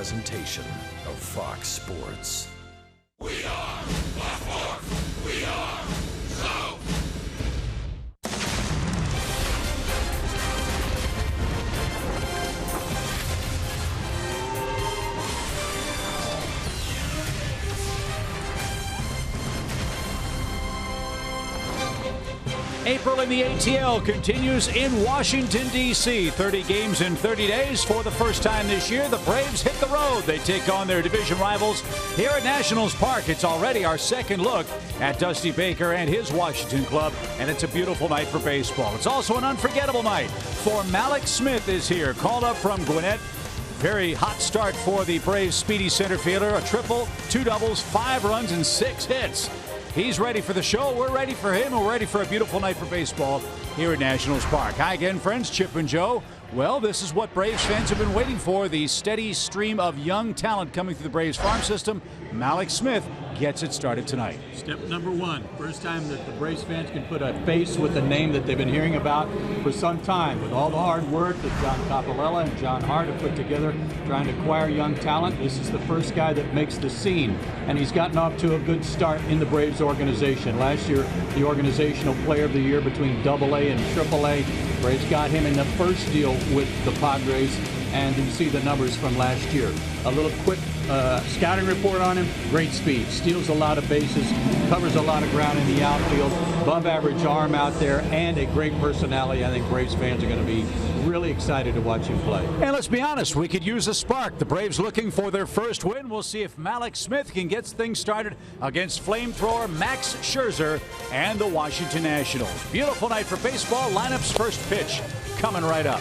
presentation of Fox Sports. We are Baltimore. We are so. April in the ATL continues in Washington, D.C. 30 games in 30 days. For the first time this year, the Braves hit the road. They take on their division rivals here at Nationals Park. It's already our second look at Dusty Baker and his Washington club, and it's a beautiful night for baseball. It's also an unforgettable night for Malex Smith is here, called up from Gwinnett. Very hot start for the Braves speedy center fielder. A triple, 2 doubles, 5 runs, and 6 hits. He's ready for the show. We're ready for him. We're ready for a beautiful night for baseball here at Nationals Park. Hi again, friends. Chip and Joe. Well, this is what Braves fans have been waiting for. The steady stream of young talent coming through the Braves farm system. Malex Smith gets it started tonight. Step number 1. First time that the Braves fans can put a face with a name that they've been hearing about for some time. With all the hard work that John Coppolella and John Hart have put together trying to acquire young talent, this is the first guy that makes the scene. And he's gotten off to a good start in the Braves organization. Last year, the organizational player of the year between AA and AAA. Braves got him in the first deal with the Padres, and you see the numbers from last year. A little quick scouting report on him. Great speed, steals a lot of bases, covers a lot of ground in the outfield, above average arm out there, and a great personality. I think Braves fans are going to be really excited to watch him play. And let's be honest, we could use a spark. The Braves looking for their first win. We'll see if Malex Smith can get things started against flamethrower Max Scherzer and the Washington Nationals. Beautiful night for baseball. Lineup's first pitch coming right up.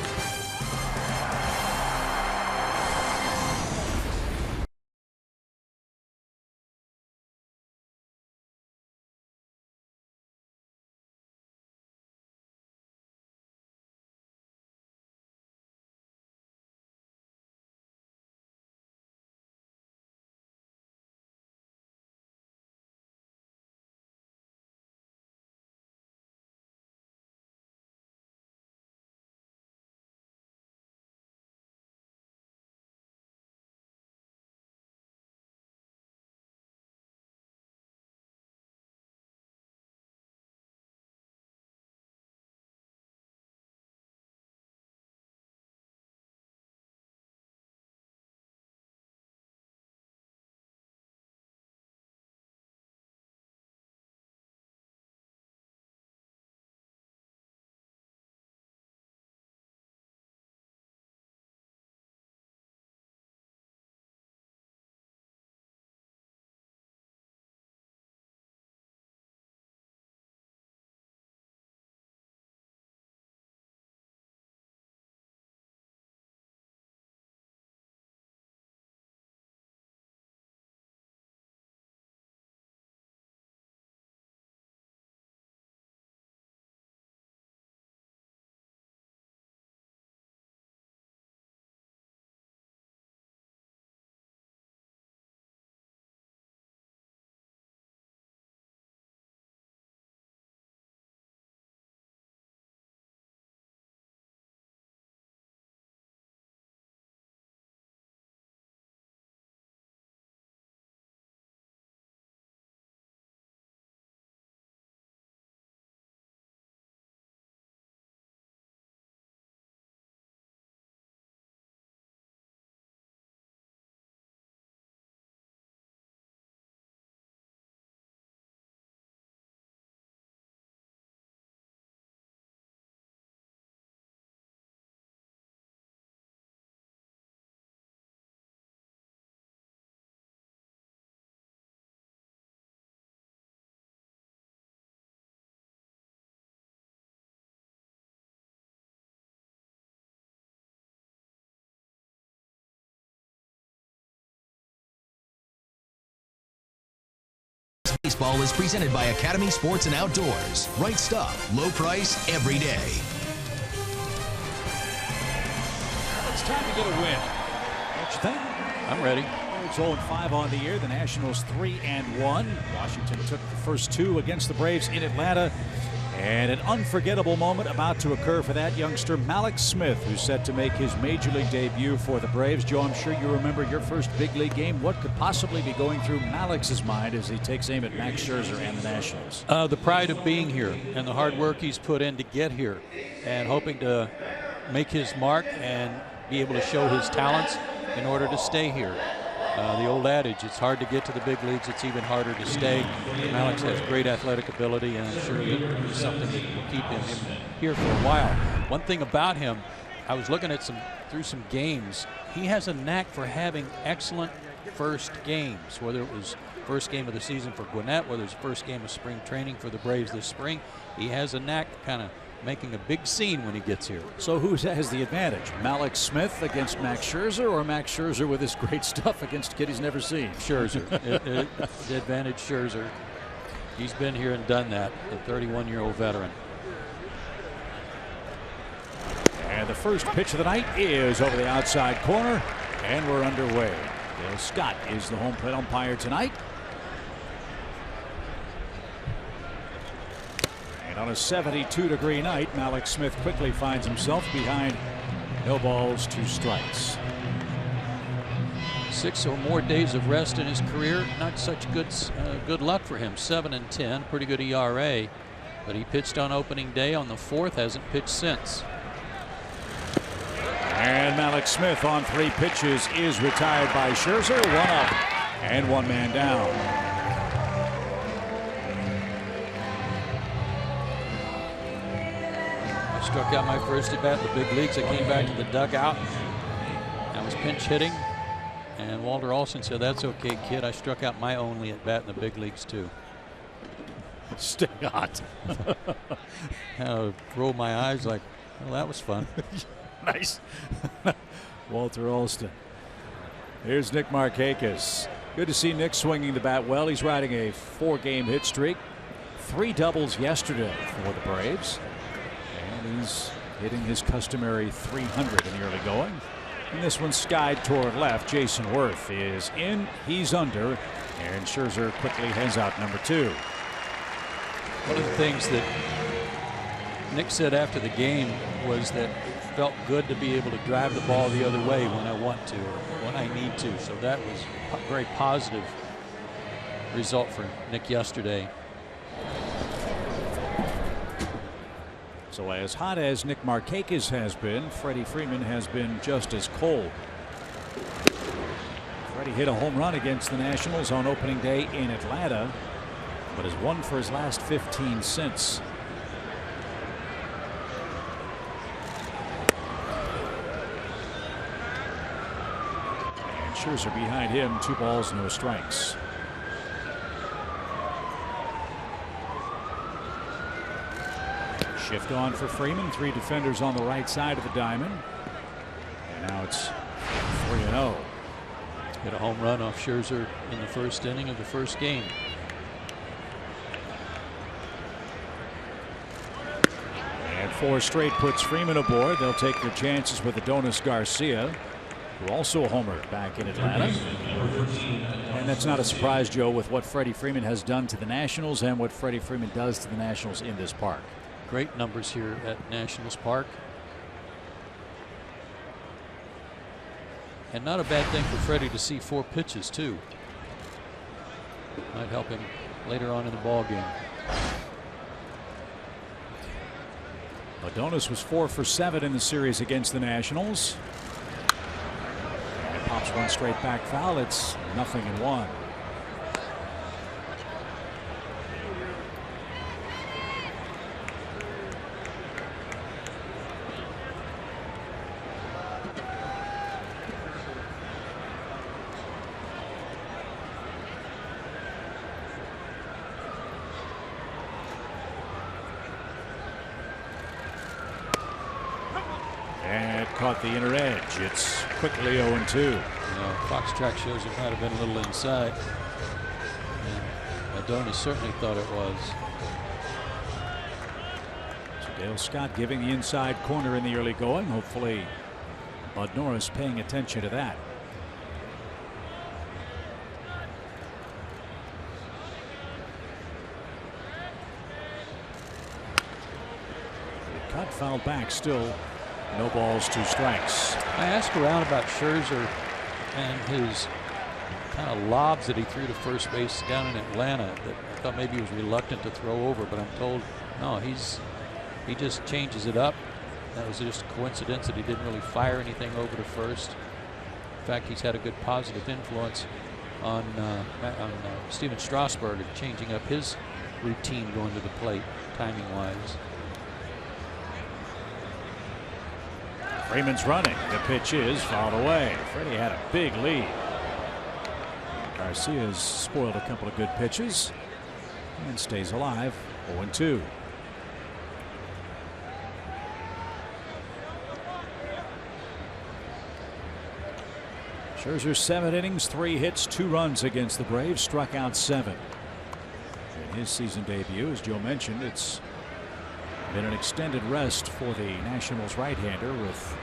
Baseball is presented by Academy Sports and Outdoors. Right stuff, low price, every day. It's time to get a win. What you think? I'm ready. It's 0-5 on the year. The Nationals 3-1. Washington took the first 2 against the Braves in Atlanta. And an unforgettable moment about to occur for that youngster, Malex Smith, who's set to make his major league debut for the Braves. Joe, I'm sure you remember your first big league game. What could possibly be going through Malex's mind as he takes aim at Max Scherzer and the Nationals? The pride of being here and the hard work he's put in to get here, and hoping to make his mark and be able to show his talents in order to stay here. The old adage, it's hard to get to the big leagues, it's even harder to stay. Malex has great athletic ability, and I'm sure that it's something that will keep him here for a while. One thing about him, I was looking at through some games, he has a knack for having excellent first games, whether it was first game of the season for Gwinnett, whether it's first game of spring training for the Braves this spring. He has a knack kind of making a big scene when he gets here. So who has the advantage? Malex Smith against Max Scherzer, or Max Scherzer with his great stuff against a kid he's never seen? Scherzer. The advantage Scherzer. He's been here and done that, the 31-year-old veteran. And the first pitch of the night is over the outside corner, and we're underway. Dale Scott is the home plate umpire tonight. And on a 72-degree night, Malex Smith quickly finds himself behind no balls, 2 strikes. 6 or more days of rest in his career, not such good luck for him. 7-10, pretty good ERA, but he pitched on opening day on the 4th, hasn't pitched since. And Malex Smith on 3 pitches is retired by Scherzer. 1 up and 1 man down. Struck out my first at bat in the big leagues. I came back to the dugout. I was pinch hitting, and Walter Olson said, "That's okay, kid. I struck out my only at bat in the big leagues too." Stay hot. I rolled my eyes like, "Well, that was fun." Nice. Walter Olson. Here's Nick Markakis. Good to see Nick swinging the bat well. He's riding a 4-game hit streak. 3 doubles yesterday for the Braves. And he's hitting his customary 300 in the early going. And this one skied toward left. Jason Worth is in. He's under. And Scherzer quickly hands out number 2. One of the things that Nick said after the game was that it felt good to be able to drive the ball the other way when I want to or when I need to. So that was a very positive result for Nick yesterday. So as hot as Nick Markakis has been, Freddie Freeman has been just as cold. Freddie hit a home run against the Nationals on opening day in Atlanta, but has won for his last 15 since. And Scherzer behind him, 2 balls, no strikes. Shift on for Freeman. 3 defenders on the right side of the diamond. And now it's 3-0. Hit a home run off Scherzer in the first inning of the first game. And 4 straight puts Freeman aboard. They'll take their chances with Adonis Garcia, who also homered back in Atlanta. And that's not a surprise, Joe, with what Freddie Freeman has done to the Nationals and what Freddie Freeman does to the Nationals in this park. Great numbers here at Nationals Park. And not a bad thing for Freddie to see 4 pitches too. Might help him later on in the ball game. Adonis was 4 for 7 in the series against the Nationals. And pops one straight back foul. It's 0-1. And caught the inner edge. It's quickly 0-2. Fox track shows it might have been a little inside. And Adonis certainly thought it was. So Dale Scott giving the inside corner in the early going. Hopefully Bud Norris paying attention to that. cut, fouled back, still no balls, 2 strikes. I asked around about Scherzer and his kind of lobs that he threw to first base down in Atlanta. That I thought maybe he was reluctant to throw over, but I'm told no, he just changes it up. That was just a coincidence that he didn't really fire anything over to first. In fact, he's had a good positive influence on Steven Strasburg, changing up his routine going to the plate, timing-wise. Freeman's running. The pitch is fouled away. Freddie had a big lead. Garcia's spoiled a couple of good pitches and stays alive. 0-2. Scherzer 7 innings, 3 hits, 2 runs against the Braves, struck out 7. In his season debut, as Joe mentioned, it's been an extended rest for the Nationals right-hander with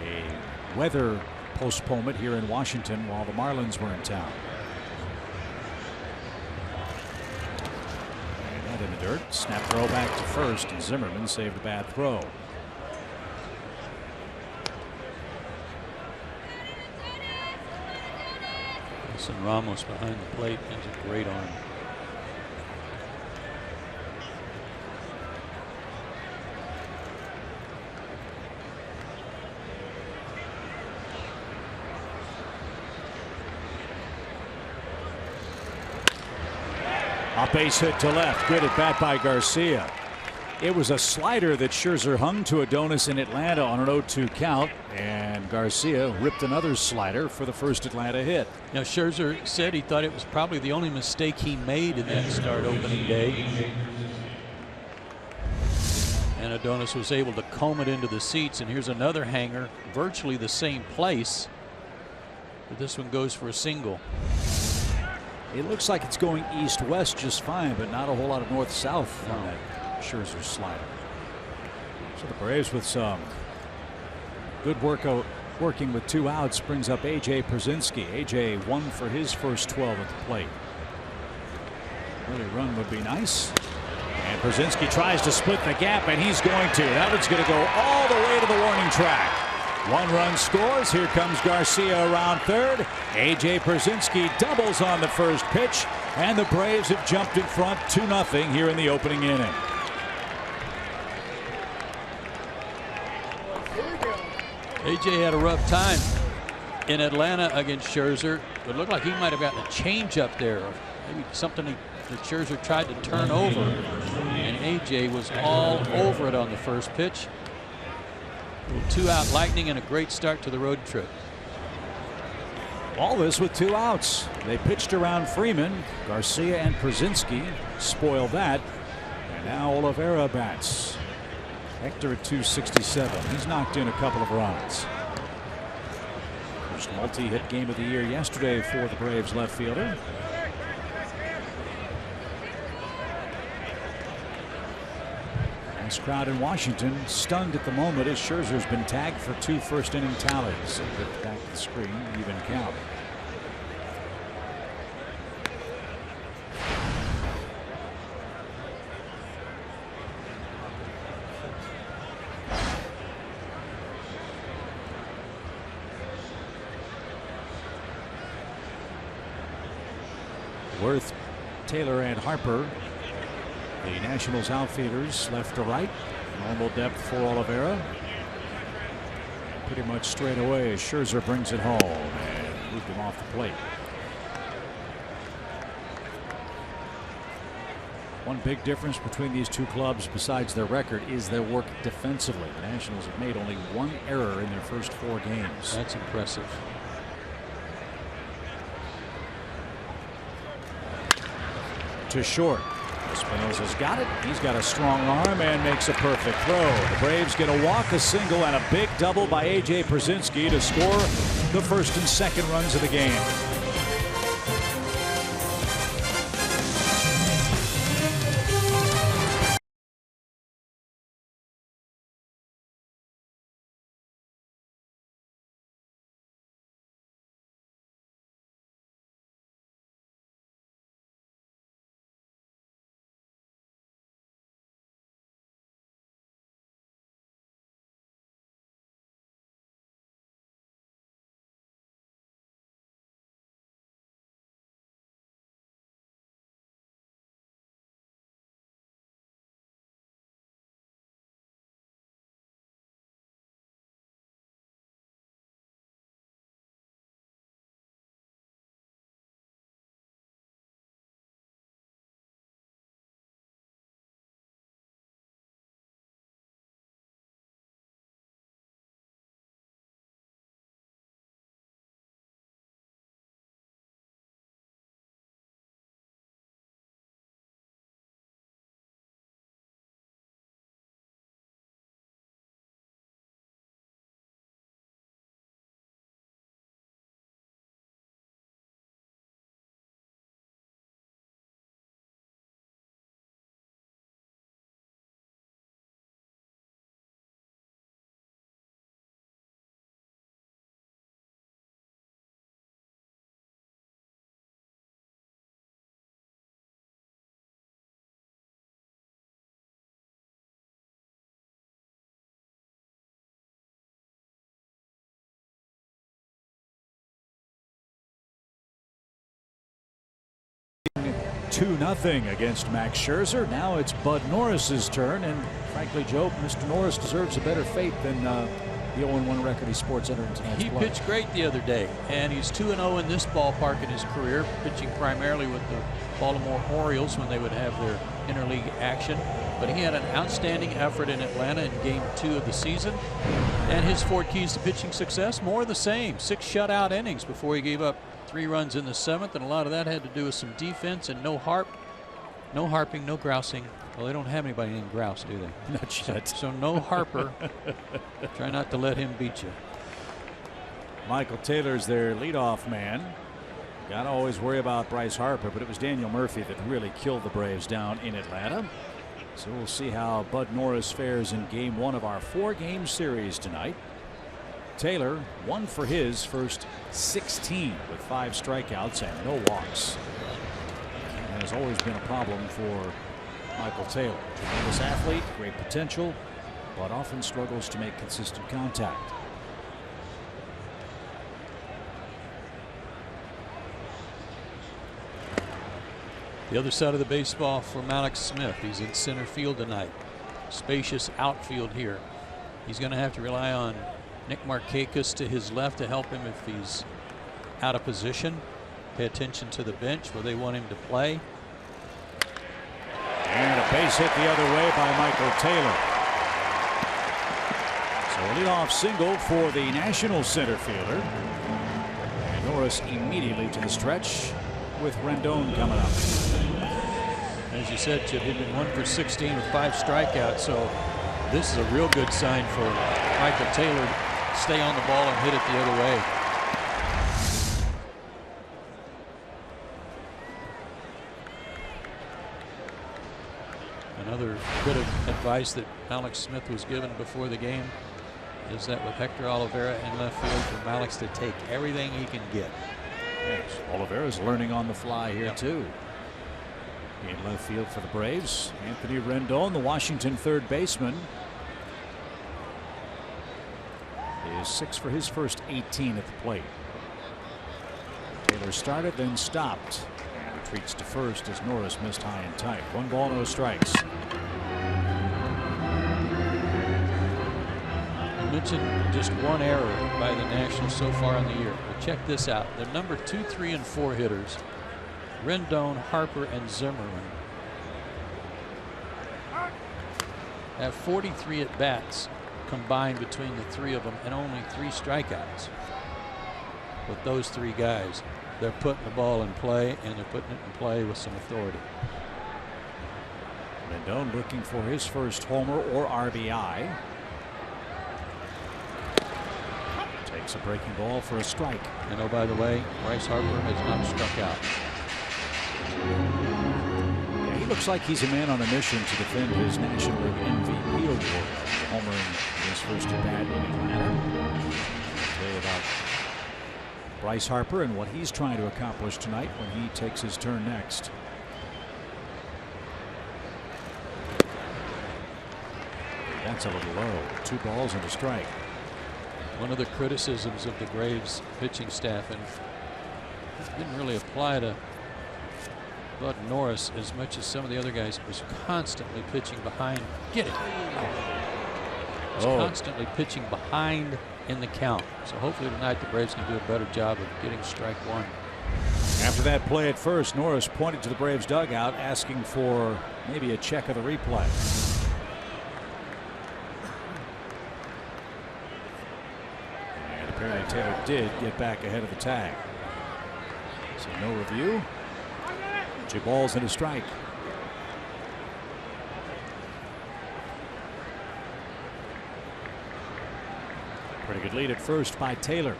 a weather postponement here in Washington while the Marlins were in town. And that in the dirt. Snap throw back to first, and Zimmerman saved a bad throw. And Ramos behind the plate has a great arm. A base hit to left. Good at bat by Garcia. It was a slider that Scherzer hung to Adonis in Atlanta on an 0-2 count, and Garcia ripped another slider for the first Atlanta hit. Now Scherzer said he thought it was probably the only mistake he made in that start opening day. And Adonis was able to comb it into the seats, and here's another hanger, virtually the same place, but this one goes for a single. It looks like it's going east-west just fine, but not a whole lot of north-south on that Scherzer slider. So the Braves with some good working with 2 outs brings up A.J. Pierzynski. A.J. 1 for his first 12 at the plate. Early run would be nice. And Pierzynski tries to split the gap, and he's going to. That one's going to go all the way to the warning track. 1 run scores. Here comes Garcia around third. A.J. Pierzynski doubles on the first pitch, and the Braves have jumped in front 2-0 here in the opening inning. A.J. had a rough time in Atlanta against Scherzer. It looked like he might have gotten a change up there, maybe something that Scherzer tried to turn over, and A.J. was all over it on the first pitch. A little 2-out lightning and a great start to the road trip. All this with 2 outs. They pitched around Freeman. Garcia and Pierzynski spoiled that. And now Oliveira bats. Hector at 267. He's knocked in a couple of runs. First multi-hit game of the year yesterday for the Braves left fielder. Nice crowd in Washington, stunned at the moment as Scherzer's been tagged for 2 first-inning tallies. Get back to the screen, even count. Worth, Taylor, and Harper, the Nationals outfielders, left to right. Normal depth for Oliveira. Pretty much straight away as Scherzer brings it home and moved him off the plate. One big difference between these 2 clubs, besides their record, is their work defensively. The Nationals have made only 1 error in their first 4 games. That's impressive. To short. Espinosa's got it. He's got a strong arm and makes a perfect throw. The Braves get a walk, a single, and a big double by A.J. Pierzynski to score the first and second runs of the game. 2-0 against Max Scherzer. Now it's Bud Norris's turn, and frankly, Joe, Mr. Norris deserves a better fate than the 0-1 record he sports entering tonight's He play. pitched great the other day, and he's 2-0 in this ballpark in his career, pitching primarily with the Baltimore Orioles when they would have their interleague action. But he had an outstanding effort in Atlanta in Game 2 of the season, and his 4 keys to pitching success, more of the same. 6 shutout innings before he gave up 3 runs in the 7th, and a lot of that had to do with some defense and no harping, no grousing. Well, they don't have anybody named Grouse, do they? Not yet. So no Harper. Try not to let him beat you. Michael Taylor's their leadoff man. Got to always worry about Bryce Harper, but it was Daniel Murphy that really killed the Braves down in Atlanta. So we'll see how Bud Norris fares in Game 1 of our 4-game series tonight. Taylor, 1 for his first 16 with 5 strikeouts and no walks. And has always been a problem for Michael Taylor. Tremendous athlete, great potential, but often struggles to make consistent contact. The other side of the baseball for Malex Smith. He's in center field tonight. Spacious outfield here. He's going to have to rely on Nick Markakis to his left to help him if he's out of position. Pay attention to the bench where they want him to play. And a base hit the other way by Michael Taylor. So a leadoff single for the National center fielder. And Norris immediately to the stretch with Rendon coming up. As you said, Chip, he'd been 1 for 16 with 5 strikeouts, so this is a real good sign for Michael Taylor to stay on the ball and hit it the other way. Another bit of advice that Malex Smith was given before the game is that with Hector Olivera in left field, for Malex to take everything he can get. Yes, Olivera's learning on the fly here too. In left field for the Braves, Anthony Rendon, the Washington third baseman, is 6 for his first 18 at the plate. Taylor started, then stopped, and retreats to first as Norris missed high and tight. 1 ball, no strikes. You mentioned just 1 error by the Nationals so far in the year. Well, check this out. The number 2, 3, and 4 hitters, Rendon, Harper, and Zimmerman, have 43 at bats combined between the 3 of them and only 3 strikeouts. With those 3 guys, they're putting the ball in play, and they're putting it in play with some authority. Rendon looking for his first homer or RBI. Takes a breaking ball for a strike. And oh, by the way, Bryce Harper has not struck out. Yeah, he looks like he's a man on a mission to defend his National League MVP award. Homering his first at bat in Atlanta. I'll tell you about Bryce Harper and what he's trying to accomplish tonight when he takes his turn next. That's a little low. 2 balls and a strike. One of the criticisms of the Braves pitching staff, and it didn't really apply to Bud Norris as much as some of the other guys, was constantly pitching behind. Get it. Was constantly pitching behind in the count. So hopefully tonight the Braves can do a better job of getting strike 1. After that play at first, Norris pointed to the Braves dugout asking for maybe a check of the replay. And apparently Taylor did get back ahead of the tag. So no review. 2 balls and a strike. Pretty good lead at first by Taylor.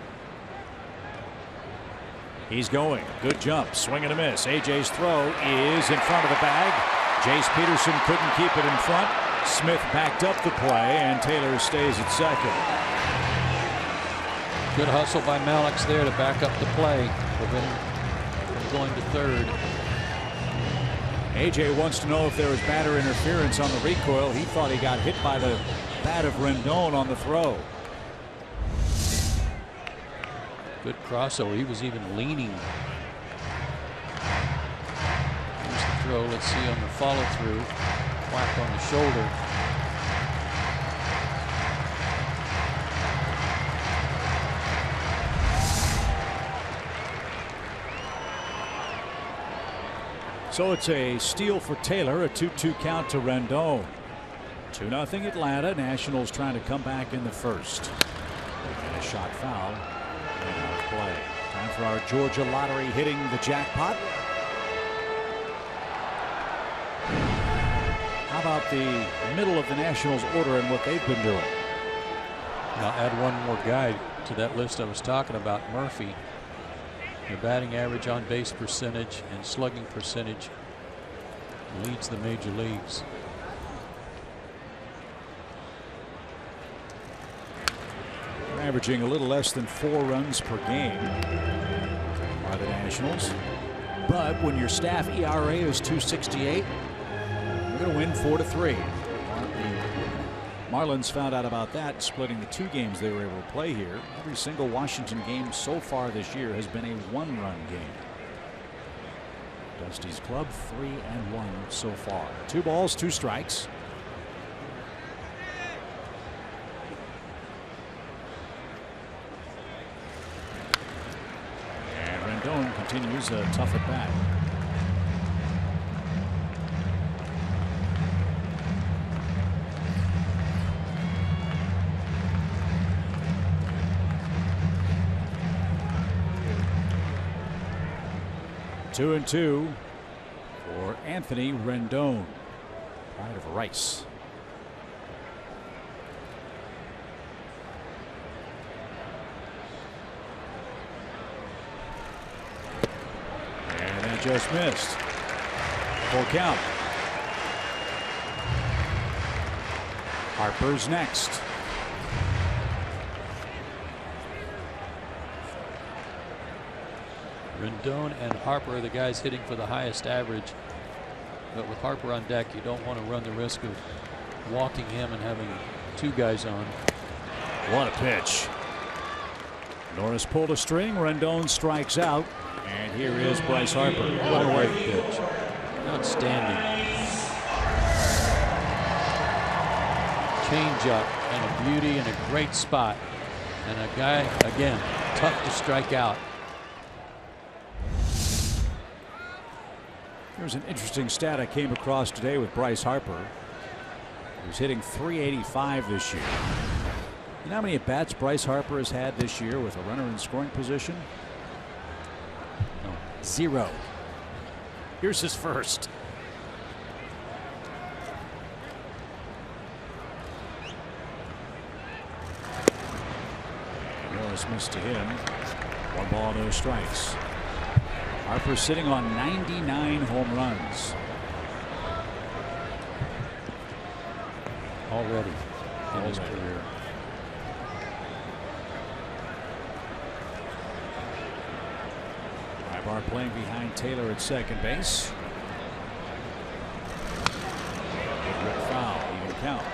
He's going. Good jump. Swing and a miss. AJ's throw is in front of the bag. Jace Peterson couldn't keep it in front. Smith backed up the play, and Taylor stays at second. Good hustle by Malex there to back up the play, prevent him from going to third. AJ wants to know if there was batter interference on the recoil. He thought he got hit by the bat of Rendon on the throw. Good crossover. He was even leaning. Here's throw. Let's see on the follow through. Whack on the shoulder. So it's a steal for Taylor, a 2-2 count to Rendon. 2-0 Atlanta. Nationals trying to come back in the first. And a shot foul. And out of play. Time for our Georgia lottery hitting the jackpot. How about the middle of the Nationals order and what they've been doing? I'll add one more guy to that list I was talking about, Murphy. The batting average, on base percentage, and slugging percentage leads the major leagues. They're averaging a little less than 4 runs per game by the Nationals. But when your staff ERA is 2.68, you're going to win 4-3. Marlins found out about that, splitting the 2 games they were able to play here. Every single Washington game so far this year has been a 1-run game. Dusty's club 3-1 so far. 2 balls, 2 strikes. And Rendon continues a tough at bat. Two and 2 for Anthony Rendon, pride of Rice. And that just missed. Full count. Harper's next. Rendon and Harper are the guys hitting for the highest average. But with Harper on deck, you don't want to run the risk of walking him and having 2 guys on. What a pitch. Norris pulled a string. Rendon strikes out. And here is Bryce Harper. What a great pitch. Outstanding. Change up and a beauty and a great spot. And a guy, again, tough to strike out. Here's an interesting stat I came across today with Bryce Harper. He's hitting .385 this year. You know how many at bats Bryce Harper has had this year with a runner in scoring position? No. 0. Here's his first. Norris missed to him. 1 ball, no strikes. Harper sitting on 99 home runs. Already in his career. Ibar playing behind Taylor at second base. Good foul, even count.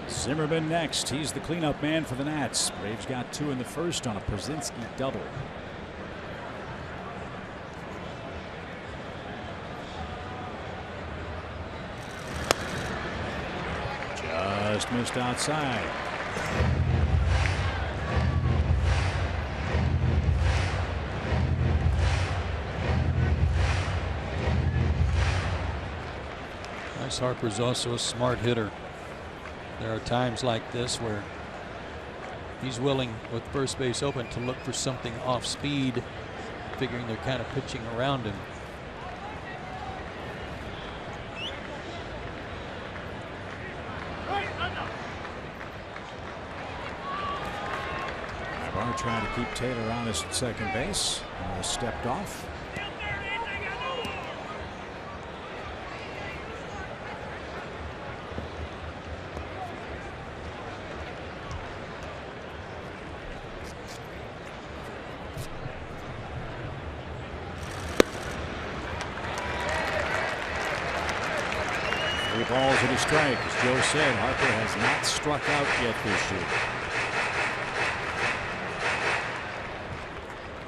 Zimmerman next. He's the cleanup man for the Nats. Braves got 2 in the first on a Przinski double. Just missed outside. Bryce Harper's also a smart hitter. There are times like this where he's willing, with first base open, to look for something off speed, figuring they're kind of pitching around him. Ibar trying to keep Taylor honest at second base. Stepped off. 3 balls and a strike. As Joe said, Harper has not struck out yet this year.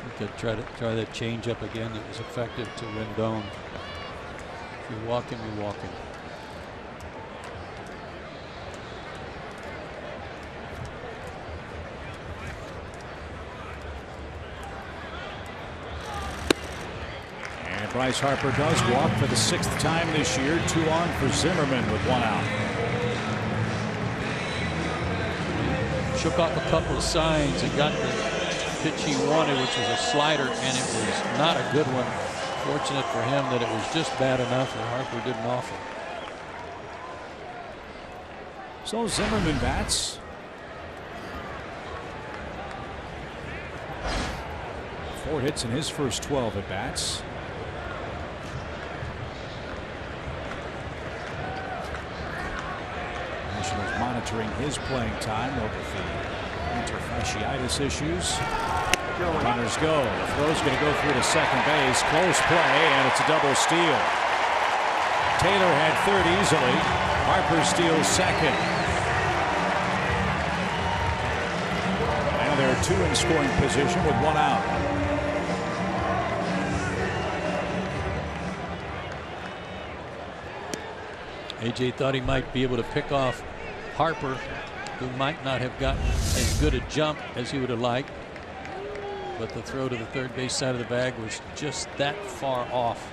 You could try that change up again that was effective to Rendon. If you're walking, you're walking. Bryce Harper does walk for the 6th time this year. 2 on for Zimmerman with 1 out. Shook off a couple of signs and got the pitch he wanted, which was a slider, and it was not a good one. Fortunate for him that it was just bad enough that Harper didn't offer. So Zimmerman bats. 4 hits in his first 12 at bats. Monitoring his playing time over the interfasciitis issues. Runners go. The throw's going to go through to second base. Close play, and it's a double steal. Taylor had third easily. Harper steals second. Now they're 2 in scoring position with 1 out. AJ thought he might be able to pick off Harper, who might not have gotten as good a jump as he would have liked, but the throw to the third base side of the bag was just that far off.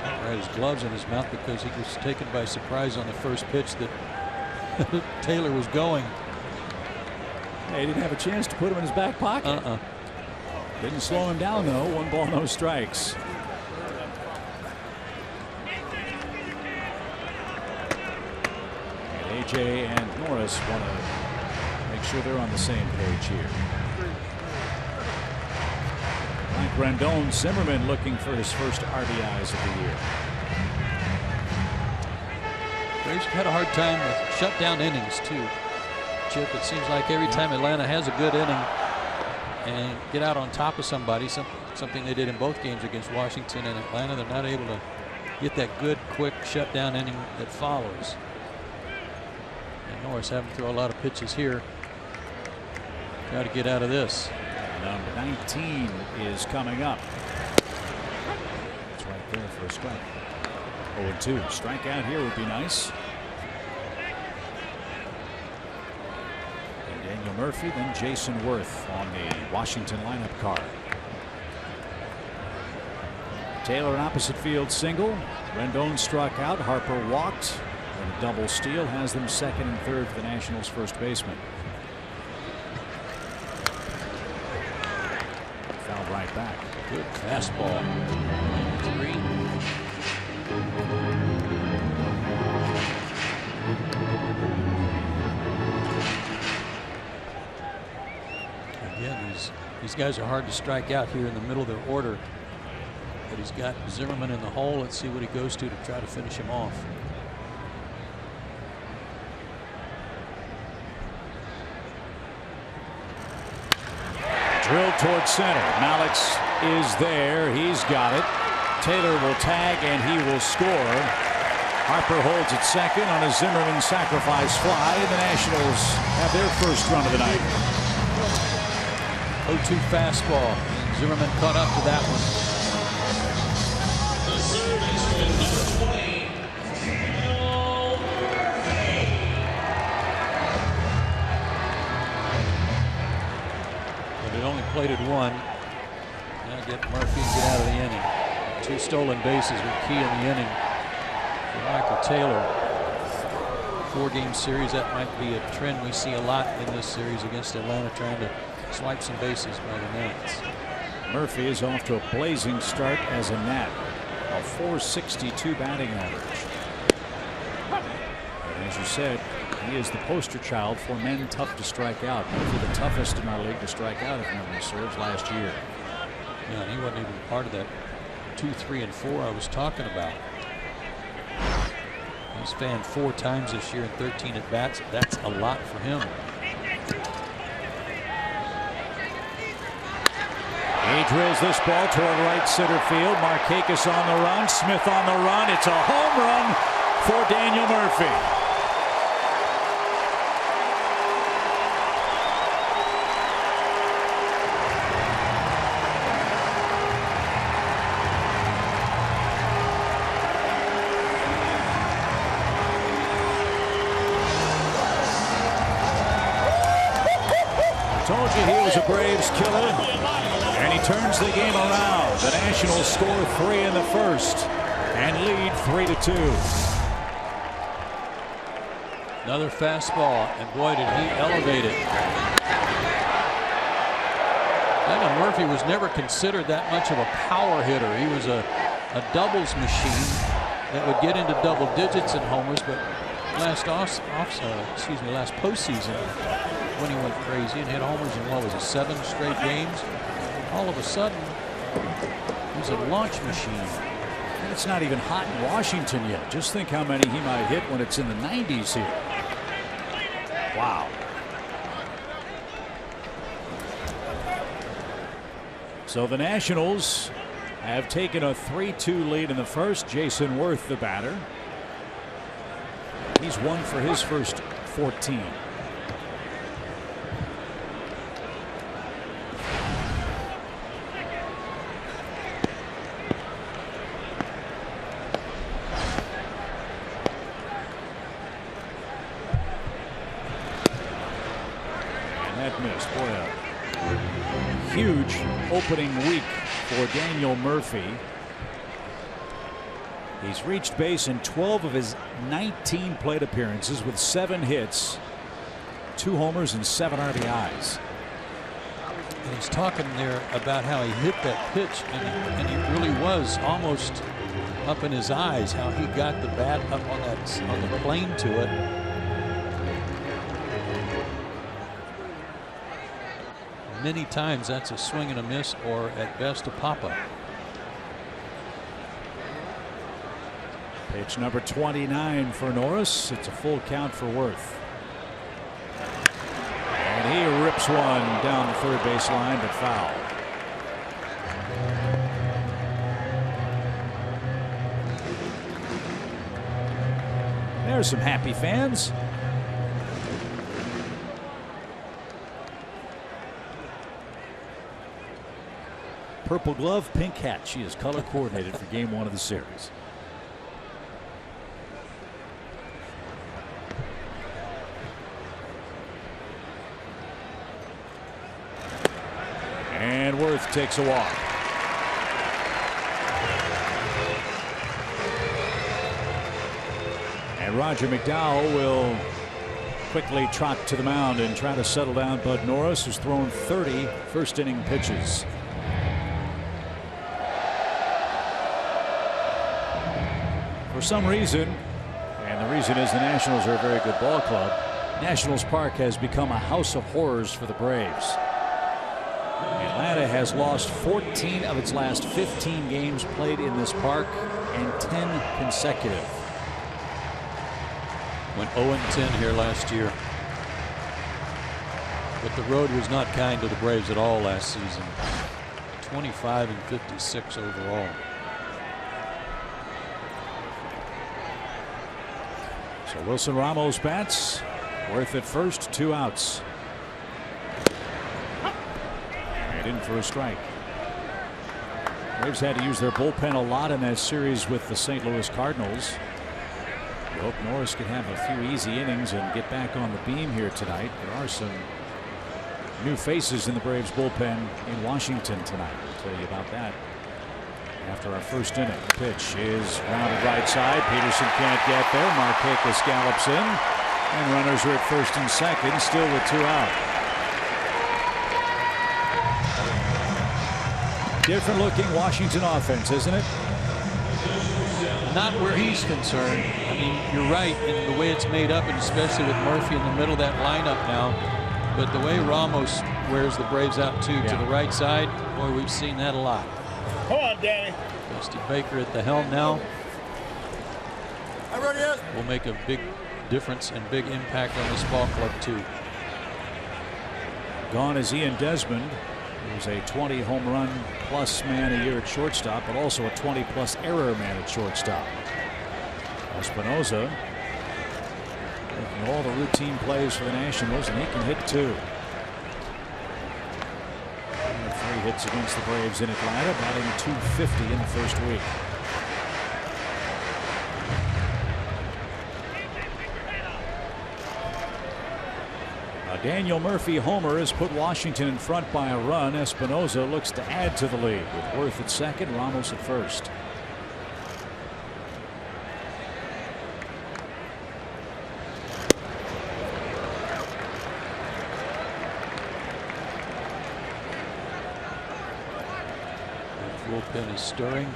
Had his gloves in his mouth because he was taken by surprise on the first pitch that Taylor was going. He didn't have a chance to put him in his back pocket. Didn't slow him down though. 1 ball, no strikes. And AJ and Norris want to make sure they're on the same page here. Like Rendon, Zimmerman looking for his first RBIs of the year. Braves had a hard time with shutdown innings too, Chip. It seems like every time Atlanta has a good inning and get out on top of somebody, something they did in both games against Washington and Atlanta, they're not able to get that good, quick shutdown inning that follows. And Norris having to throw a lot of pitches here. Try to get out of this. Number 19 is coming up. It's right there for a strike. 0-2. Strikeout here would be nice. Daniel Murphy, then Jason Worth on the Washington lineup card. Taylor an opposite field single. Rendon struck out. Harper walked. And a double steal has them second and third for the Nationals' first baseman. Fouled right back. Good fastball. 3. Again, these guys are hard to strike out here in the middle of their order. But he's got Zimmerman in the hole. Let's see what he goes to try to finish him off. Drilled towards center. Malex is there. He's got it. Taylor will tag and he will score. Harper holds it second on a Zimmerman sacrifice fly, and the Nationals have their first run of the night. 0-2 fastball. Zimmerman caught up to that one. But it only plated 1. Now get Murphy and get out of the inning. 2 stolen bases were key in the inning for Michael Taylor. 4-game series, that might be a trend we see a lot in this series against Atlanta, trying to swipe some bases by the Nats. Murphy is off to a blazing start as a Nat. A .462 batting average. And as you said, he is the poster child for men tough to strike out. Murphy the toughest in our league to strike out, if memory serves, last year. Yeah, and he wasn't even part of that 2, 3, and 4 I was talking about. He's fanned 4 times this year and 13 at bats. That's a lot for him. He drills this ball toward right center field. Markakis on the run. Smith on the run. It's a home run for Daniel Murphy. Told you he was a Braves killer, and he turns the game around. The Nationals score 3 in the first and lead 3-2. Another fastball, and boy, did he elevate it. Daniel Murphy was never considered that much of a power hitter. He was a doubles machine that would get into double digits in homers, but last postseason, when he went crazy and hit homers in, what was it, 7 straight games, all of a sudden he's a launch machine. And it's not even hot in Washington yet. Just think how many he might hit when it's in the 90s here. Wow. So the Nationals have taken a 3-2 lead in the first. Jason Worth, the batter. He's 1 for his first 14. Missed. Boy, a huge opening week for Daniel Murphy. He's reached base in 12 of his 19 plate appearances with 7 hits, 2 homers, and 7 RBIs. And he's talking there about how he hit that pitch, and he really was almost up in his eyes how he got the bat up on the plane to it. Many times that's a swing and a miss, or at best a pop-up. Pitch number 29 for Norris. It's a full count for Worth. And he rips one down the third base line, but foul. There's some happy fans. Purple glove, pink hat. She is color coordinated for game 1 of the series. And Worth takes a walk. And Roger McDowell will quickly trot to the mound and try to settle down Bud Norris, who's thrown 30 first inning pitches. For some reason, and the reason is the Nationals are a very good ball club, Nationals Park has become a house of horrors for the Braves. Atlanta has lost 14 of its last 15 games played in this park, and 10 consecutive. Went 0-10 here last year. But the road was not kind to the Braves at all last season. 25-56 overall. So Wilson Ramos bats. Worth at first, 2 outs. And in for a strike. Braves had to use their bullpen a lot in that series with the St. Louis Cardinals. We hope Norris can have a few easy innings and get back on the beam here tonight. There are some new faces in the Braves bullpen in Washington tonight. We'll tell you about that after our first inning. The pitch is rounded right side. Peterson can't get there. Markakis gallops in, and runners are at first and second, still with 2 out. Different looking Washington offense, isn't it? Not where he's concerned. I mean, you're right in the way it's made up, and especially with Murphy in the middle of that lineup now. But the way Ramos wears the Braves out too, to the right side, boy, we've seen that a lot. Come on, Danny. Dusty Baker at the helm now. I'm ready. Will make a big difference and big impact on this ball club too. Gone is Ian Desmond. He's a 20 home run plus man a year at shortstop, but also a 20 plus error man at shortstop. Espinosa making all the routine plays for the Nationals, and he can hit too. 3 hits against the Braves in Atlanta, batting .250 in the first week. A Daniel Murphy homer has put Washington in front by a run. Espinosa looks to add to the lead with Worth at second, Ramos at first. Bullpen is stirring.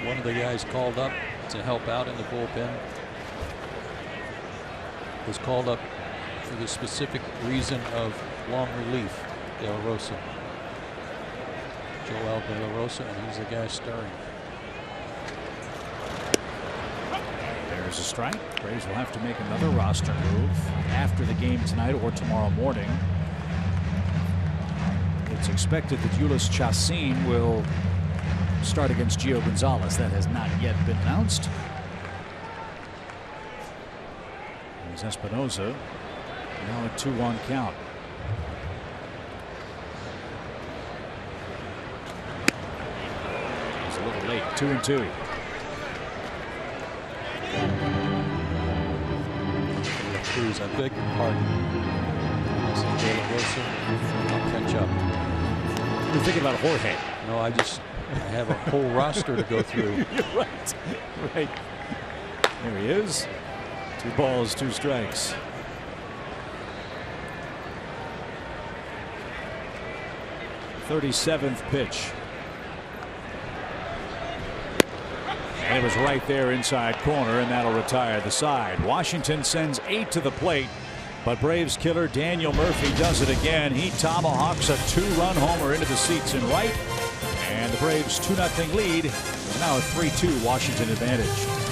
One of the guys called up to help out in the bullpen was called up for the specific reason of long relief. De La Rosa, Joel De La Rosa, and he's the guy stirring. There's a strike. Braves will have to make another roster move after the game tonight or tomorrow morning. It's expected that Ulis Chacin will start against Gio Gonzalez. That has not yet been announced. There's Espinosa. Now a 2-1 count. He's a little late. 2-2. Cruz, I beg your pardon. This is De La Rosa. I'll catch up. You're thinking about Jorge. No, I have a whole roster to go through. You're right. Right. There he is. 2 balls, 2 strikes. '37th pitch. And it was right there inside corner, and that'll retire the side. Washington sends 8 to the plate, but Braves killer Daniel Murphy does it again. He tomahawks a 2-run homer into the seats in right, and the Braves 2-0 lead is now a 3-2 Washington advantage.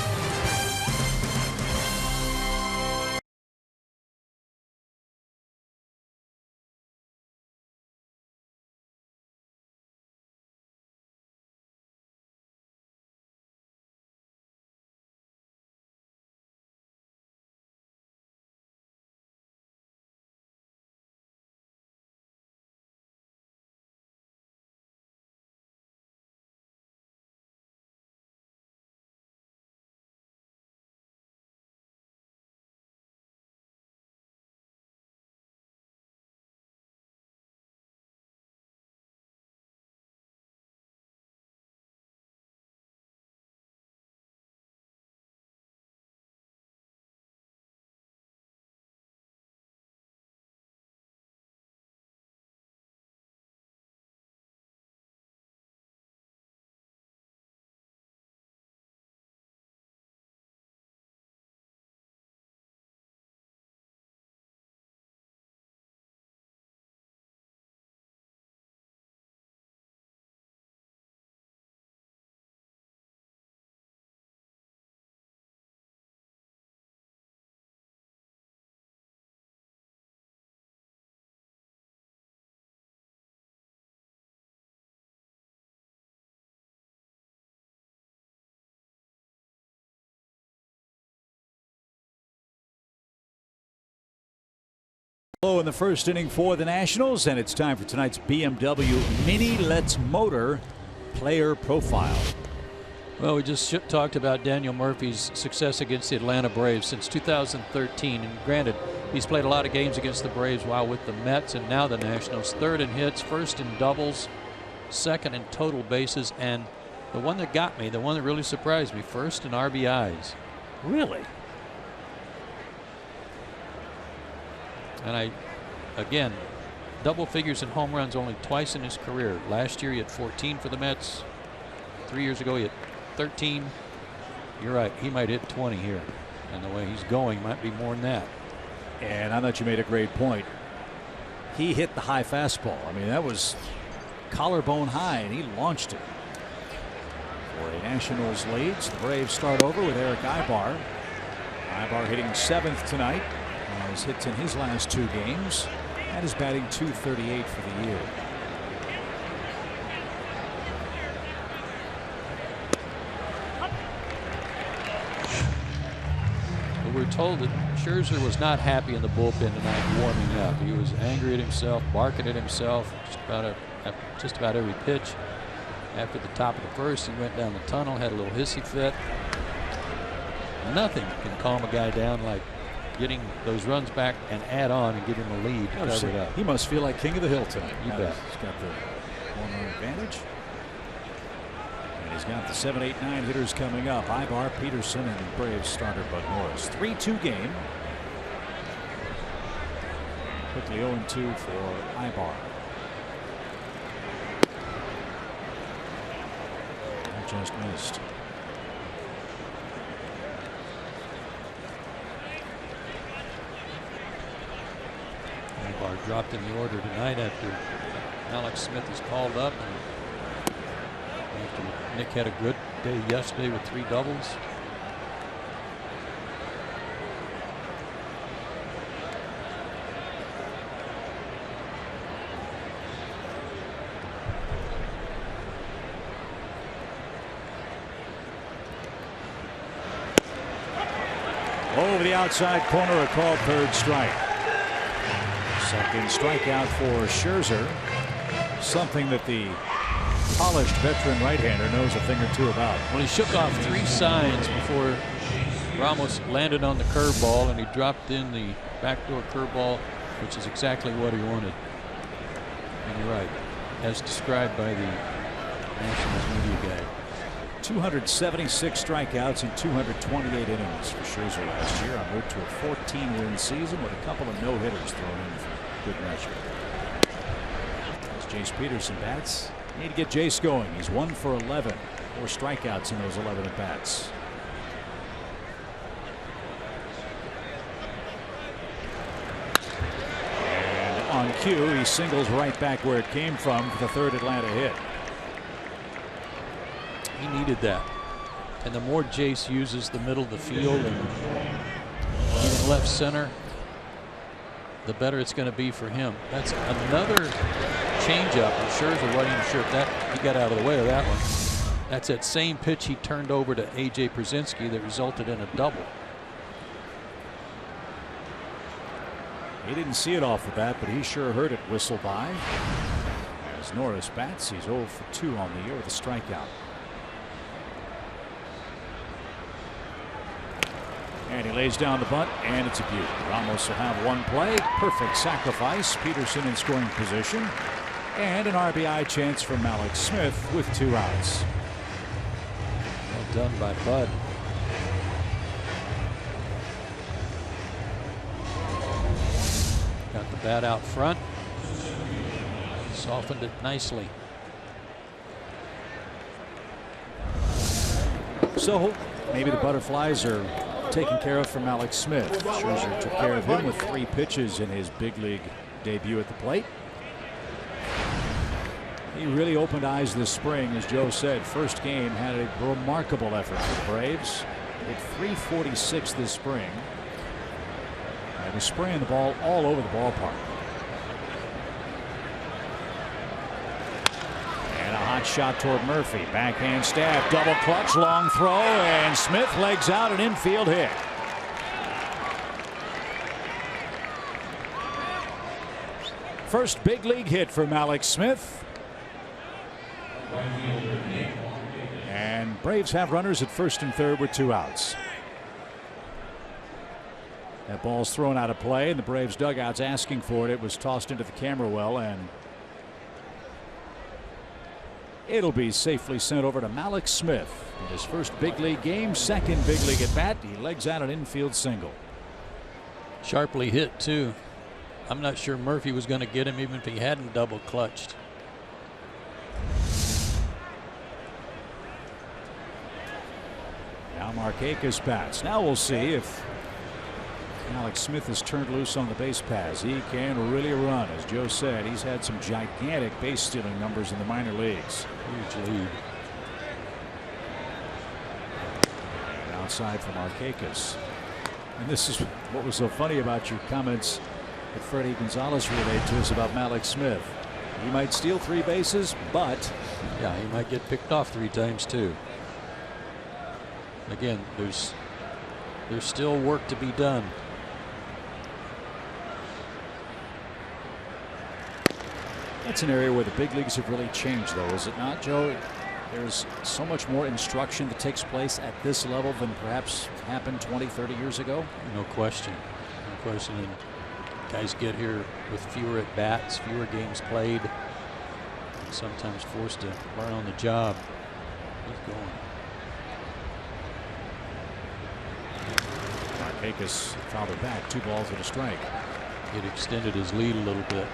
In the first inning for the Nationals, and it's time for tonight's BMW Mini Let's Motor player profile. Well, we just talked about Daniel Murphy's success against the Atlanta Braves since 2013, and granted, he's played a lot of games against the Braves while with the Mets and now the Nationals. 3rd in hits, 1st in doubles, 2nd in total bases, and the one that got me, the one that really surprised me, 1st in RBIs. Really? And again, double figures in home runs only twice in his career. Last year he had 14 for the Mets. 3 years ago he had 13. You're right, he might hit 20 here. And the way he's going might be more than that. And I thought you made a great point. He hit the high fastball. I mean, that was collarbone high, and he launched it. For a Nationals leads, the Braves start over with Eric Ibar. Ibar hitting 7th tonight. Has hits in his last 2 games and is batting .238 for the year. we're told that Scherzer was not happy in the bullpen tonight warming up. He was angry at himself, barking at himself just about every pitch. After the top of the first, he went down the tunnel, had a little hissy fit. Nothing can calm a guy down like getting those runs back and add on and give him a lead to cover it up. He must feel like king of the hill tonight. You bet. He's got the home-run advantage. And he's got the 7, 8, 9 hitters coming up. Ibar, Peterson, and Braves starter Bud Norris. 3-2 game. Quickly 0-2 for Ibar. Just missed. Ibar dropped in the order tonight after Malex Smith is called up, and after Nick had a good day yesterday with 3 doubles. Over the outside corner, a called third strike. Second strikeout for Scherzer. Something that the polished veteran right-hander knows a thing or two about. Well, he shook off 3 signs before Ramos landed on the curveball, and he dropped in the backdoor curveball, which is exactly what he wanted. And you're right, as described by the Nationals media guy. 276 strikeouts in 228 innings for Scherzer last year, en route to a 14-win season with a couple of no-hitters thrown in for good measure. As Jace Peterson bats, need to get Jace going. He's 1 for 11, 4 strikeouts in those 11 at bats. And on cue, he singles right back where it came from for the third Atlanta hit. He needed that. And the more Jace uses the middle of the field and even left center, the better it's going to be for him. That's another changeup. And Scherzer wasn't even sure if that he got out of the way of that one. That's that same pitch he turned over to A.J. Przinsky that resulted in a double. He didn't see it off the bat, but he sure heard it whistle by. As Norris bats, he's 0 for 2 on the year with a strikeout. And he lays down the bunt, and it's a beauty. Ramos will have one play. Perfect sacrifice. Peterson in scoring position. And an RBI chance for Malex Smith with 2 outs. Well done by Bud. Got the bat out front. Softened it nicely. So maybe the butterflies are taken care of from Alex Smith. Scherzer took care of him with 3 pitches in his big league debut at the plate. He really opened eyes this spring, as Joe said. First game had a remarkable effort for the Braves. Hit .346 this spring. And was spraying the ball all over the ballpark. And a hot shot toward Murphy. Backhand stab, double clutch, long throw, and Smith legs out an infield hit. First big league hit for Malex Smith. And Braves have runners at first and third with 2 outs. That ball's thrown out of play, and the Braves dugout's asking for it. It was tossed into the camera well, and it'll be safely sent over to Malex Smith in his first big league game, second big league at bat. He legs out an infield single. Sharply hit too. I'm not sure Murphy was going to get him even if he hadn't double clutched. Now Markakis bats. Now we'll see if Malex Smith is turned loose on the base paths. He can really run. As Joe said, he's had some gigantic base stealing numbers in the minor leagues. Huge lead. And outside from Markakis. And this is what was so funny about your comments that Freddie Gonzalez relayed to us about Malex Smith. He might steal 3 bases, but yeah, he might get picked off 3 times too. Again, there's there's still work to be done. That's an area where the big leagues have really changed, though, is it not, Joe? There's so much more instruction that takes place at this level than perhaps happened 20, 30 years ago. No question. No question. And guys get here with fewer at bats, fewer games played, and sometimes forced to learn on the job. He's going. Markakis fouled back, 2 balls and a strike. It extended his lead a little bit.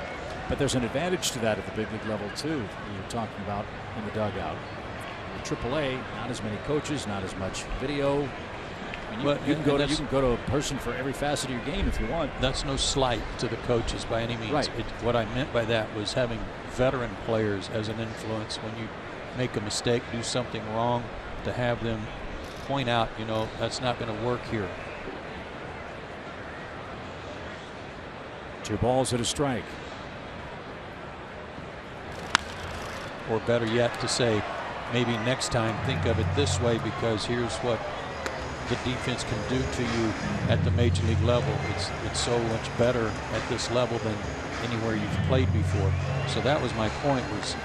But there's an advantage to that at the big league level, too. You're talking about in the dugout. In AAA, not as many coaches, not as much video. I mean, you can go to a person for every facet of your game if you want. That's no slight to the coaches by any means. Right. What I meant by that was having veteran players as an influence. When you make a mistake, do something wrong, to have them point out, you know, that's not going to work here. 2 balls and a strike. Or better yet, to say, maybe next time think of it this way, because here's what the defense can do to you at the major league level. It's so much better at this level than anywhere you've played before. So that was my point, was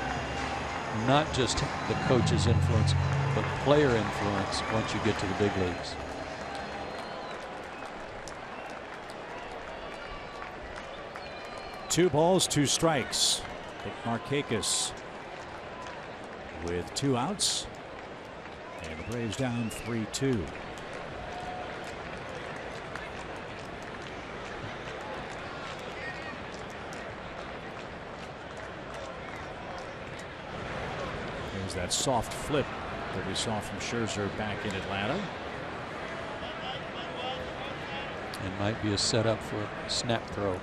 not just the coach's influence, but player influence once you get to the big leagues. Two balls, 2 strikes. Markakis with 2 outs, and the Braves down 3-2. There's that soft flip that we saw from Scherzer back in Atlanta. It might be a setup for a snap throw.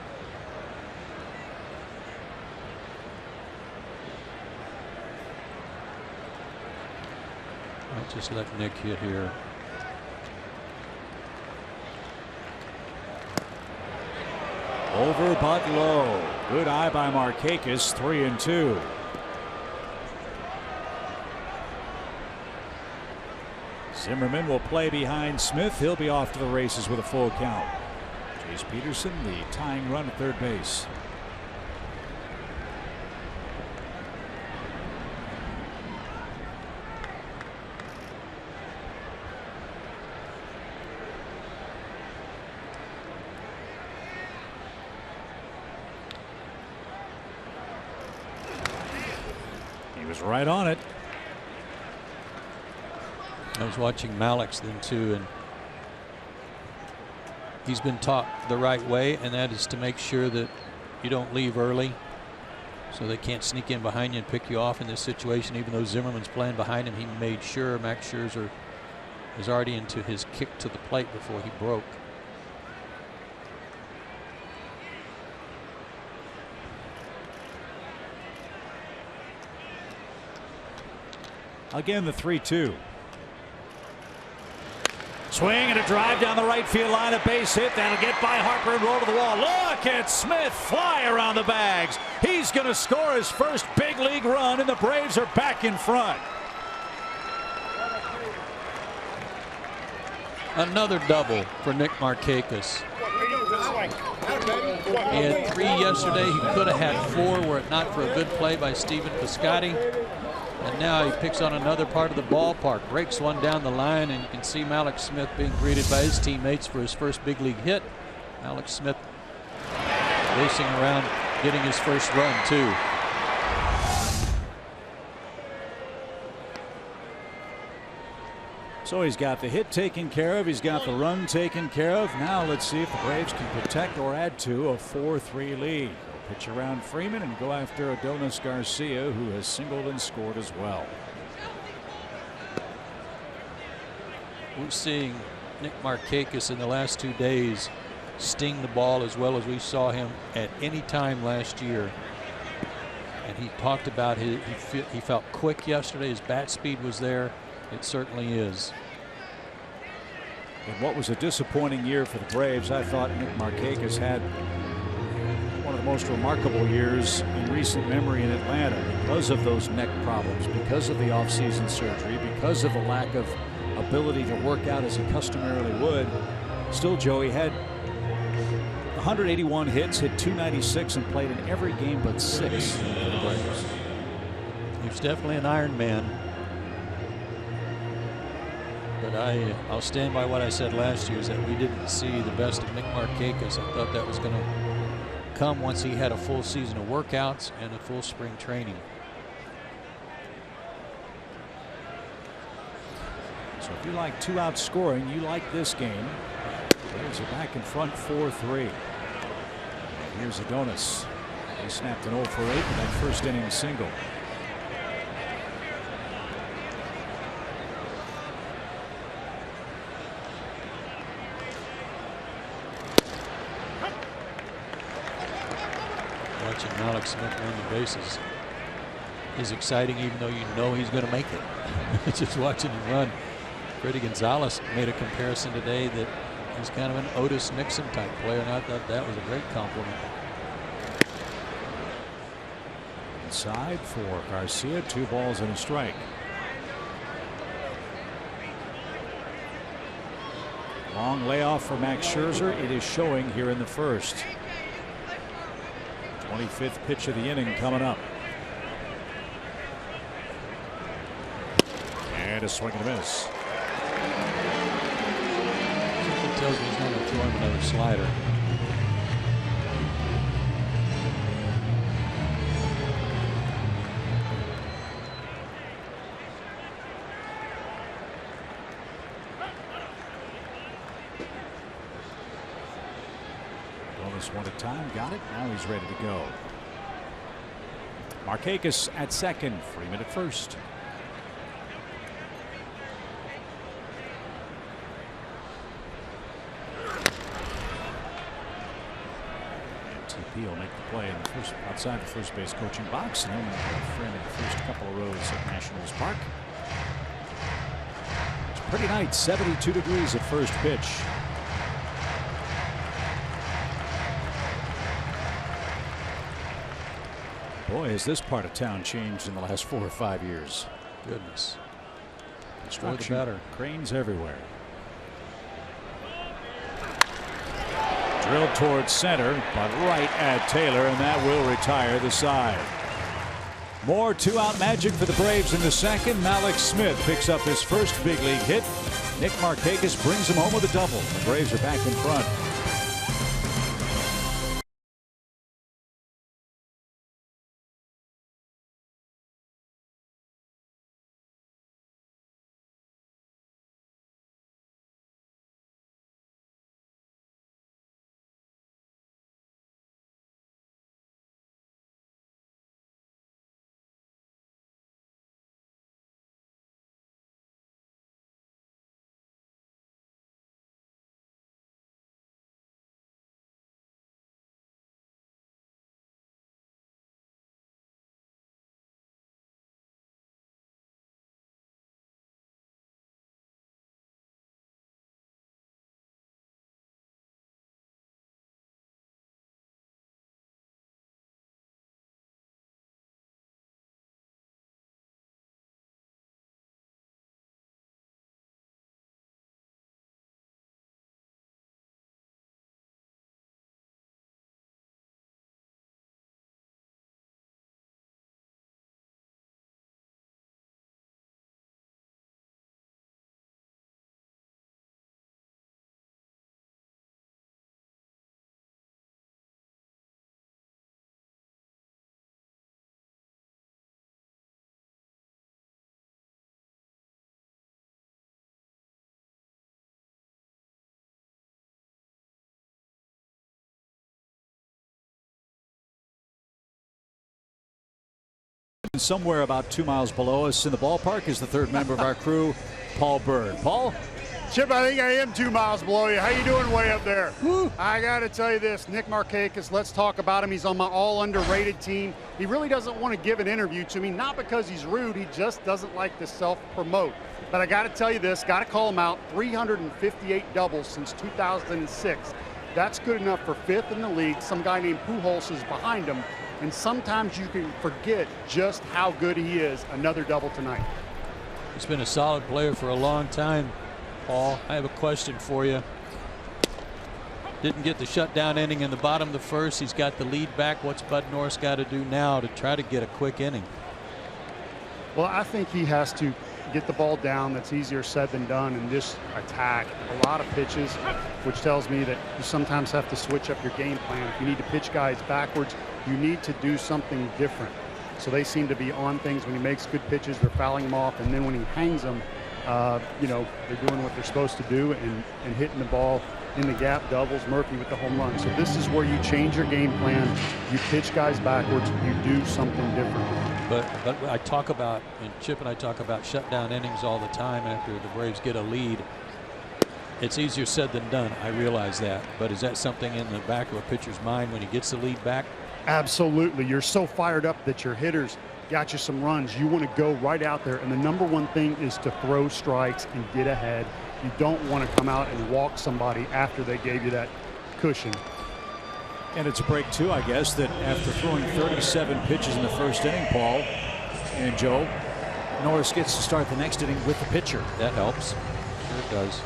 I'll just let Nick hit here. Over but low. Good eye by Markakis. 3-2. Zimmerman will play behind Smith. He'll be off to the races with a full count. Chase Peterson, the tying run at third base. He was right on it. I was watching Malex then too, and he's been taught the right way, and that is to make sure that you don't leave early so they can't sneak in behind you and pick you off in this situation. Even though Zimmerman's playing behind him, he made sure Max Scherzer was already into his kick to the plate before he broke. Again, the 3-2. Swing and a drive down the right field line, a base hit. That'll get by Harper and roll to the wall. Look at Smith fly around the bags. He's going to score his first big league run, and the Braves are back in front. Another double for Nick Markakis. He had 3 yesterday. He could have had 4 were it not for a good play by Stephen Piscotty. And now he picks on another part of the ballpark, breaks one down the line, and you can see Malex Smith being greeted by his teammates for his first big league hit. Malex Smith racing around, getting his first run too. So he's got the hit taken care of. He's got the run taken care of. Now let's see if the Braves can protect or add to a 4-3 lead. Pitch around Freeman and go after Adonis Garcia, who has singled and scored as well. We're seeing Nick Markakis in the last 2 days sting the ball as well as we saw him at any time last year. And he talked about he felt quick yesterday. His bat speed was there. It certainly is. In what was a disappointing year for the Braves, I thought Nick Markakis had one of the most remarkable years in recent memory in Atlanta because of those neck problems, because of the offseason surgery, because of the lack of ability to work out as he customarily would. Still, Joey had 181 hits, hit 296, and played in every game but 6 for the Braves. He was definitely an Iron Man. But I'll stand by what I said last year, is that we didn't see the best of Nick Markakis. I thought that was going to come once he had a full season of workouts and a full spring training. So if you like 2-out scoring, you like this game. Braves are back in front 4-3. Here's Adonis. He snapped an 0 for 8 in that first inning single. Watching Malex Smith run the bases is exciting, even though you know he's going to make it. Just watching him run. Freddie Gonzalez made a comparison today that he's kind of an Otis Nixon type player, and I thought that was a great compliment. Inside for Garcia, 2 balls and a strike. Long layoff for Max Scherzer. It is showing here in the first. 25th pitch of the inning coming up. And a swing and a miss. Something tells me he's going to throw him another slider. One at a time, got it. Now he's ready to go. Markakis at second, Freeman at first. And TP will make the play in the first, outside the first base coaching box, and then a friend in the first couple of rows at Nationals Park. It's a pretty night, 72 degrees at first pitch. Boy, has this part of town changed in the last 4 or 5 years. Goodness. Construction, better. cranes everywhere. Drilled towards center, but right at Taylor, and that will retire the side. More 2-out magic for the Braves in the second. Malex Smith picks up his first big league hit. Nick Markakis brings him home with a double. The Braves are back in front. Somewhere about 2 miles below us in the ballpark is the third member of our crew, Paul Bird. Paul? Chip, I think I am 2 miles below you. How you doing way up there? Woo. I got to tell you this, Nick Markakis, let's talk about him. He's on my all underrated team. He really doesn't want to give an interview to me, not because he's rude. He just doesn't like to self-promote. But I got to tell you this, got to call him out, 358 doubles since 2006. That's good enough for 5th in the league. Some guy named Pujols is behind him. And sometimes you can forget just how good he is. Another double tonight. He's been a solid player for a long time. Paul, I have a question for you. Didn't get the shutdown inning in the bottom of the first. He's got the lead back. What's Bud Norris got to do now to try to get a quick inning? Well, I think he has to get the ball down. That's easier said than done, and just attack a lot of pitches, which tells me that you sometimes have to switch up your game plan. If you need to pitch guys backwards, you need to do something different. So they seem to be on things. When he makes good pitches, they're fouling him off, and then when he hangs them, you know, they're doing what they're supposed to do and hitting the ball in the gap, doubles. Murphy with the home run. So this is where you change your game plan. You pitch guys backwards. You do something different. But I talk about, and Chip and I talk about shutdown innings all the time after the Braves get a lead. It's easier said than done. I realize that. But is that something in the back of a pitcher's mind when he gets the lead back? Absolutely. You're so fired up that your hitters got you some runs. You want to go right out there. And the number one thing is to throw strikes and get ahead. You don't want to come out and walk somebody after they gave you that cushion. And it's a break, too, I guess, that after throwing 37 pitches in the first inning, Paul and Joe, Norris gets to start the next inning with the pitcher. That helps. Sure it does.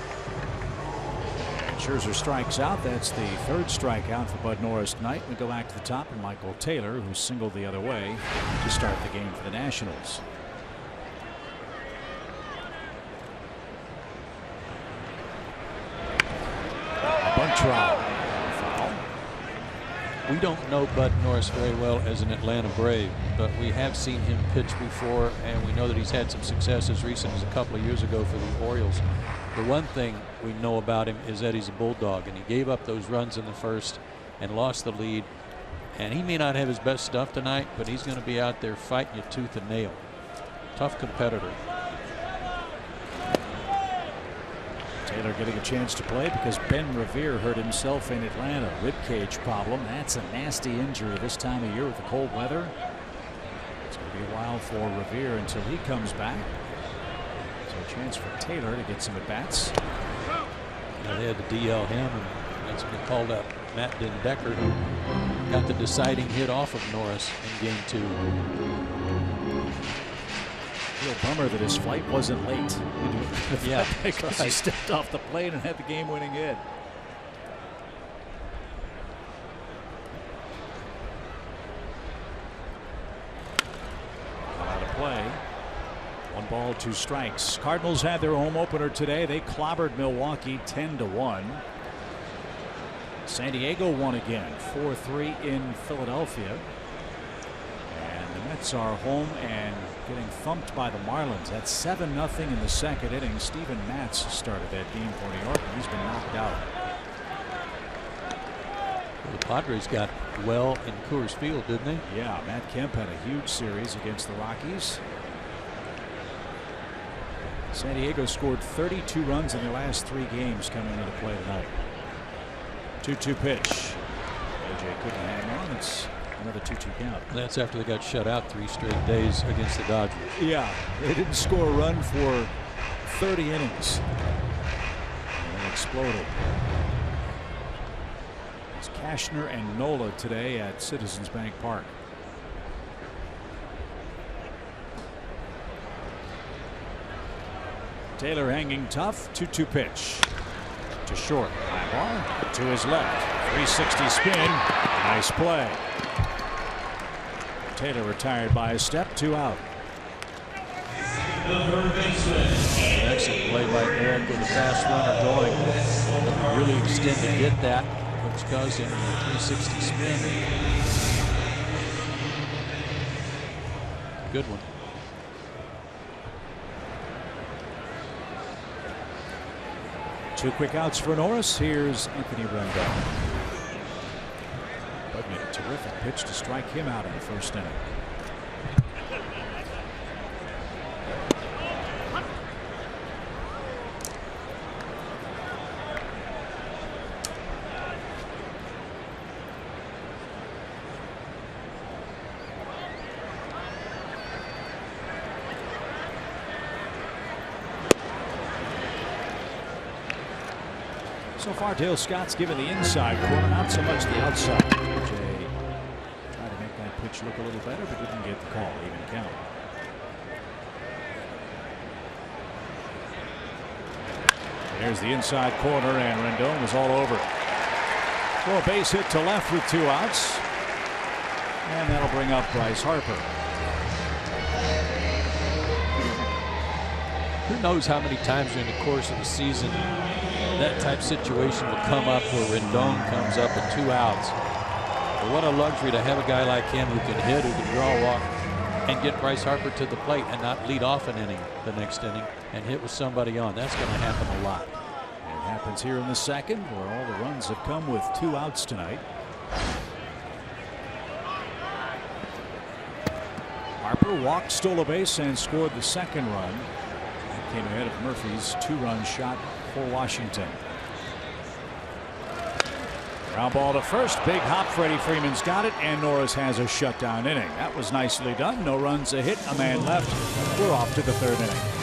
Scherzer strikes out. That's the third strikeout for Bud Norris tonight. We go back to the top, and Michael Taylor, who singled the other way to start the game for the Nationals. Bunt trial. Foul. We don't know Bud Norris very well as an Atlanta Brave, but we have seen him pitch before, and we know that he's had some success as recent as a couple of years ago for the Orioles. The one thing we know about him is that he's a bulldog, and he gave up those runs in the first and lost the lead. And he may not have his best stuff tonight, but he's going to be out there fighting you tooth and nail. Tough competitor. Taylor getting a chance to play because Ben Revere hurt himself in Atlanta. Ribcage problem. That's a nasty injury this time of year with the cold weather. It's going to be a while for Revere until he comes back. So a chance for Taylor to get some at-bats. They had to DL him, and that's when they called up Matt Den Decker, who got the deciding hit off of Norris in game 2. Real bummer that his flight wasn't late. Yeah, because he stepped off the plane and had the game-winning hit. Out of play. 1 ball, 2 strikes. Cardinals had their home opener today. They clobbered Milwaukee 10-1. San Diego won again, 4-3 in Philadelphia. And the Mets are home and getting thumped by the Marlins. That's 7-0 in the second inning. Steven Matz started that game for New York, and he's been knocked out. Well, the Padres got well in Coors Field, didn't they? Yeah, Matt Kemp had a huge series against the Rockies. San Diego scored 32 runs in their last 3 games coming into play tonight. 2-2 pitch. AJ couldn't hang on. It's another 2-2 count. That's after they got shut out 3 straight days against the Dodgers. Yeah, they didn't score a run for 30 innings. And then exploded. It's Cashner and Nola today at Citizens Bank Park. Taylor hanging tough. 2-2 pitch. To short. High ball. To his left. 360 spin. Nice play. Taylor retired by a step. 2 out. An excellent play by Eric with a fast runner going. Really extend to get that, which caused him a 360 spin. Good one. Two quick outs for Norris. Here's Anthony Rendon. Bud made a terrific pitch to strike him out in the first inning. So far, Dale Scott's given the inside corner, not so much the outside. Jay tried to make that pitch look a little better, but didn't get the call. Even count. There's the inside corner, and Rendon was all over. So a base hit to left with 2 outs. And that'll bring up Bryce Harper. Who knows how many times during the course of the season that type situation will come up where Rendon comes up with 2 outs. But what a luxury to have a guy like him who can hit, who can draw a walk, and get Bryce Harper to the plate and not lead off an inning the next inning and hit with somebody on. That's going to happen a lot. It happens here in the second, where all the runs have come with 2 outs tonight. Harper walked, stole a base, and scored the second run. That came ahead of Murphy's 2-run shot for Washington. Ground ball to first. Big hop. Freddie Freeman's got it, and Norris has a shutdown inning. That was nicely done. No runs, a hit, a man left. We're off to the 3rd inning.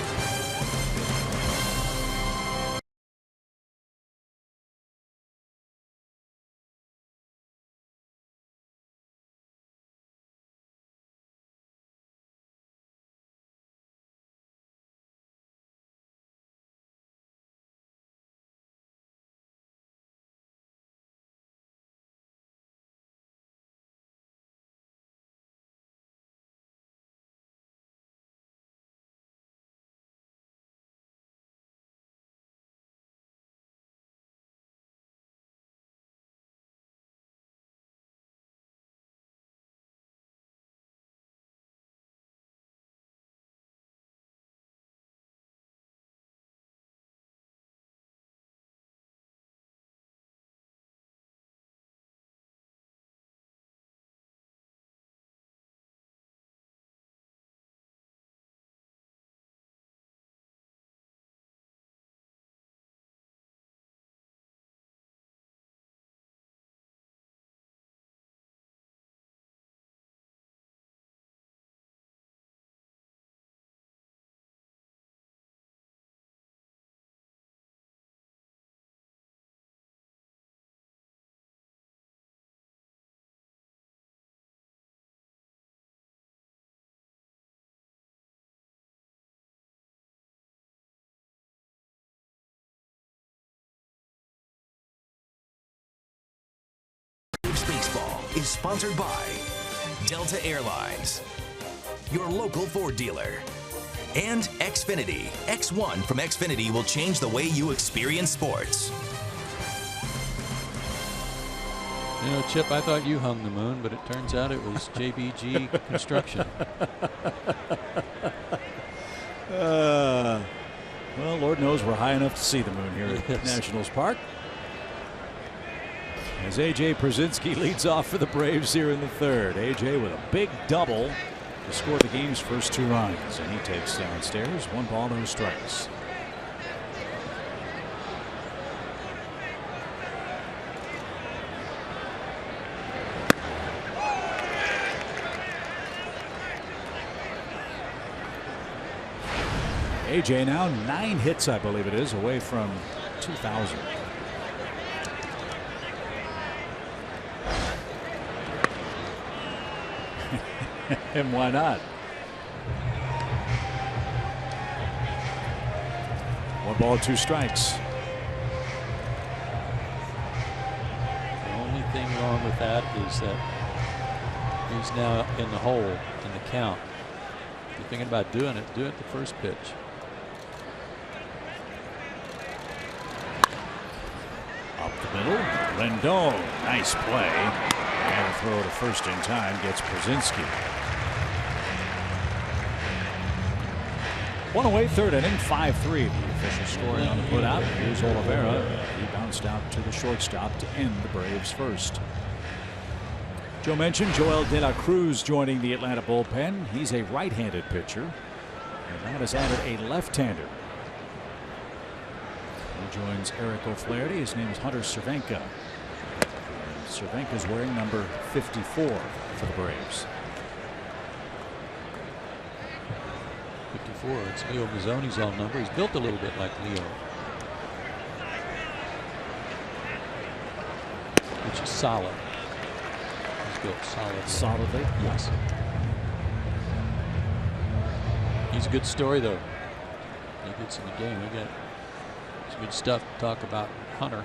Baseball is sponsored by Delta Airlines, your local Ford dealer, and Xfinity. X1 from Xfinity will change the way you experience sports. You know, Chip, I thought you hung the moon, but it turns out it was JBG Construction. Well, Lord knows we're high enough to see the moon here at Nationals Park. As A.J. Pierzynski leads off for the Braves here in the 3rd. A.J. with a big double to score the game's first 2 runs, and he takes downstairs. 1 ball, no strikes. A.J. now 9 hits, I believe it is, away from 2,000. And why not? 1 ball, 2 strikes. The only thing wrong with that is that he's now in the hole in the count. If you're thinking about doing it, do it the first pitch. Up the middle, Rendon, nice play, and a throw to first in time gets Pierzynski. 1 away, 3rd inning, 5-3. The official scoring on the putout. Here's Oliveira. He bounced out to the shortstop to end the Braves' first. Joe mentioned Joel De La Cruz joining the Atlanta bullpen. He's a right-handed pitcher. And that has added a left-hander. He joins Eric O'Flaherty. His name is Hunter Cervenka. Cervenka's wearing number 54 for the Braves. 54. It's Leo Mazzoni's own number. He's built a little bit like Leo, which is solid. He's built solid. Solidly? Yes. He's a good story, though. He gets in the game. We got It's good stuff to talk about Hunter.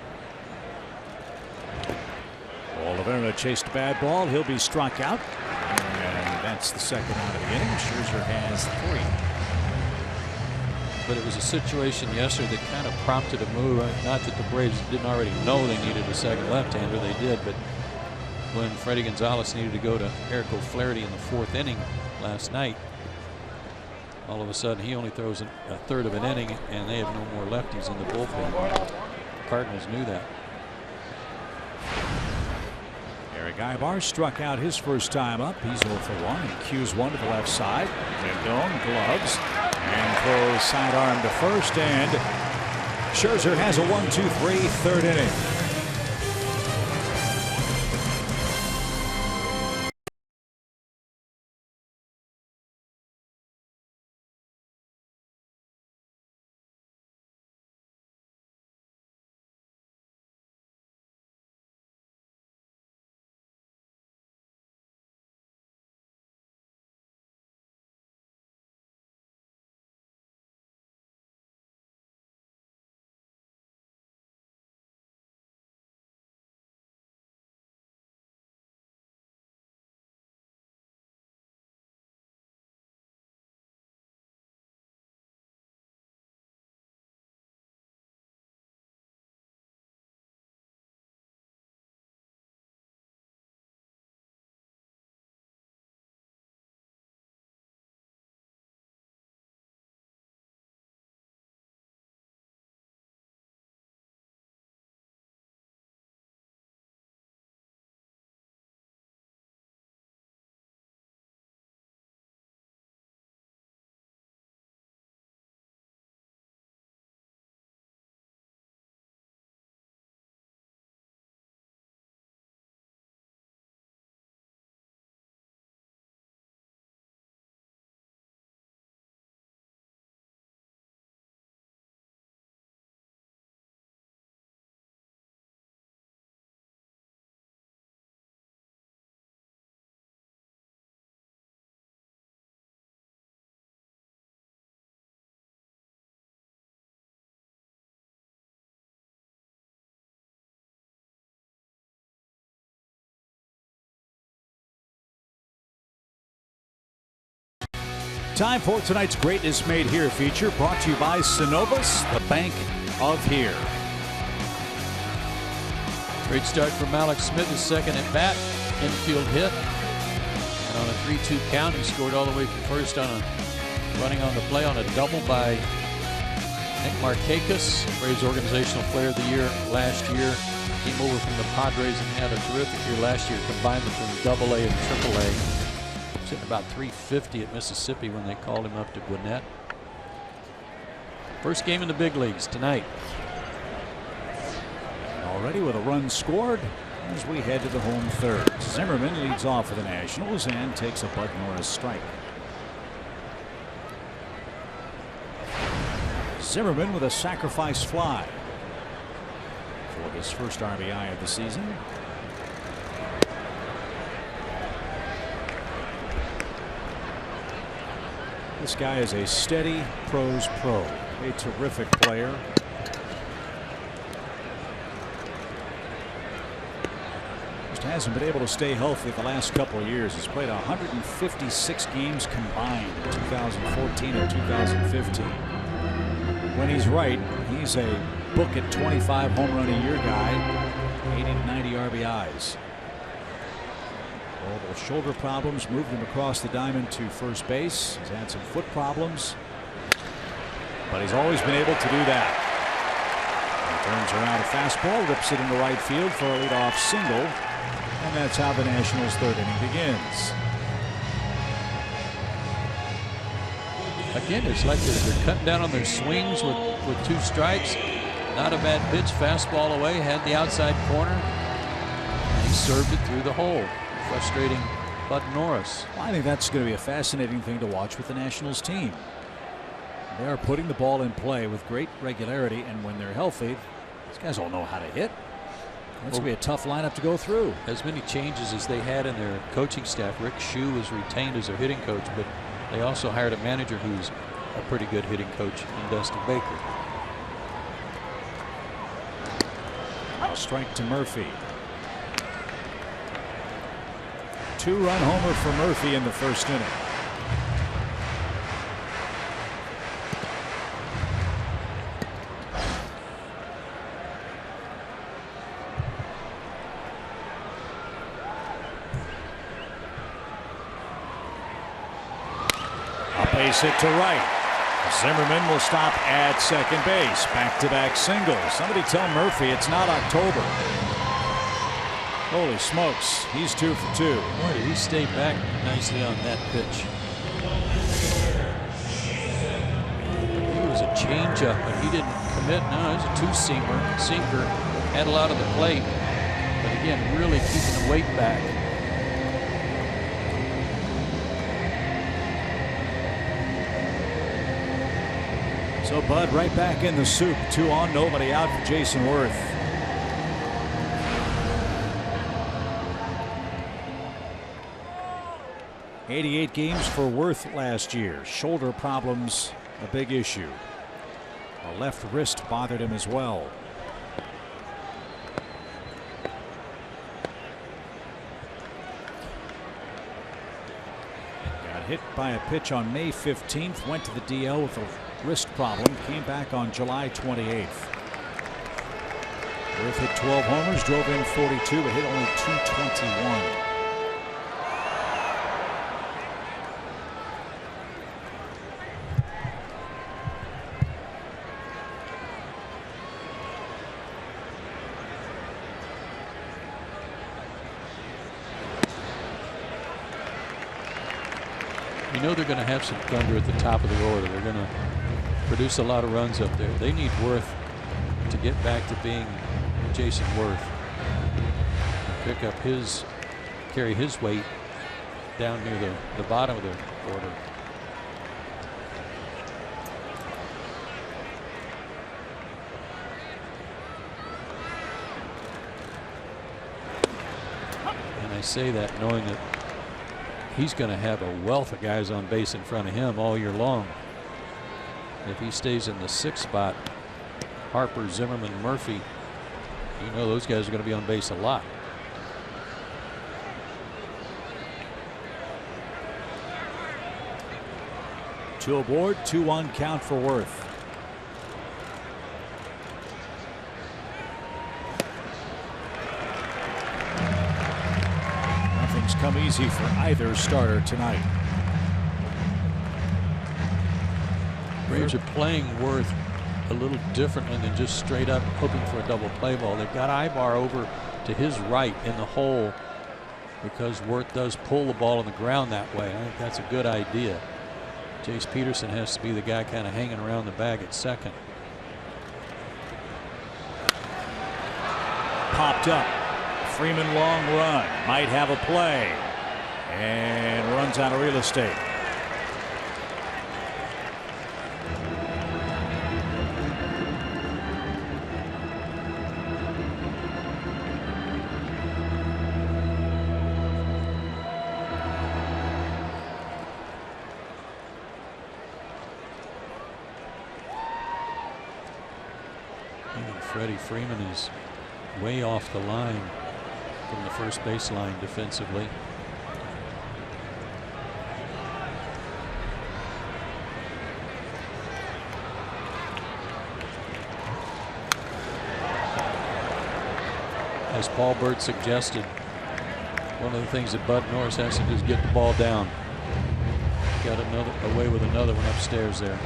Oliveira chased a bad ball. He'll be struck out. And that's the second out of the inning. Scherzer has 3. But it was a situation yesterday that kind of prompted a move. Not that the Braves didn't already know they needed a second left-hander. They did. But when Freddie Gonzalez needed to go to Eric O'Flaherty in the 4th inning last night, all of a sudden he only throws a third of an inning, and they have no more lefties in the bullpen. The Cardinals knew that. Eric Ibar struck out his first time up. He's 0 for 1. He cues one to the left side. Rendon gloves and throws sidearm to first, and Scherzer has a 1-2-3 third inning. Time for tonight's Greatness Made Here feature, brought to you by Synovus, the bank of here. Great start for Malex Smith, his second at bat. Infield hit. And on a 3-2 count, he scored all the way from first on a running on the play on a double by Nick Markakis, Braves Organizational Player of the Year last year. Came over from the Padres and had a terrific year last year, combined between AA and AAA. Hitting about 350 at Mississippi when they called him up to Gwinnett. First game in the big leagues tonight. Already with a run scored as we head to the home third. Zimmerman leads off for the Nationals and takes a Bud Norris strike. Zimmerman with a sacrifice fly for his first RBI of the season. This guy is a steady pros pro, a terrific player. Just hasn't been able to stay healthy the last couple of years. He's played 156 games combined in 2014 and 2015. When he's right, he's a book at 25 home run a year guy, 80 to 90 RBIs. Well, shoulder problems moved him across the diamond to first base. He's had some foot problems, but he's always been able to do that. He turns around a fastball, rips it into right field for a leadoff single, and that's how the Nationals' third inning begins. Again, it's like they're cutting down on their swings with 2 strikes. Not a bad pitch, fastball away, had the outside corner, and he served it through the hole. Frustrating Bud Norris. Well, I think that's going to be a fascinating thing to watch with the Nationals team. They are putting the ball in play with great regularity, and when they're healthy, these guys all know how to hit. That's going to be a tough lineup to go through. As many changes as they had in their coaching staff. Rick Shue was retained as their hitting coach, but they also hired a manager who's a pretty good hitting coach in Dusty Baker. now. Strike to Murphy. 2-run homer for Murphy in the first inning. A base hit to right. Zimmerman will stop at second base. Back-to-back singles. Somebody tell Murphy it's not October. Holy smokes, he's 2 for 2. Boy, did he stay back nicely on that pitch. It was a changeup, but he didn't commit. No, it was a two-seamer. Sinker had a lot of the plate, but again, really keeping the weight back. So Bud right back in the soup. 2 on, nobody out for Jason Worth. '88 games for Worth last year. Shoulder problems a big issue. A left wrist bothered him as well. Got hit by a pitch on May 15th. Went to the DL with a wrist problem. Came back on July 28th. Worth hit 12 homers, drove in 42, but hit only 221. You know they're going to have some thunder at the top of the order. They're going to produce a lot of runs up there. They need Worth to get back to being Jason Worth. Pick up his, carry his weight down near the bottom of the order. And I say that knowing that he's going to have a wealth of guys on base in front of him all year long. If he stays in the 6th spot, Harper, Zimmerman, Murphy, you know those guys are going to be on base a lot. Two aboard, 2-1 count for Worth. Nothing's come easy for either starter tonight. Braves are playing Worth a little differently than just straight up hoping for a double play ball. They've got Ibar over to his right in the hole because Worth does pull the ball on the ground that way. I think that's a good idea. Jace Peterson has to be the guy kind of hanging around the bag at second. Popped up. Freeman long run. Might have a play. And runs out of real estate. Freddie Freeman is way off the line from the first baseline defensively. As Paul Burt suggested, one of the things that Bud Norris has to do is get the ball down. Got another away with another one upstairs there.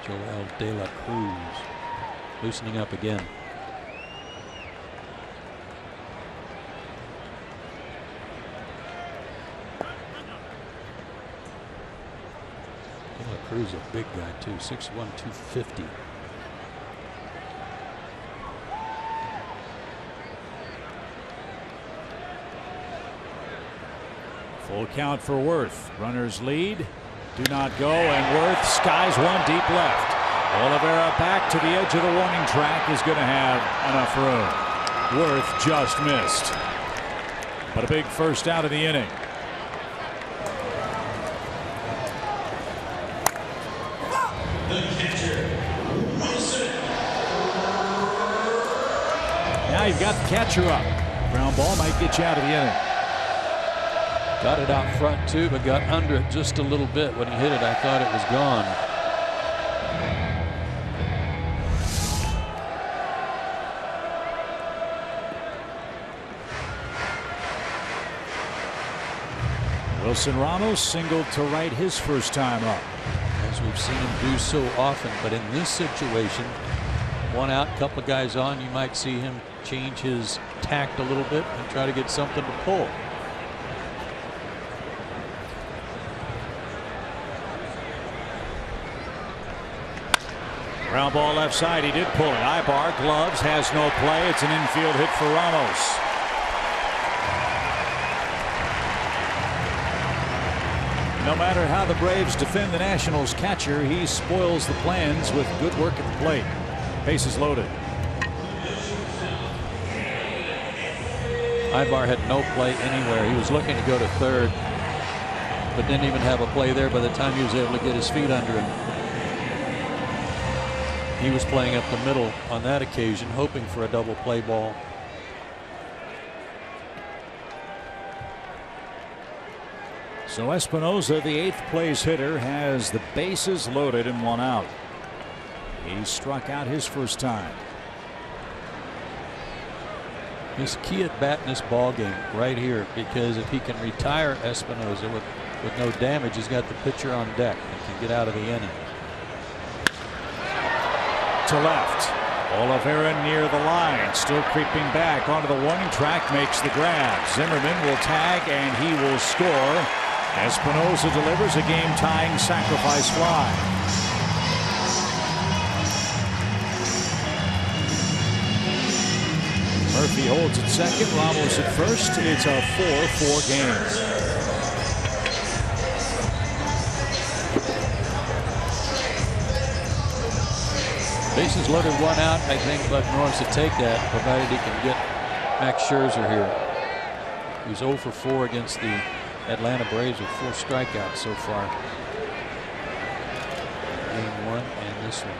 Joel De La Cruz loosening up again. De La Cruz a big guy too, 6'1", 250. Full count for Worth. Runners lead. Do not go, and Worth skies one deep left. Oliveira back to the edge of the warning track is going to have enough room. Worth just missed. But a big first out of the inning. Now you've got the catcher up. Ground ball might get you out of the inning. Got it out front too, but got under it just a little bit. When he hit it, I thought it was gone. Wilson Ramos singled to right his first time up. As we've seen him do so often, but in this situation, one out, couple of guys on, you might see him change his tact a little bit and try to get something to pull. Ground ball left side. He did pull it. Ibar, gloves, has no play. It's an infield hit for Ramos. No matter how the Braves defend the Nationals catcher, he spoils the plans with good work at the plate. Bases loaded. Ibar had no play anywhere. He was looking to go to third, but didn't even have a play there by the time he was able to get his feet under him. He was playing up the middle on that occasion, hoping for a double play ball. So Espinosa, the 8th place hitter, has the bases loaded and one out. He struck out his first time. His key at bat in this ball game right here, because if he can retire Espinosa with no damage, he's got the pitcher on deck and can get out of the inning. To left. Oliveira near the line, still creeping back onto the warning track, makes the grab. Zimmerman will tag and he will score. Espinosa delivers a game-tying sacrifice fly. Murphy holds at second, Ramos at first. It's a 4-4 game. Bases loaded, one out. I think Bud Norris to take that, provided he can get Max Scherzer here. He was 0 for 4 against the Atlanta Braves with 4 strikeouts so far. Game 1 and this one.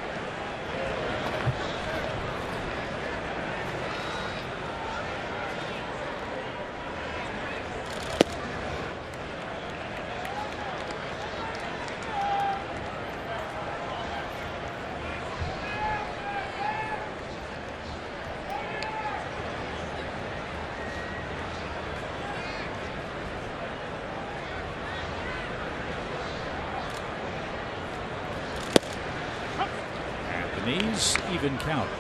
Knees, even count.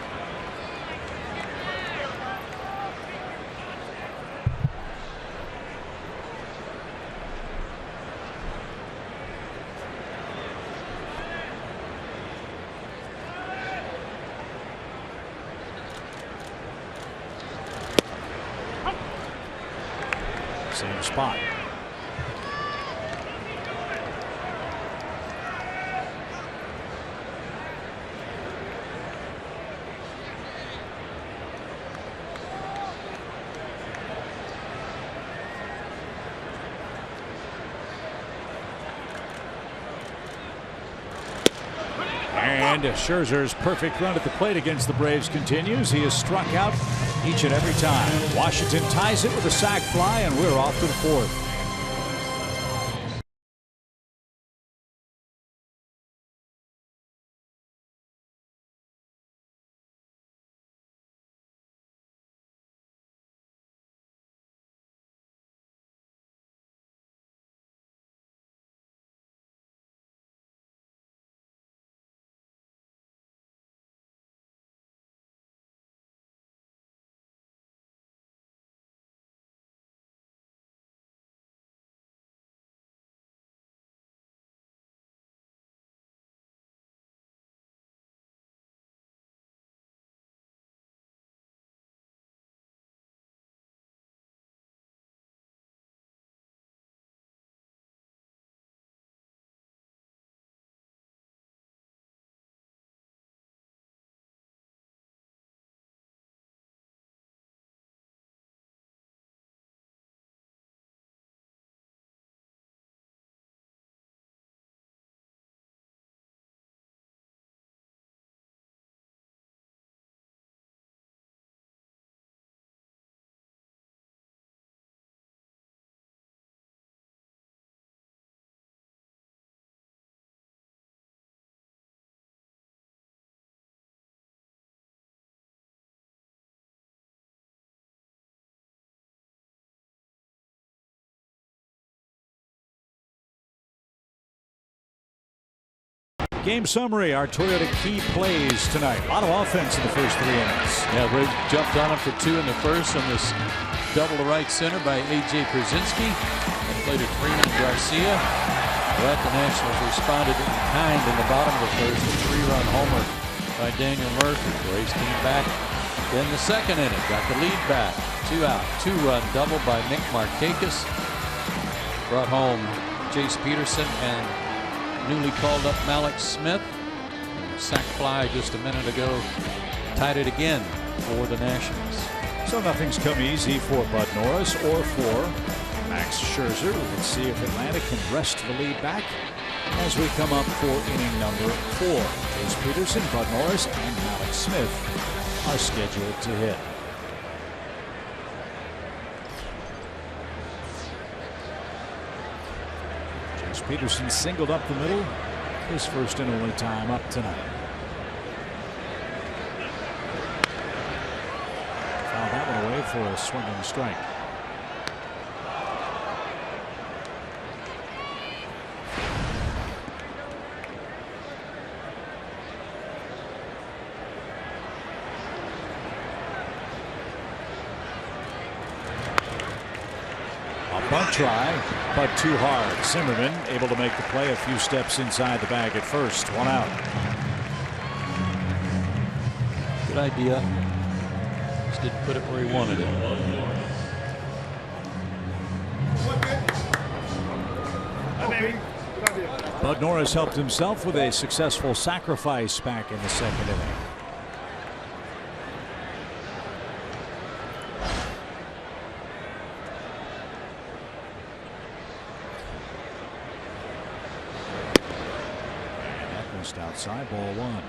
Same spot. And Scherzer's perfect run at the plate against the Braves continues. He has struck out each and every time. Washington ties it with a sac fly, and we're off to the 4th. Game summary, our Toyota key plays tonight. A lot of offense in the first 3 innings. Yeah, Braves jumped on him for 2 in the first on this double to right center by A.J. Przinsky. And played a Freeman Garcia. But the Nationals responded in kind in the bottom of the first. A 3-run homer by Daniel Murphy. Braves came back. Then the second inning, got the lead back. 2 out, 2-run double by Nick Markakis. Brought home Jace Peterson and newly called up Malex Smith. And a sac fly just a minute ago tied it again for the Nationals. So nothing's come easy for Bud Norris or for Max Scherzer. Let's see if Atlanta can wrest the lead back as we come up for inning number 4. Jace Peterson, Bud Norris, and Malex Smith are scheduled to hit. Jace Peterson singled up the middle, his first and only time up tonight. Fouled that one away for a swinging strike. Bunt try, but too hard. Zimmerman able to make the play a few steps inside the bag at first. 1 out. Good idea. Just didn't put it where he wanted it. Bud Norris helped himself with a successful sacrifice back in the second inning. Outside, ball 1.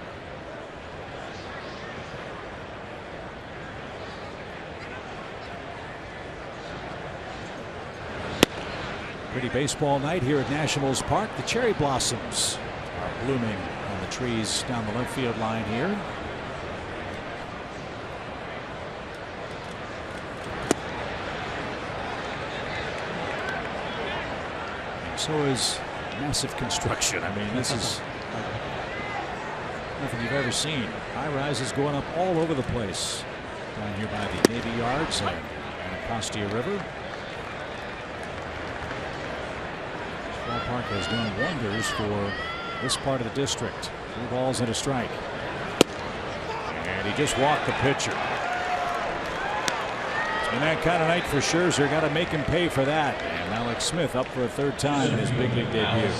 Pretty baseball night here at Nationals Park. The cherry blossoms are blooming on the trees down the left field line here. So is massive construction. I mean, this is nothing you've ever seen. High rises going up all over the place down here by the Navy Yards and Anacostia River. This ballpark has done wonders for this part of the district. 3 balls and a strike. And he just walked the pitcher. It's been that kind of night for Scherzer. Got to make him pay for that. And Alex Smith up for a 3rd time in his big league debut.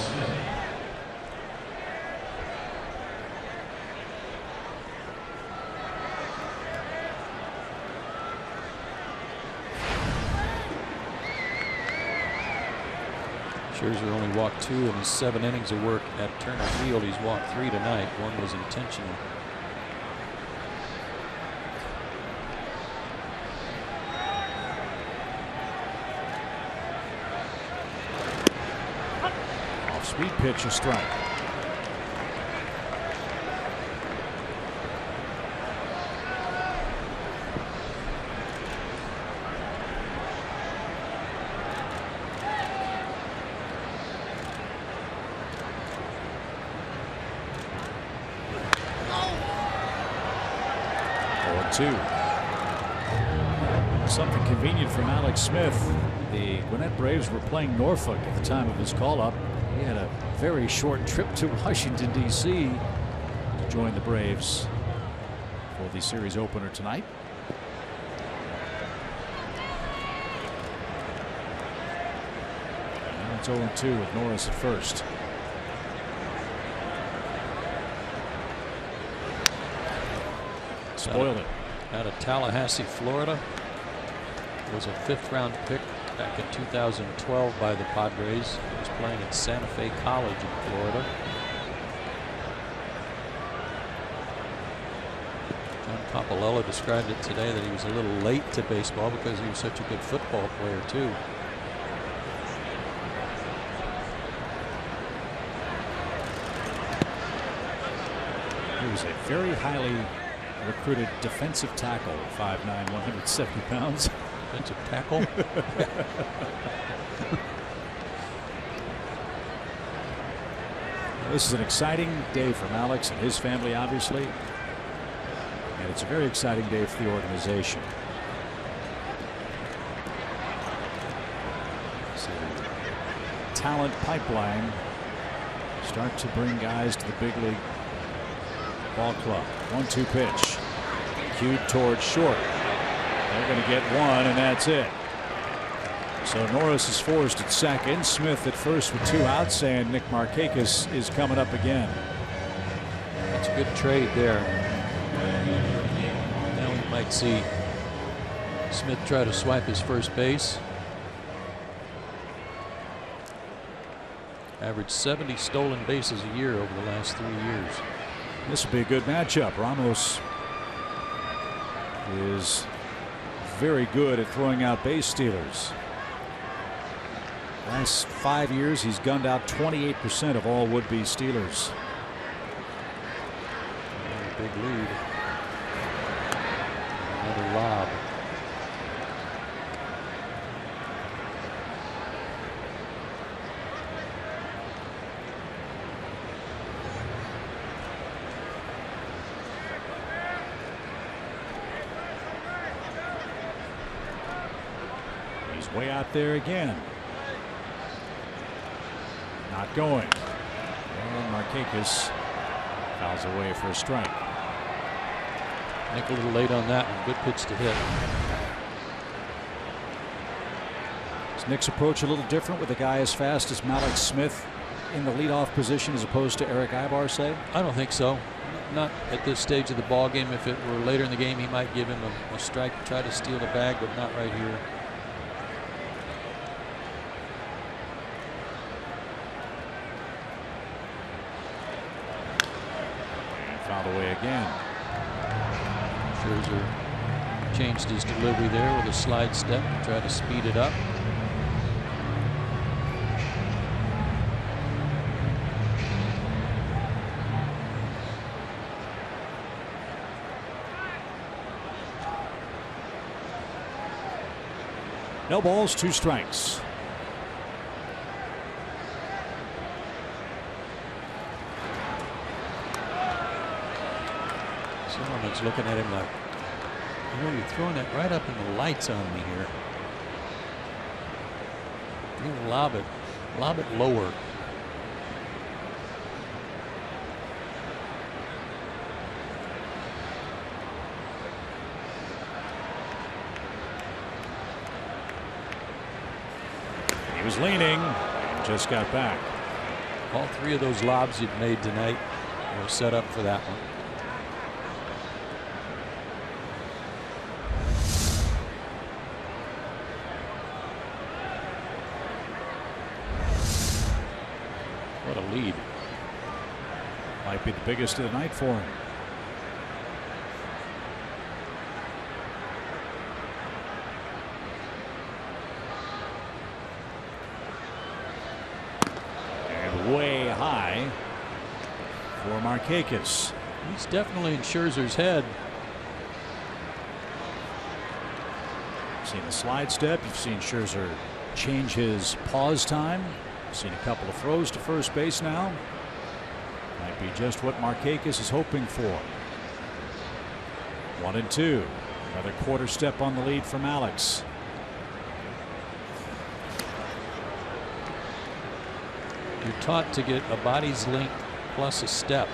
Scherzer only walked 2 in his 7 innings of work at Turner Field. He's walked 3 tonight. 1 was intentional. Off-speed pitch, a strike. Something convenient from Alex Smith. The Gwinnett Braves were playing Norfolk at the time of his call-up. He had a very short trip to Washington, D.C. to join the Braves for the series opener tonight. And it's 0-2 with Norris at first. Spoiled it. Out of Tallahassee, Florida. Was a 5th-round pick back in 2012 by the Padres. He was playing at Santa Fe College in Florida. John Coppolella described it today that he was a little late to baseball because he was such a good football player too. He was a very highly recruited defensive tackle, 5'9", 170 pounds. Defensive tackle. This is an exciting day for Malex and his family, obviously. And it's a very exciting day for the organization. So the talent pipeline start to bring guys to the big league ball club. 1-2 pitch. Cued towards short. They're going to get one, and that's it. So Norris is forced at second. Smith at first with 2 outs, and Nick Markakis is coming up again. That's a good trade there. Now we might see Smith try to swipe his first base. Averaged 70 stolen bases a year over the last 3 years. This will be a good matchup. Ramos is very good at throwing out base stealers. Last 5 years, he's gunned out 28% of all would-be stealers. Big lead. Another lob. He's way out there again. Not going. And Markakis fouls away for a strike. Nick a little late on that one. Good pitch to hit. Is Nick's approach a little different with a guy as fast as Malex Smith in the leadoff position as opposed to Eric Ibar, say? I don't think so. Not at this stage of the ball game. If it were later in the game, he might give him a strike, try to steal the bag, but not right here. Fouled away again. Scherzer changed his delivery there with a slide step to try to speed it up. No balls, 2 strikes. Someone's looking at him like, you know, you're throwing that right up in the lights on me here. You lob it lower. He was leaning and just got back. All 3 of those lobs you've made tonight were set up for that one. What a lead. Might be the biggest of the night for him. And way high for Markakis. He's definitely in Scherzer's head. You've seen the slide step. You've seen Scherzer change his pause time. Seen a couple of throws to first base now. Might be just what Markakis is hoping for. 1-2. Another quarter step on the lead for Malex. You're taught to get a body's length plus a step.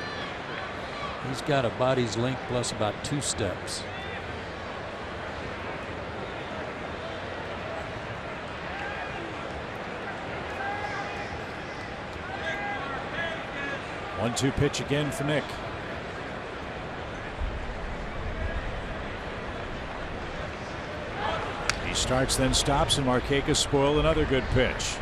He's got a body's length plus about 2 steps. One-two pitch again for Nick. He starts, then stops, and Markakis spoiled another good pitch.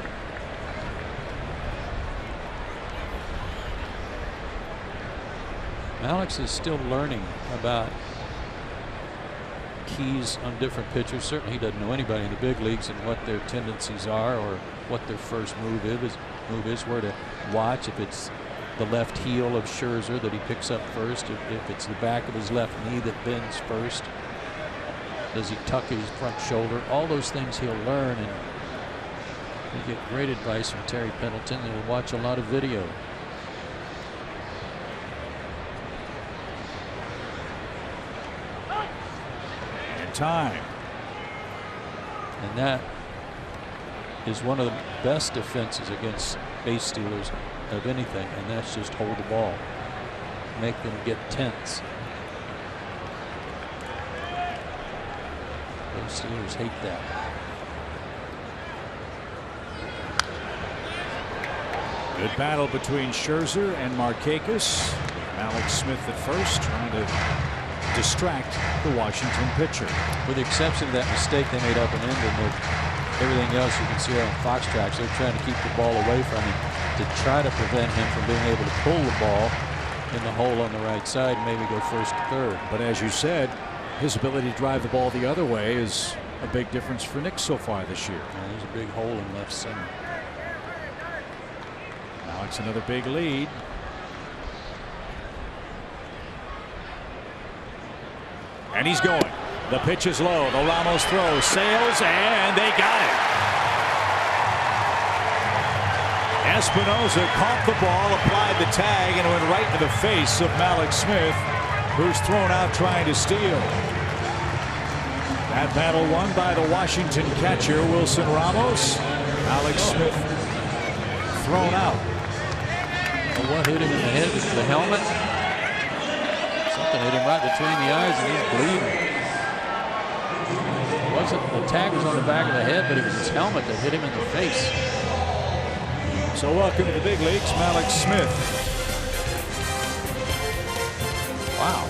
Alex is still learning about keys on different pitchers. Certainly he doesn't know anybody in the big leagues and what their tendencies are or what their first move is, where to watch. If it's the left heel of Scherzer that he picks up first, if it's the back of his left knee that bends first, does he tuck his front shoulder? All those things he'll learn, and he'll get great advice from Terry Pendleton. He'll watch a lot of video. second time. And that is one of the best defenses against base stealers of anything, and that's just hold the ball, make them get tense. Those stealers hate that. Good battle between Scherzer and Markakis. Malex Smith at first, trying to distract the Washington pitcher. With the exception of that mistake they made up and ended, everything else you can see on Fox Tracks, they're trying to keep the ball away from him to try to prevent him from being able to pull the ball in the hole on the right side and maybe go first to third. But as you said, his ability to drive the ball the other way is a big difference for Nick so far this year. Yeah, there's a big hole in left center. Now it's another big lead. And he's going. The pitch is low. The Ramos throw sails, and they got it. Espinosa caught the ball, applied the tag, and went right to the face of Malex Smith, who's thrown out trying to steal. That battle won by the Washington catcher, Wilson Ramos. Malex Smith thrown out. Well, what hit him in the head? Was the helmet? Something hit him right between the eyes, and he's bleeding. The tag was on the back of the head, but it was his helmet that hit him in the face. So welcome to the big leagues, Malex Smith. Wow.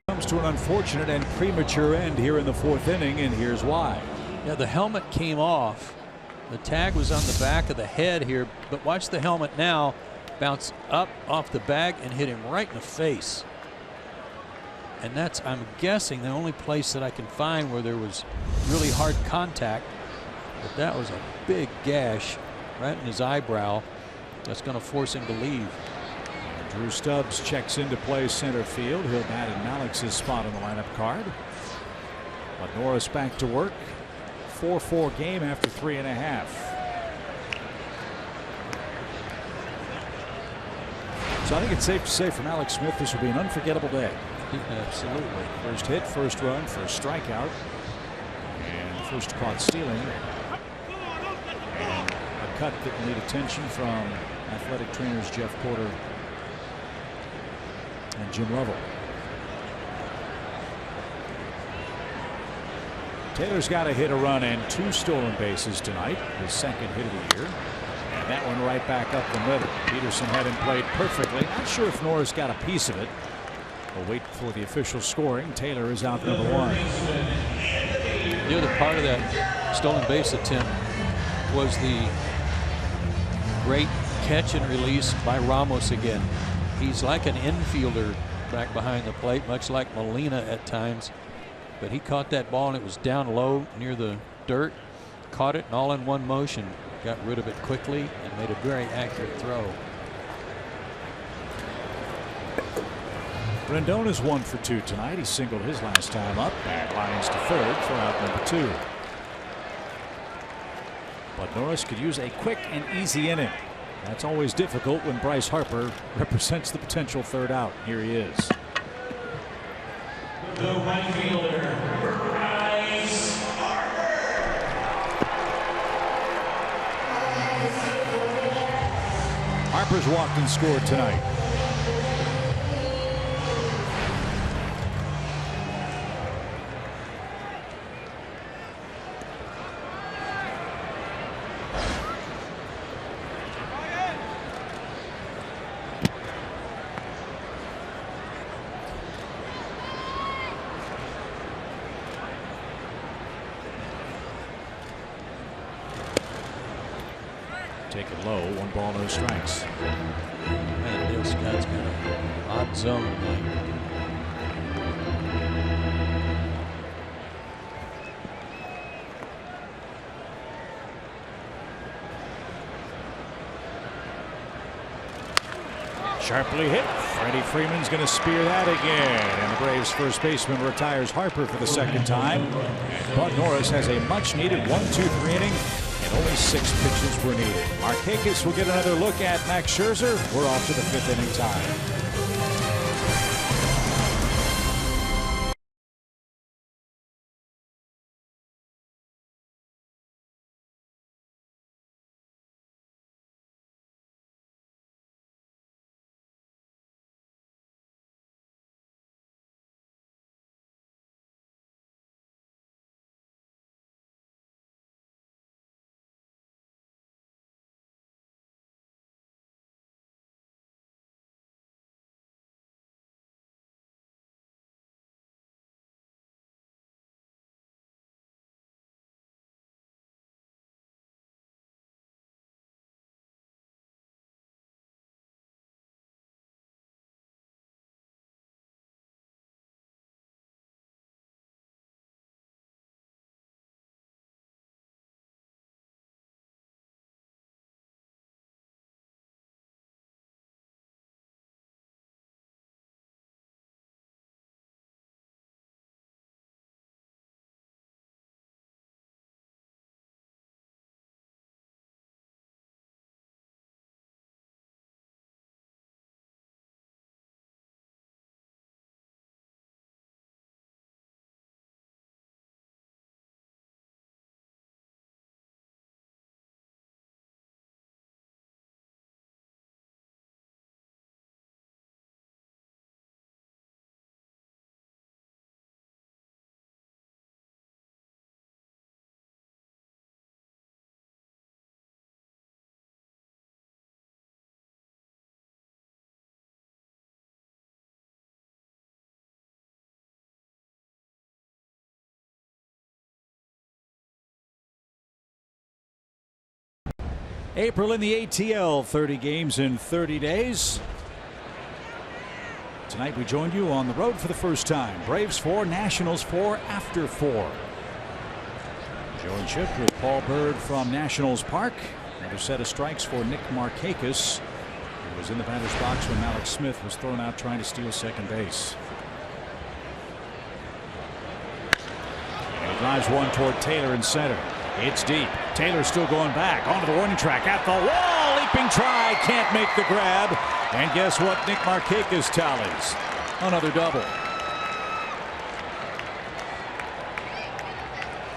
Comes to an unfortunate and premature end here in the fourth inning, and here's why. Yeah, the helmet came off. The tag was on the back of the head here, but watch the helmet now bounce up off the bag and hit him right in the face. And that's, I'm guessing, the only place that I can find where there was really hard contact. But that was a big gash right in his eyebrow that's going to force him to leave. Drew Stubbs checks into play center field. He'll bat in Malex's spot on the lineup card. But Norris back to work. 4-4 game after 3.5. So I think it's safe to say for Malex Smith this will be an unforgettable day. Absolutely. First hit, first run, first strikeout, and first caught stealing. And a cut that will need attention from athletic trainers Jeff Porter and Jim Lovell. Taylor's got to hit a run and 2 stolen bases tonight, his second hit of the year. And that one right back up the middle. Peterson had him played perfectly. Not sure if Norris got a piece of it. We'll wait for the official scoring. Taylor is out number 1. The other part of that stolen base attempt was the great catch and release by Ramos again. He's like an infielder back behind the plate, much like Molina at times. But he caught that ball and it was down low near the dirt. caught it and all in one motion, got rid of it quickly and made a very accurate throw. Rendon is 1 for 2 tonight. He singled his last time up. And lines to third for out number 2. But Norris could use a quick and easy inning. That's always difficult when Bryce Harper represents the potential third out. Here he is. The right fielder, Bryce Harper. Harper's walked and scored tonight. Take it low, 1 ball, no strikes. Man, Neil Scott's got an odd zone tonight. Sharply hit. Freddie Freeman's going to spear that again. And the Braves first baseman retires Harper for the second time. But Norris has a much needed 1-2-3 inning. And only 6 pitches were needed. Markakis will get another look at Max Scherzer. We're off to the 5th inning time. April in the ATL, 30 games in 30 days. Tonight we joined you on the road for the first time. Braves 4, Nationals 4 after 4. Join Chip with Paul Bird from Nationals Park. Another set of strikes for Nick Markakis, who was in the batter's box when Malex Smith was thrown out trying to steal second base. And he drives one toward Taylor in center. It's deep. Taylor still going back onto the warning track at the wall. Leaping try, can't make the grab. And guess what? Nick Markakis tallies another double.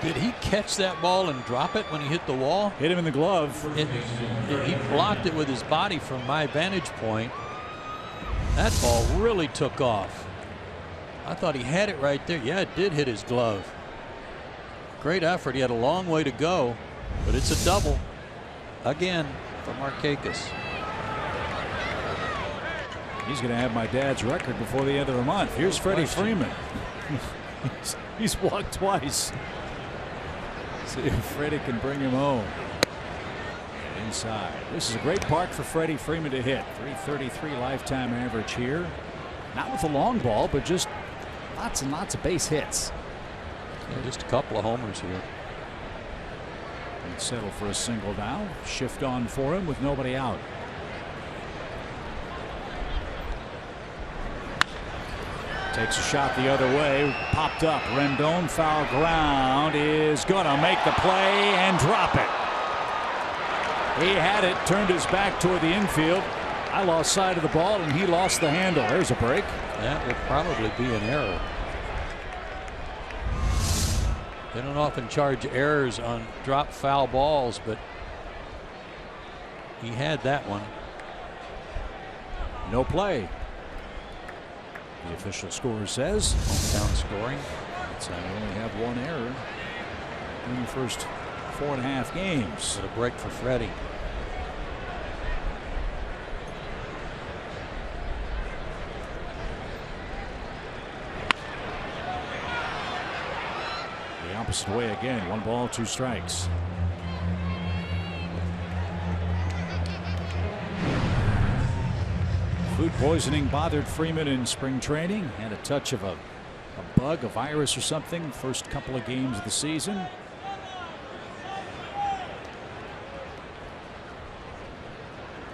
Did he catch that ball and drop it when he hit the wall? Hit him in the glove. He blocked it with his body from my vantage point. That ball really took off. I thought he had it right there. Yeah, it did hit his glove. Great effort. He had a long way to go, but it's a double again for Markakis. He's going to have my dad's record before the end of the month. Here's Freddie Freeman. He's walked twice. See if Freddie can bring him home. Inside. This is a great park for Freddie Freeman to hit. 333 lifetime average here. Not with a long ball, but just lots and lots of base hits. Yeah, just a couple of homers here. He'd settle for a single now. Shift on for him with nobody out. Takes a shot the other way. Popped up. Rendon, foul ground, is going to make the play and drop it. He had it, turned his back toward the infield. I lost sight of the ball and he lost the handle. There's a break. That will probably be an error. They don't often charge errors on drop foul balls, but he had that one. No play. The official score says hometown scoring. So we only have one error in the first 4.5 games. What a break for Freddie. The opposite way again. 1 ball, 2 strikes. Food poisoning bothered Freeman in spring training. Had a touch of a bug, a virus or something, first couple of games of the season.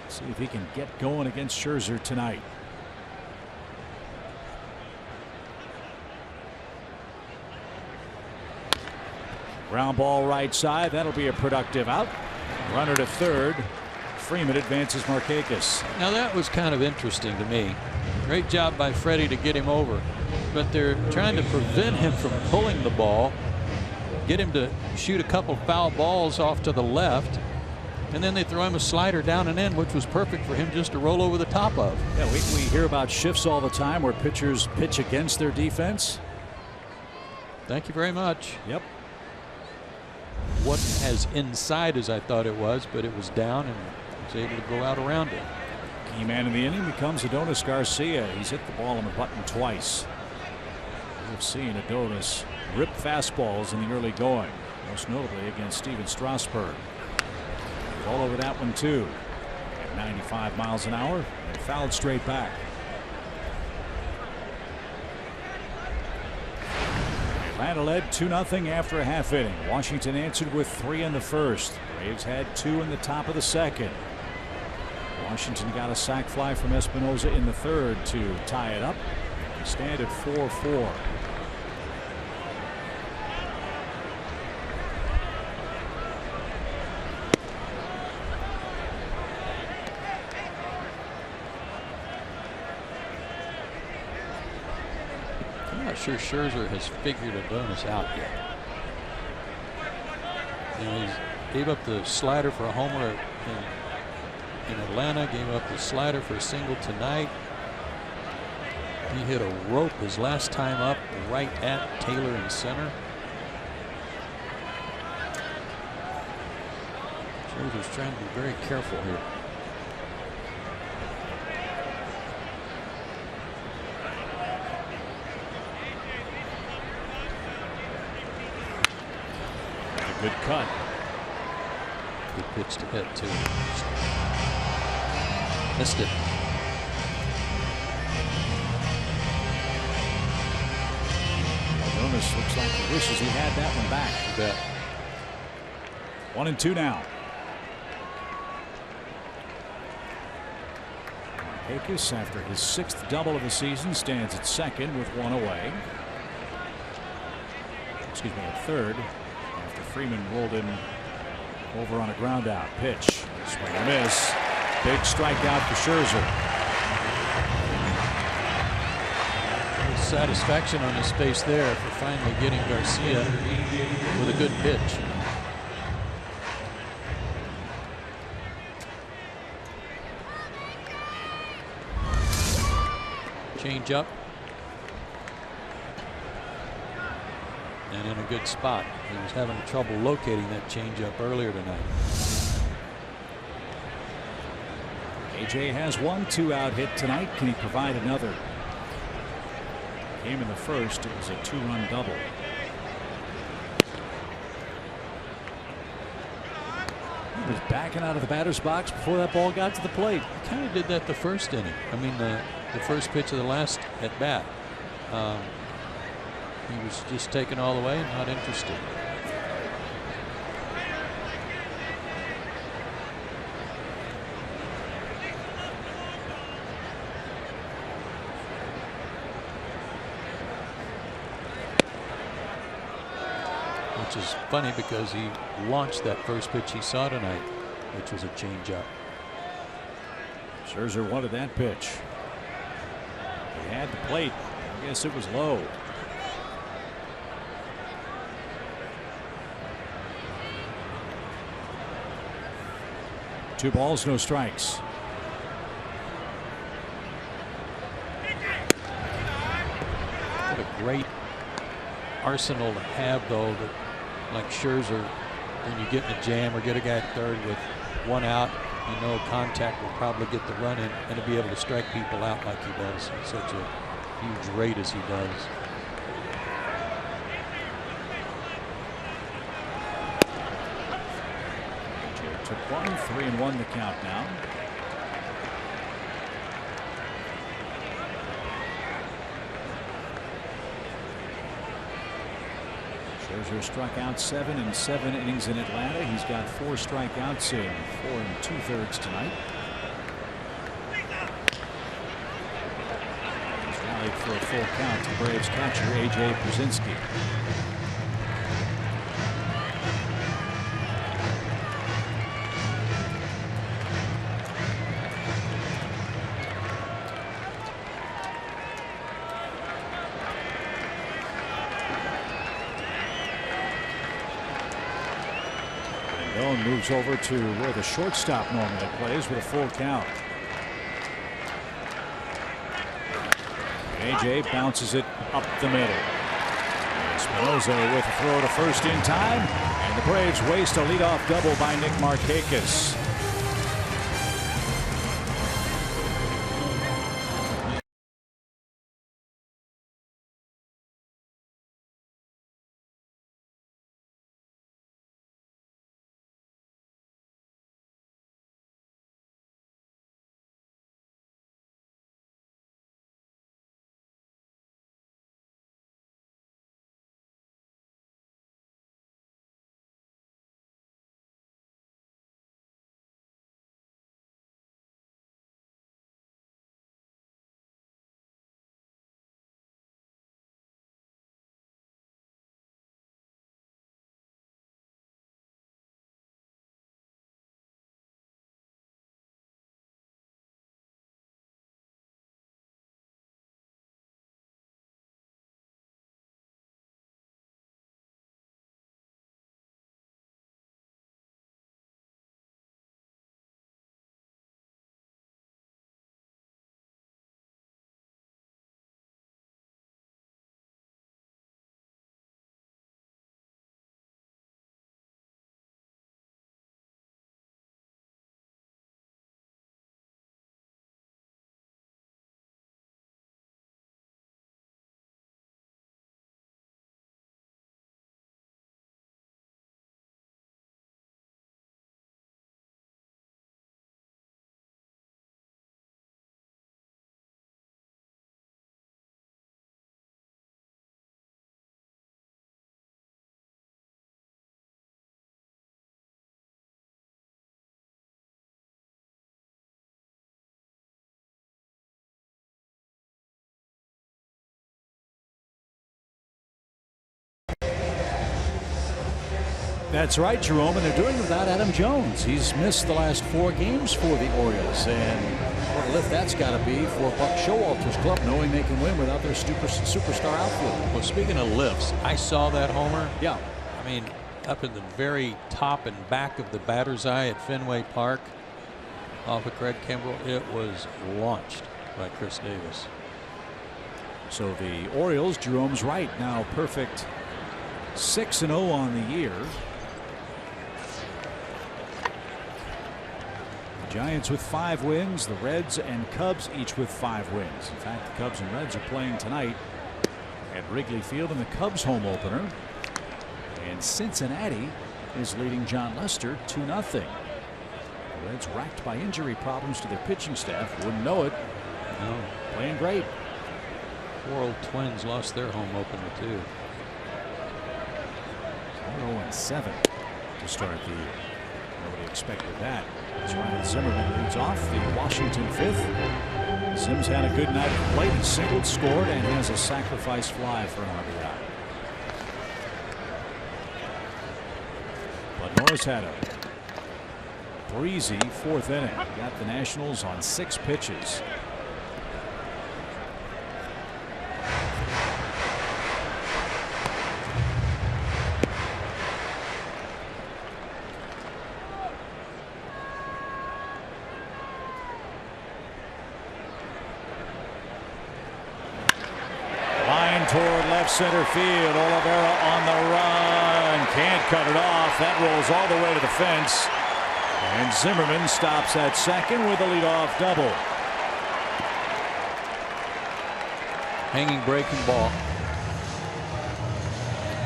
See if he can get going against Scherzer tonight. Ground ball right side. That'll be a productive out. Runner to third. Freeman advances Markakis. Now that was kind of interesting to me. Great job by Freddie to get him over, but they're trying to prevent him from pulling the ball, get him to shoot a couple foul balls off to the left, and then they throw him a slider down and in, which was perfect for him just to roll over the top of. Yeah, we hear about shifts all the time where pitchers pitch against their defense. Thank you very much. Yep. Wasn't as inside as I thought it was, but it was down and was able to go out around it. Key man in the inning becomes Adonis Garcia. He's hit the ball on the button twice. We've seen Adonis rip fastballs in the early going, most notably against Steven Strasburg. All over that one too. At 95 miles an hour and fouled straight back. Atlanta led 2-0 after a half inning. Washington answered with 3 in the first. Braves had 2 in the top of the second. Washington got a sac fly from Espinosa in the third to tie it up. They stand at 4-4. I'm not sure Scherzer has figured Adonis out yet. You know, he gave up the slider for a homer in Atlanta, gave up the slider for a single tonight. He hit a rope his last time up right at Taylor in center. Scherzer's trying to be very careful here. Good cut. Good pitch to hit too. Missed it. Adonis looks like he wishes he had that one back. You bet. 1-2 now. Markakis, after his 6th double of the season, stands at second with 1 away. Excuse me, at third. After Freeman rolled in over on a ground out. Pitch. Swing and miss. Big strikeout for Scherzer. Satisfaction on his face there for finally getting Garcia with a good pitch. Change up. And in a good spot. He was having trouble locating that changeup earlier tonight. AJ has 1 2-out hit tonight. Can he provide another? Came in the first. It was a 2-run double. He was backing out of the batter's box before that ball got to the plate. He kind of did that the first inning. I mean, the first pitch of the last at bat. He was just taken all the way, not interested. which is funny because he launched that first pitch he saw tonight, which was a changeup. Scherzer wanted that pitch. He had the plate. I guess it was low. Two balls, no strikes. What a great arsenal to have, though, that like Scherzer, when you get in a jam or get a guy at third with one out, you know contact will probably get the run in, and to be able to strike people out like he does at such a huge rate as he does. Took 3-1 the count now. Scherzer struck out 7 in 7 innings in Atlanta. He's got 4 strikeouts in 4 2/3 tonight. He's rallied for a full count to Braves catcher A.J. Brzezinski. Moves over to where the shortstop normally plays with a full count. AJ bounces it up the middle. Espinosa with a throw to first in time, and the Braves waste a leadoff double by Nick Markakis. That's right, Jerome, and they're doing it without Adam Jones. He's missed the last 4 games for the Orioles, and what a lift that's got to be for Buck Showalter's club, knowing they can win without their superstar outfielder. Well, speaking of lifts, I saw that homer. Yeah. I mean, up in the very top and back of the batter's eye at Fenway Park off of Craig Kimbrell. It was launched by Chris Davis. So the Orioles, Jerome's right, now perfect 6-0 on the year. The Giants with 5 wins, the Reds and Cubs each with 5 wins. In fact, the Cubs and Reds are playing tonight at Wrigley Field in the Cubs home opener. And Cincinnati is leading John Lester 2-0. The Reds racked by injury problems to their pitching staff. Wouldn't know it. No. Playing great. Poor old Twins lost their home opener too. 0-7 to start the year. Nobody expected that. As Ryan Zimmerman leads off the Washington 5th. Sims had a good night at the plate. He singled, scored, and has a sacrifice fly for an RBI. But Norris had a breezy fourth inning. Got the Nationals on 6 pitches. Toward left center field. Oliveira on the run. Can't cut it off. That rolls all the way to the fence. And Zimmerman stops at second with a leadoff double. Hanging breaking ball.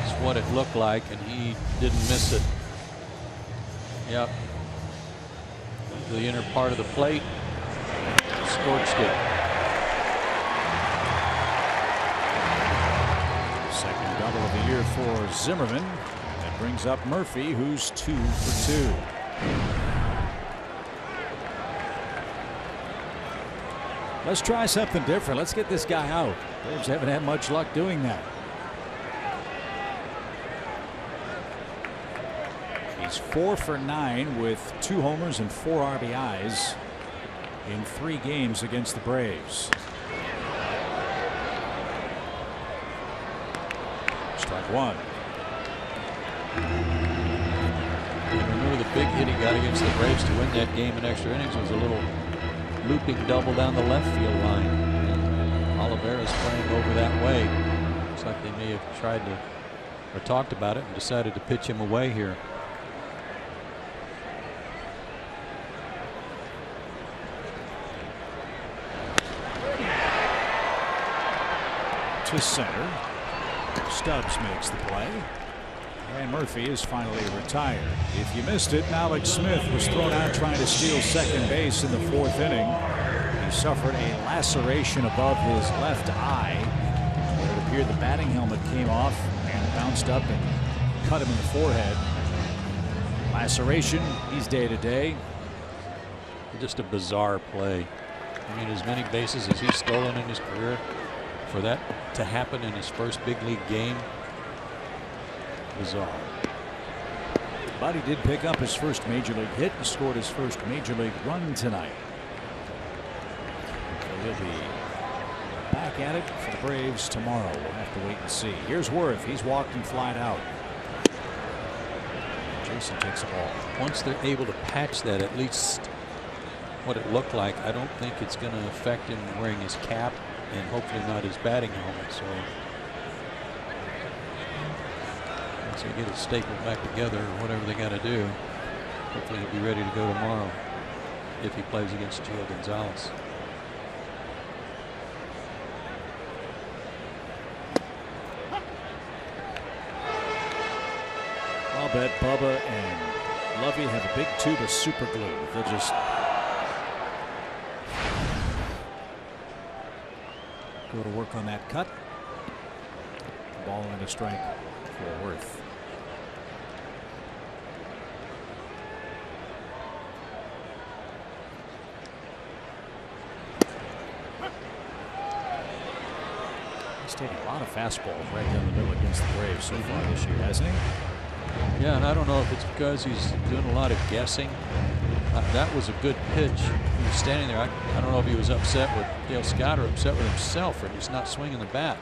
That's what it looked like, and he didn't miss it. Yep. To the inner part of the plate. Scorched it. Double of the year for Zimmerman. That brings up Murphy, who's 2 for 2. Let's try something different. Let's get this guy out. Braves haven't had much luck doing that. He's 4 for 9 with 2 homers and 4 RBIs in 3 games against the Braves. Strike one. And remember, the big hit he got against the Braves to win that game in extra innings was a little looping double down the left field line. And Oliveira's playing over that way. Looks like they may have tried to or talked about it and decided to pitch him away here. To center. Stubbs makes the play. And Murphy is finally retired. If you missed it, Malex Smith was thrown out trying to steal second base in the 4th inning. He suffered a laceration above his left eye. It appeared the batting helmet came off and bounced up and cut him in the forehead. Laceration, he's day to day. Just a bizarre play. I mean, as many bases as he's stolen in his career, for that to happen in his first big league game, bizarre. But he did pick up his first major league hit and scored his first major league run tonight. So he'll be back at it for the Braves tomorrow. We'll have to wait and see. Here's Worth. He's walked and flied out. Jason takes the ball. Once they're able to patch that, at least what it looked like, I don't think it's going to affect him wearing his cap and hopefully not his batting helmet. So once they get it stapled back together or whatever they got to do, hopefully he'll be ready to go tomorrow if he plays against Gio Gonzalez. I'll bet Bubba and Lovey have a big tube of super glue. They'll just go to work on that cut. Ball and a strike for Worth. He's taking a lot of fastballs right down the middle against the Braves so far this year, hasn't he? Yeah, and I don't know if it's because he's doing a lot of guessing. That was a good pitch. He was standing there. I don't know if he was upset with Dale Scott or upset with himself for just not swinging the bat.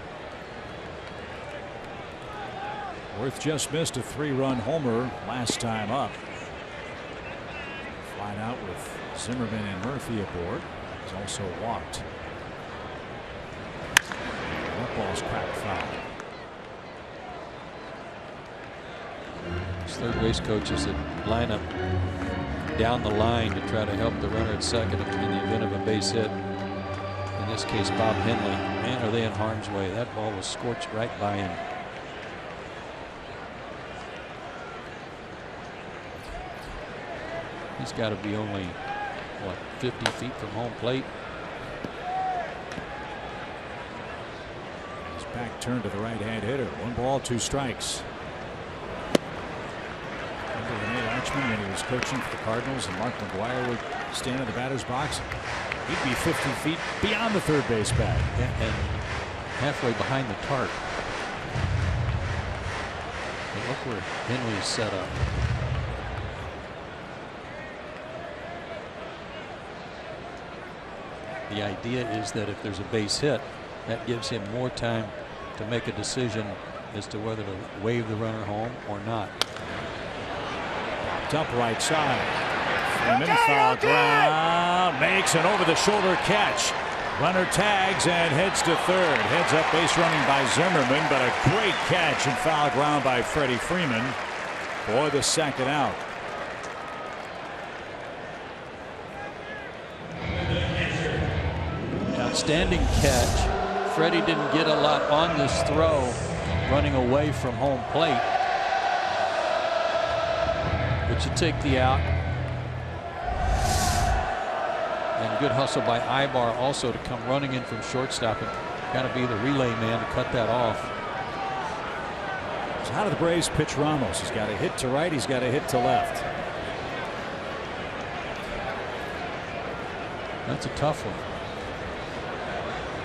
Worth just missed a 3-run homer last time up. Flying out with Zimmerman and Murphy aboard. He's also walked. That ball's cracked foul. His third base coaches that line up down the line to try to help the runner at second in the event of a base hit. In this case, Bob Henley. Man, are they in harm's way. That ball was scorched right by him. He's got to be only, what, 50 feet from home plate. His back turned to the right-hand hitter. 1 ball, 2 strikes. When he was coaching for the Cardinals and Mark McGuire would stand in the batter's box, he'd be 50 feet beyond the third base bag. And halfway behind the tarp. But look where Henley is set up. The idea is that if there's a base hit, that gives him more time to make a decision as to whether to wave the runner home or not. Popped up right side. Freeman, foul ground, makes an over-the-shoulder catch. Runner tags and heads to third. Heads up base running by Zimmerman, but a great catch and foul ground by Freddie Freeman for the second out. Outstanding catch. Freddie didn't get a lot on this throw, running away from home plate. But you take the out. And good hustle by Ibar also to come running in from shortstop and kind of be the relay man to cut that off. So how do the Braves pitch Ramos? He's got a hit to right, he's got a hit to left. That's a tough one.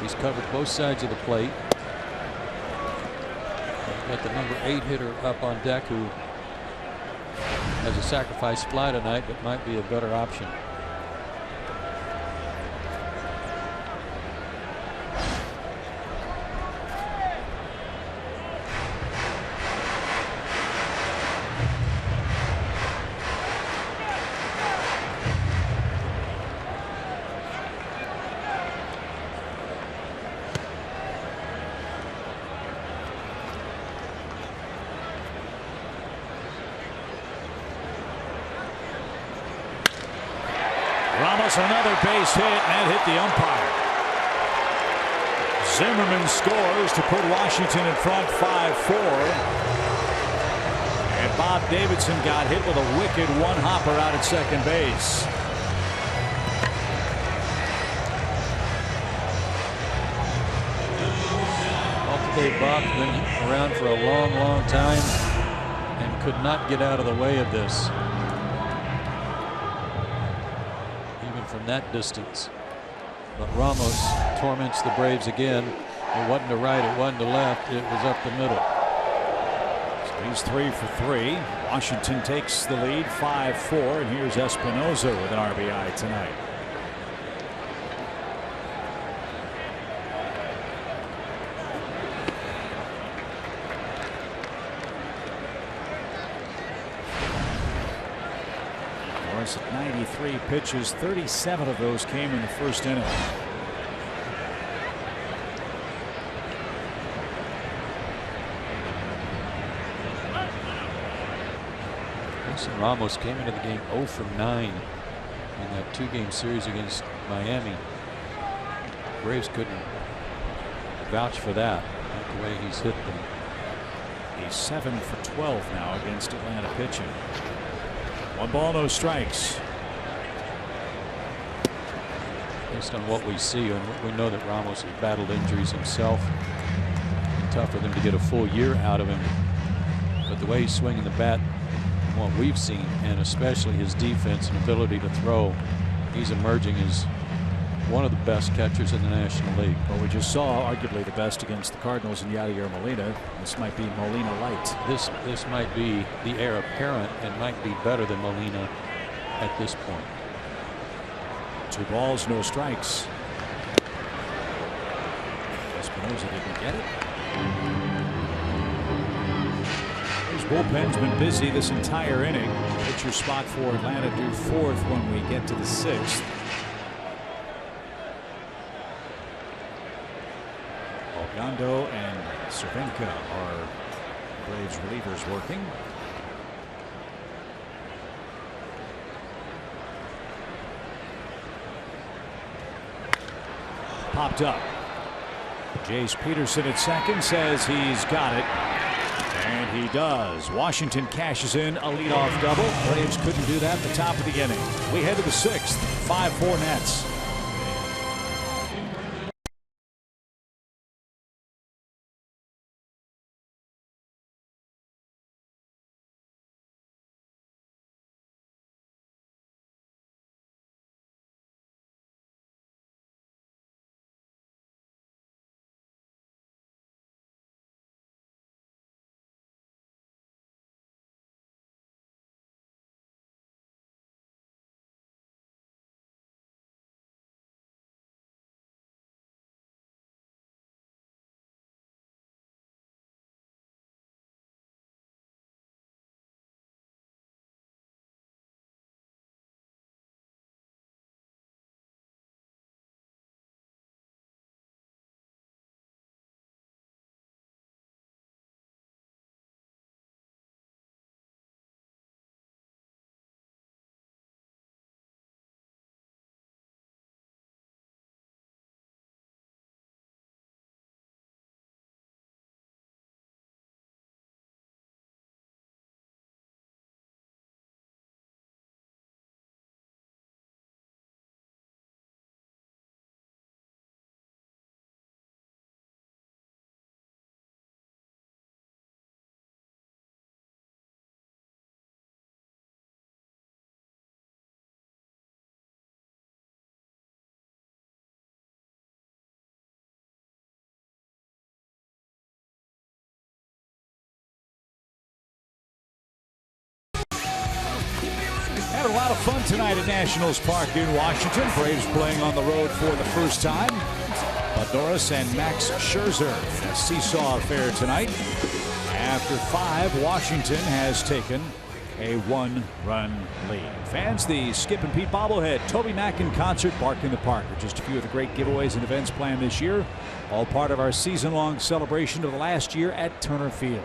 He's covered both sides of the plate. Got the number 8 hitter up on deck, who has a sacrifice fly tonight, but might be a better option. Ramos another base hit, and that hit the umpire. Zimmerman scores to put Washington in front 5-4. And Bob Davidson got hit with a wicked one-hopper out at second base. Dave Bob's been around for a long time and could not get out of the way of this. From that distance. But Ramos torments the Braves again. It wasn't to right, it wasn't to left, it was up the middle. So he's 3 for 3. Washington takes the lead 5-4, and here's Espinosa with an RBI tonight. At 93 pitches, 37 of those came in the first inning. Ramos came into the game 0 for 9 in that 2-game series against Miami. Braves couldn't vouch for that, not the way he's hit them. He's 7 for 12 now against Atlanta pitching. 1 ball, no strikes. Based on what we see, and we know that Ramos has battled injuries himself. It's tough for them to get a full year out of him. But the way he's swinging the bat, what we've seen, and especially his defense and ability to throw, he's emerging as one of the best catchers in the National League. Well, we just saw arguably the best against the Cardinals in Yadier Molina. This might be Molina light. This might be the heir apparent and might be better than Molina at this point. 2 balls, no strikes. Espinosa didn't get it. His bullpen's been busy this entire inning. Pitcher spot for Atlanta due 4th when we get to the 6th. Gondo and Cervenka are Braves relievers working. Popped up. Jace Peterson at second says he's got it. And he does. Washington cashes in a leadoff double. Braves couldn't do that at the top of the inning. We head to the 6th. 5-4 Nets. having a lot of fun tonight at Nationals Park in Washington. Braves playing on the road for the first time. But Norris and Max Scherzer, a seesaw affair tonight. After 5, Washington has taken a 1-run lead. Fans, the Skip and Pete bobblehead, Toby Mac in concert, Bark in the Park are just a few of the great giveaways and events planned this year. All part of our season-long celebration of the last year at Turner Field.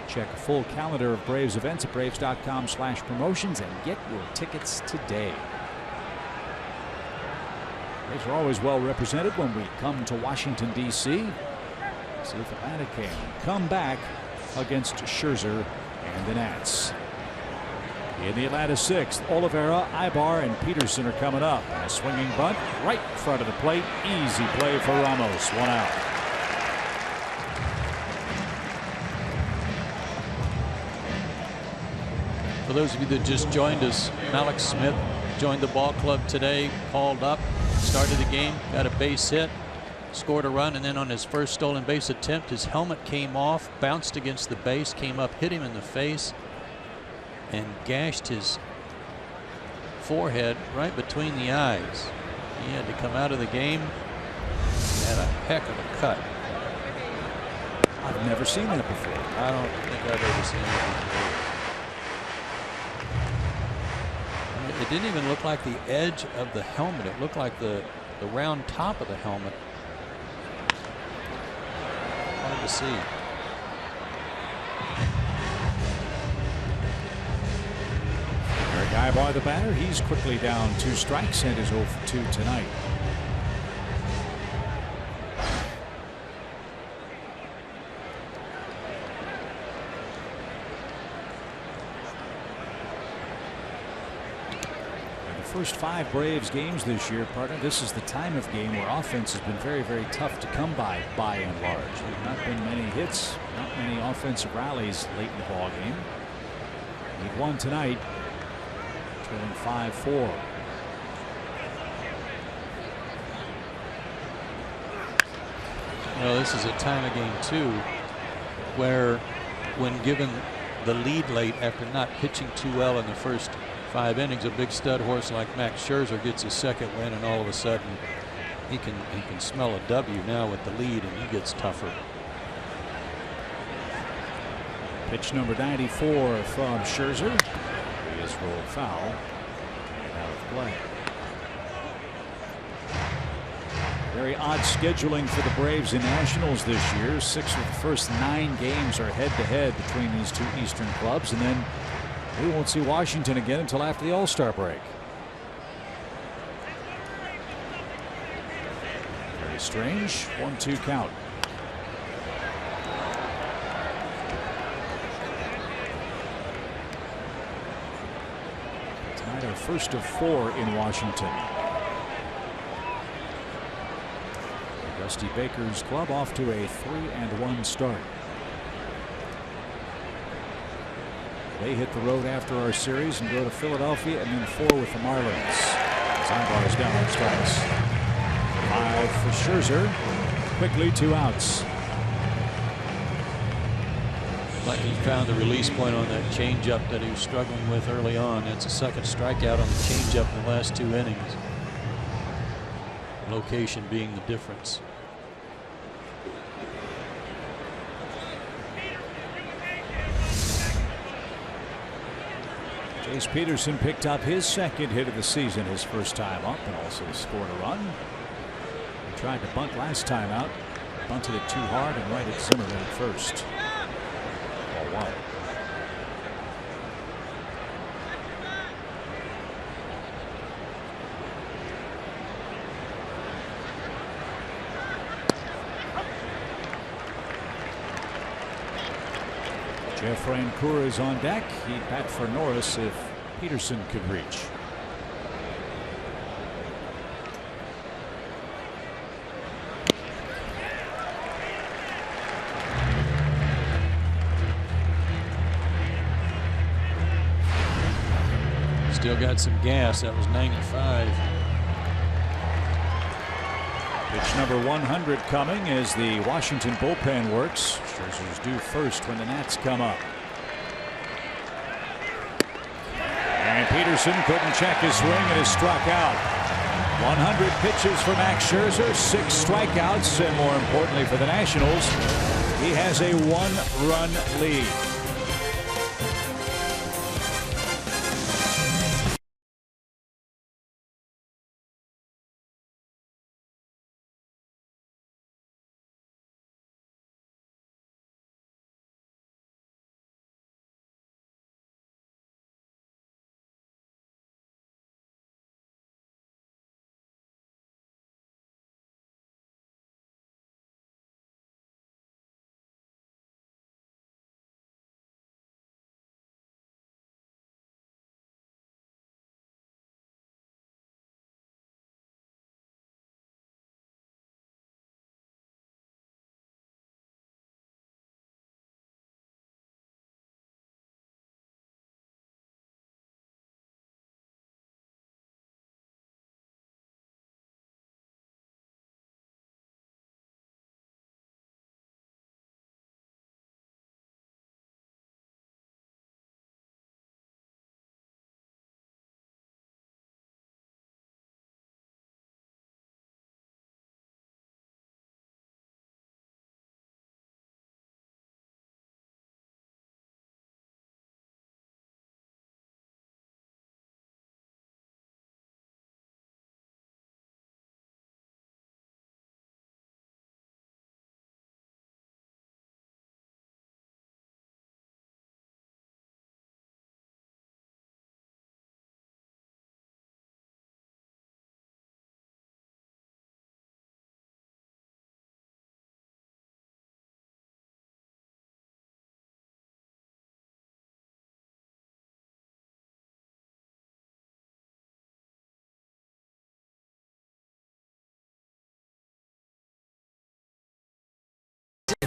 Check a full calendar of Braves events at braves.com/promotions and get your tickets today. Braves are always well represented when we come to Washington, D.C. See if Atlanta can come back against Scherzer and the Nats. In the Atlanta 6th, Oliveira, Ibar, and Peterson are coming up. And a swinging bunt right in front of the plate. Easy play for Ramos. 1 out. For those of you that just joined us, Malex Smith joined the ball club today, called up, started the game, got a base hit, scored a run, and then on his first stolen base attempt, his helmet came off, bounced against the base, came up, hit him in the face, and gashed his forehead right between the eyes. He had to come out of the game. Had a heck of a cut. I've never seen that before. I don't think I've ever seen that before. It didn't even look like the edge of the helmet. It looked like the round top of the helmet. Hard to see. Eric Ibar, the batter, he's quickly down 2 strikes and is 0 for 2 tonight. First 5 Braves games this year, partner, this is the time of game where offense has been very, very tough to come by and large. There's not been many hits, not many offensive rallies late in the ball game. Need one tonight, trailing 5-4. Well, this is a time of game too where when given the lead late after not pitching too well in the first 5 innings, a big stud horse like Max Scherzer gets his second win, and all of a sudden he can smell a W now with the lead, and he gets tougher. Pitch number 94 from Scherzer. He is rolled foul and out of play. Very odd scheduling for the Braves and Nationals this year. 6 of the first 9 games are head-to-head between these 2 Eastern clubs, and then we won't see Washington again until after the All-Star break. Very strange. 1-2 count. Tonight our first of 4 in Washington. Dusty Baker's club off to a 3-1 start. They hit the road after our series and go to Philadelphia and then 4 with the Marlins. Ibar is down on strikes. 5 for Scherzer. Quickly 2 outs. Like he found the release point on that changeup that he was struggling with early on. That's a second strikeout on the changeup in the last 2 innings. Location being the difference. Chase Peterson picked up his second hit of the season, his first time up, and also scored a run. He tried to bunt last time out, bunted it too hard and right at Zimmerman at first. Ball 1. Jeff Rancour is on deck. He'd bat for Norris if Peterson could reach. Still got some gas. That was 95. Pitch number 100 coming as the Washington bullpen works. Scherzer's due first when the Nats come up. And Peterson Anderson couldn't check his swing and is struck out. 100 pitches for Max Scherzer, 6 strikeouts, and more importantly for the Nationals, he has a 1-run lead.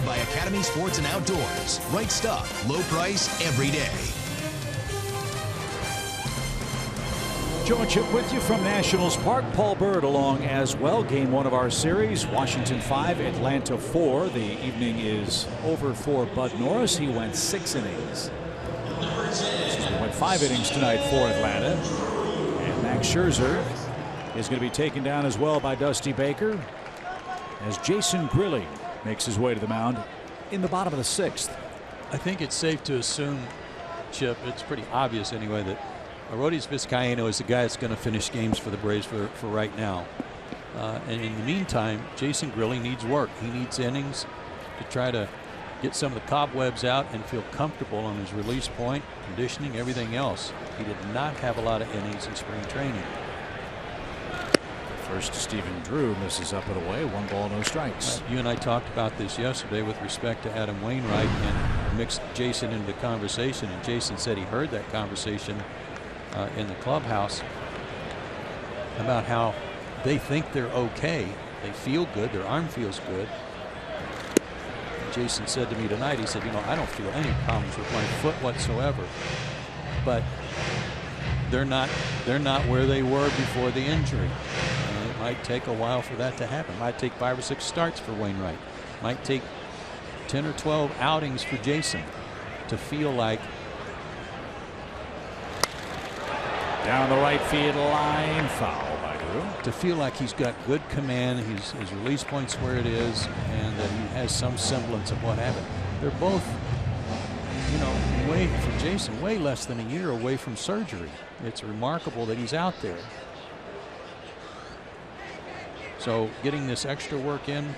By Academy Sports and Outdoors. Right stuff, low price, every day. Joe and Chip with you from Nationals Park. Paul Bird along as well. Game 1 of our series. Washington 5, Atlanta 4. The evening is over for Bud Norris. He went 6 innings. He went 5 innings tonight for Atlanta. And Max Scherzer is going to be taken down as well by Dusty Baker as Jason Grilli makes his way to the mound in the bottom of the 6th. I think it's safe to assume, Chip, it's pretty obvious anyway, that Arodys Vizcaíno is the guy that's going to finish games for the Braves for right now. And in the meantime, Jason Grilli needs work. He needs innings to try to get some of the cobwebs out and feel comfortable on his release point, conditioning, everything else. He did not have a lot of innings in spring training. First, Stephen Drew misses up and away. 1 ball, no strikes. You and I talked about this yesterday with respect to Adam Wainwright and mixed Jason into the conversation. And Jason said he heard that conversation in the clubhouse about how they think they're okay. They feel good. Their arm feels good. And Jason said to me tonight, he said, you know, I don't feel any problems with my foot whatsoever. But they're not where they were before the injury. It might take a while for that to happen. It might take 5 or 6 starts for Wainwright. It might take 10 or 12 outings for Jason to feel like. Down the right field line, foul by Drew. To feel like he's got good command, his release point's where it is, and that he has some semblance of what happened. They're both, you know, way for Jason, way less than a year away from surgery. It's remarkable that he's out there. So getting this extra work in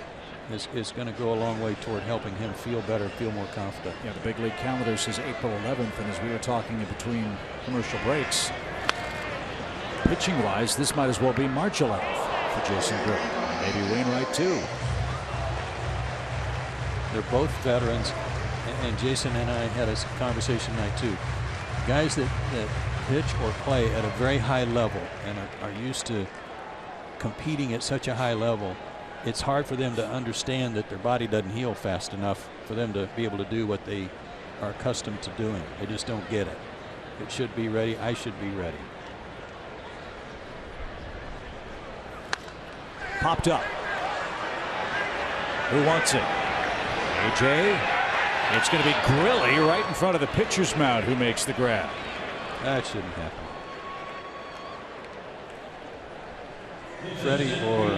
is going to go a long way toward helping him feel better, feel more confident. Yeah, the big league calendar says April 11th, and as we were talking in between commercial breaks, pitching-wise, this might as well be March 11th for Jason Grilli. Maybe Wainwright too. They're both veterans, and Jason and I had a conversation tonight too. Guys that pitch or play at a very high level and are used to competing at such a high level, it's hard for them to understand that their body doesn't heal fast enough for them to be able to do what they are accustomed to doing. They just don't get it. It should be ready. I should be ready. Popped up. Who wants it? AJ. It's going to be Grilli right in front of the pitcher's mound who makes the grab. That shouldn't happen. Freddie or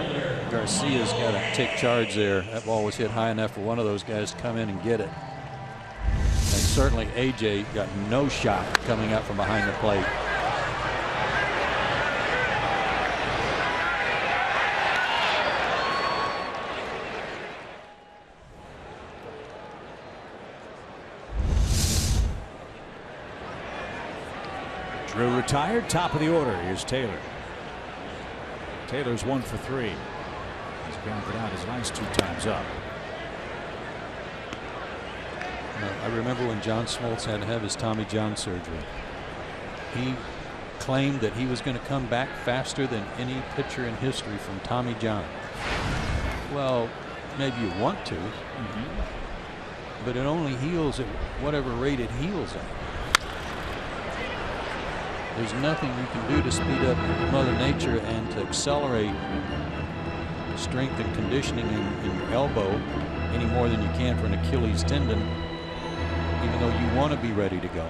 Garcia's got to take charge there. That ball was hit high enough for one of those guys to come in and get it. And certainly AJ got no shot coming up from behind the plate. Drew retired, top of the order. Here's Taylor. Taylor's 1 for 3. He's grounded out his last 2 times up. I remember when John Smoltz had to have his Tommy John surgery. He claimed that he was going to come back faster than any pitcher in history from Tommy John. Well, maybe you want to, but it only heals at whatever rate it heals at. There's nothing you can do to speed up Mother Nature and to accelerate strength and conditioning in your elbow any more than you can for an Achilles tendon, even though you want to be ready to go.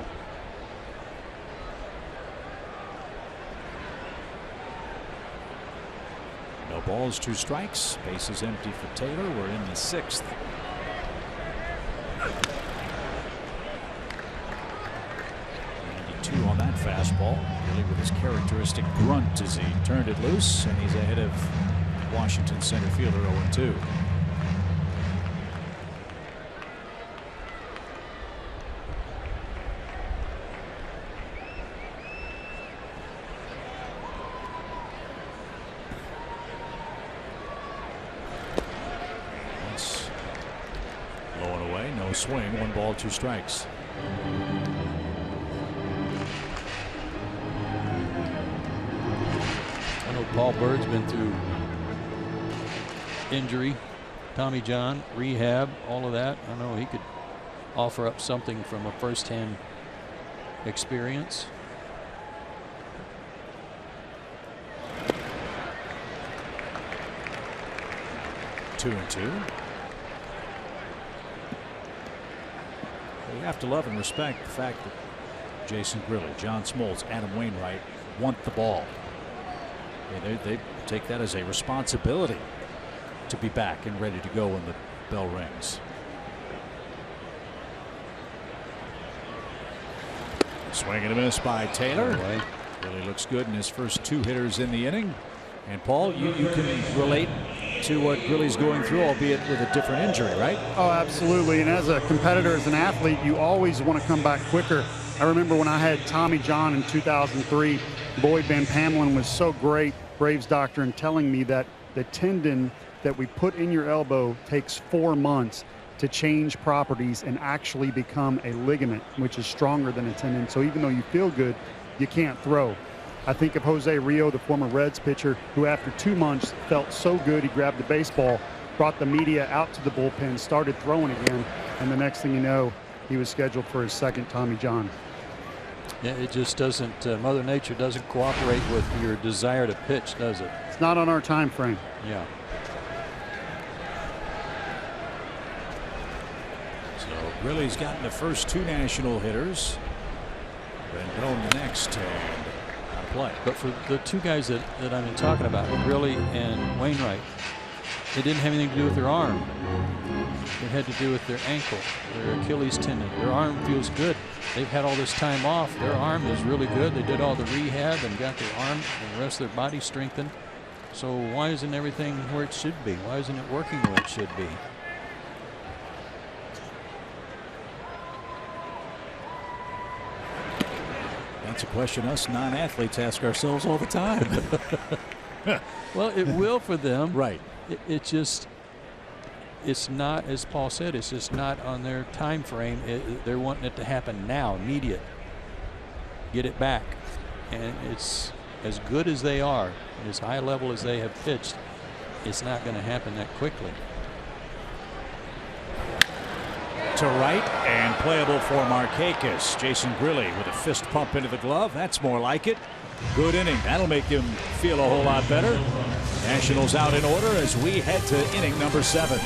No balls, 2 strikes. Base is empty for Taylor. We're in the 6th. On that fastball, really with his characteristic grunt as he turned it loose, and he's ahead of Washington center fielder 0-2. That's low and away, no swing, 1 ball, 2 strikes. Paul Bird's been through injury, Tommy John, rehab, all of that. I know he could offer up something from a first-hand experience. Two. You have to love and respect the fact that Jason Grilli, John Smoltz, Adam Wainwright want the ball. They take that as a responsibility to be back and ready to go when the bell rings. Swing and a miss by Taylor. Really looks good in his first 2 hitters in the inning. And Paul, you can relate to what Grilli's going through, albeit with a different injury, right? Oh, absolutely. And as a competitor, as an athlete, you always want to come back quicker. I remember when I had Tommy John in 2003, Lloyd Van Pamelin was so great, Braves doctor, in telling me that the tendon that we put in your elbow takes 4 months to change properties and actually become a ligament, which is stronger than a tendon. So even though you feel good, you can't throw. I think of Jose Rio, the former Reds pitcher, who after 2 months felt so good he grabbed the baseball, brought the media out to the bullpen, started throwing again, and the next thing you know, he was scheduled for his 2nd Tommy John. Yeah, it just doesn't, Mother Nature doesn't cooperate with your desire to pitch, does it? It's not on our time frame. Yeah. So Grilli's gotten the first 2 national hitters. Rendon the next, and out of play. But for the 2 guys that I've been talking about, Grilli and Wainwright, it didn't have anything to do with their arm. It had to do with their ankle, their Achilles tendon. Their arm feels good. They've had all this time off. Their arm is really good. They did all the rehab and got their arm and the rest of their body strengthened. So why isn't everything where it should be? Why isn't it working where it should be? That's a question us non-athletes ask ourselves all the time. Well, it will for them. Right. It's not, as Paul said, it's just not on their time frame. They're wanting it to happen now, immediate. Get it back. And it's as good as they are, as high level as they have pitched, it's not going to happen that quickly. To right and playable for Markakis. Jason Grilli with a fist pump into the glove. That's more like it. Good inning. That'll make him feel a whole lot better. Nationals out in order as we head to inning number 7.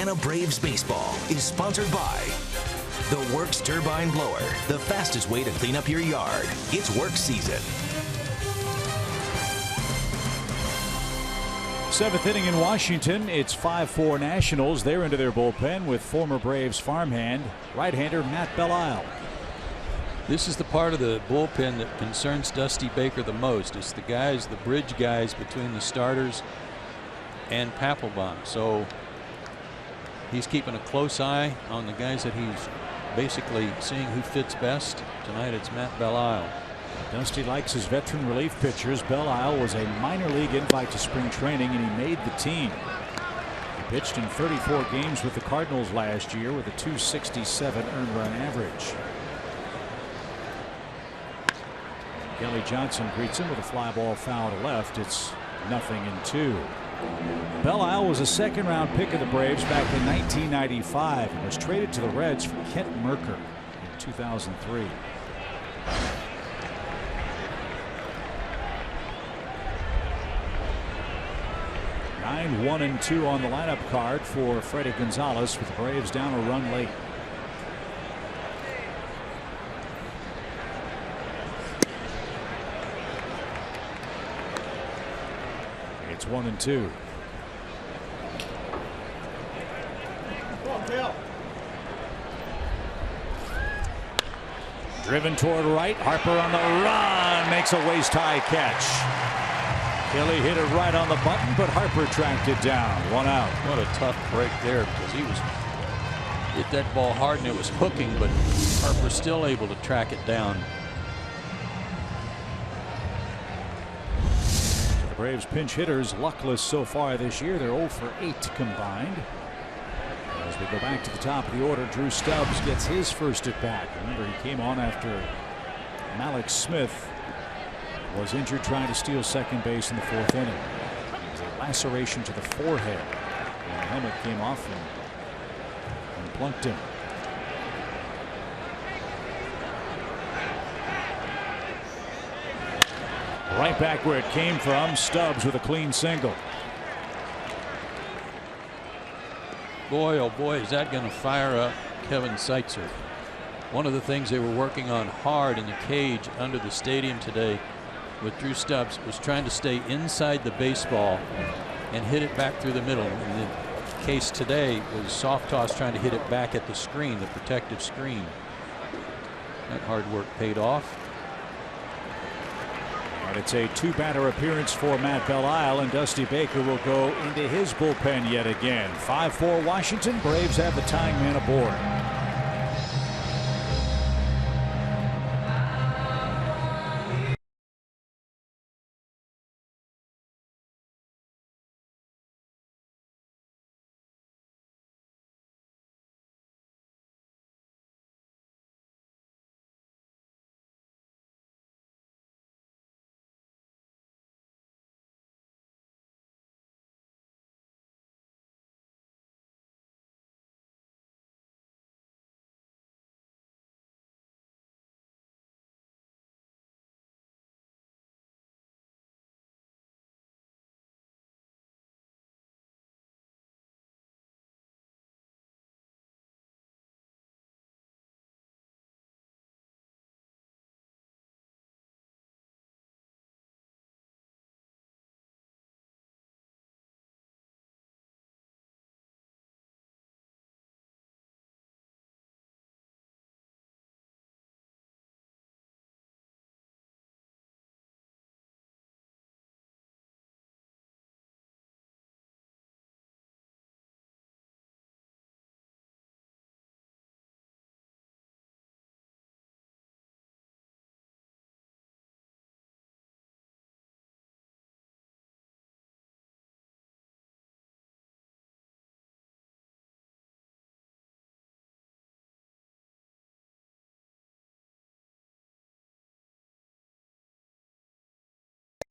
Atlanta Braves baseball is sponsored by the Works Turbine Blower, the fastest way to clean up your yard. It's work season. Seventh inning in Washington. It's 5-4 Nationals. They're into their bullpen with former Braves farmhand, right-hander Matt Belisle. This is the part of the bullpen that concerns Dusty Baker the most. It's the guys, the bridge guys between the starters and Papelbon. So he's keeping a close eye on the guys that he's basically seeing who fits best. Tonight it's Matt Belisle. Dusty likes his veteran relief pitchers. Belisle was a minor league invite to spring training, and he made the team. He pitched in 34 games with the Cardinals last year with a .267 earned run average. Kelly Johnson greets him with a fly ball foul to left. It's 0-2. Belisle was a second-round pick of the Braves back in 1995 and was traded to the Reds for Kent Merker in 2003. Nine 1-2 on the lineup card for Freddie Gonzalez with the Braves down a run late. It's 1-2. Driven toward right. Harper on the run makes a waist-high catch. Kelly hit it right on the button, but Harper tracked it down. 1 out. What a tough break there, because he hit that ball hard and it was hooking, but Harper still able to track it down. The Braves pinch hitters luckless so far this year. They're 0 for 8 combined. As we go back to the top of the order, Drew Stubbs gets his first at bat. Remember, he came on after Malex Smith was injured trying to steal second base in the 4th inning. It was a laceration to the forehead, and the helmet came off and plunked him. Right back where it came from. Stubbs with a clean single. Boy, oh boy, is that going to fire up Kevin Seitzer. One of the things they were working on hard in the cage under the stadium today with Drew Stubbs was trying to stay inside the baseball and hit it back through the middle. In the case today was soft toss trying to hit it back at the screen, the protective screen. That hard work paid off. And it's a 2-batter appearance for Matt Belisle, and Dusty Baker will go into his bullpen yet again. 5-4 Washington. Braves have the tying man aboard.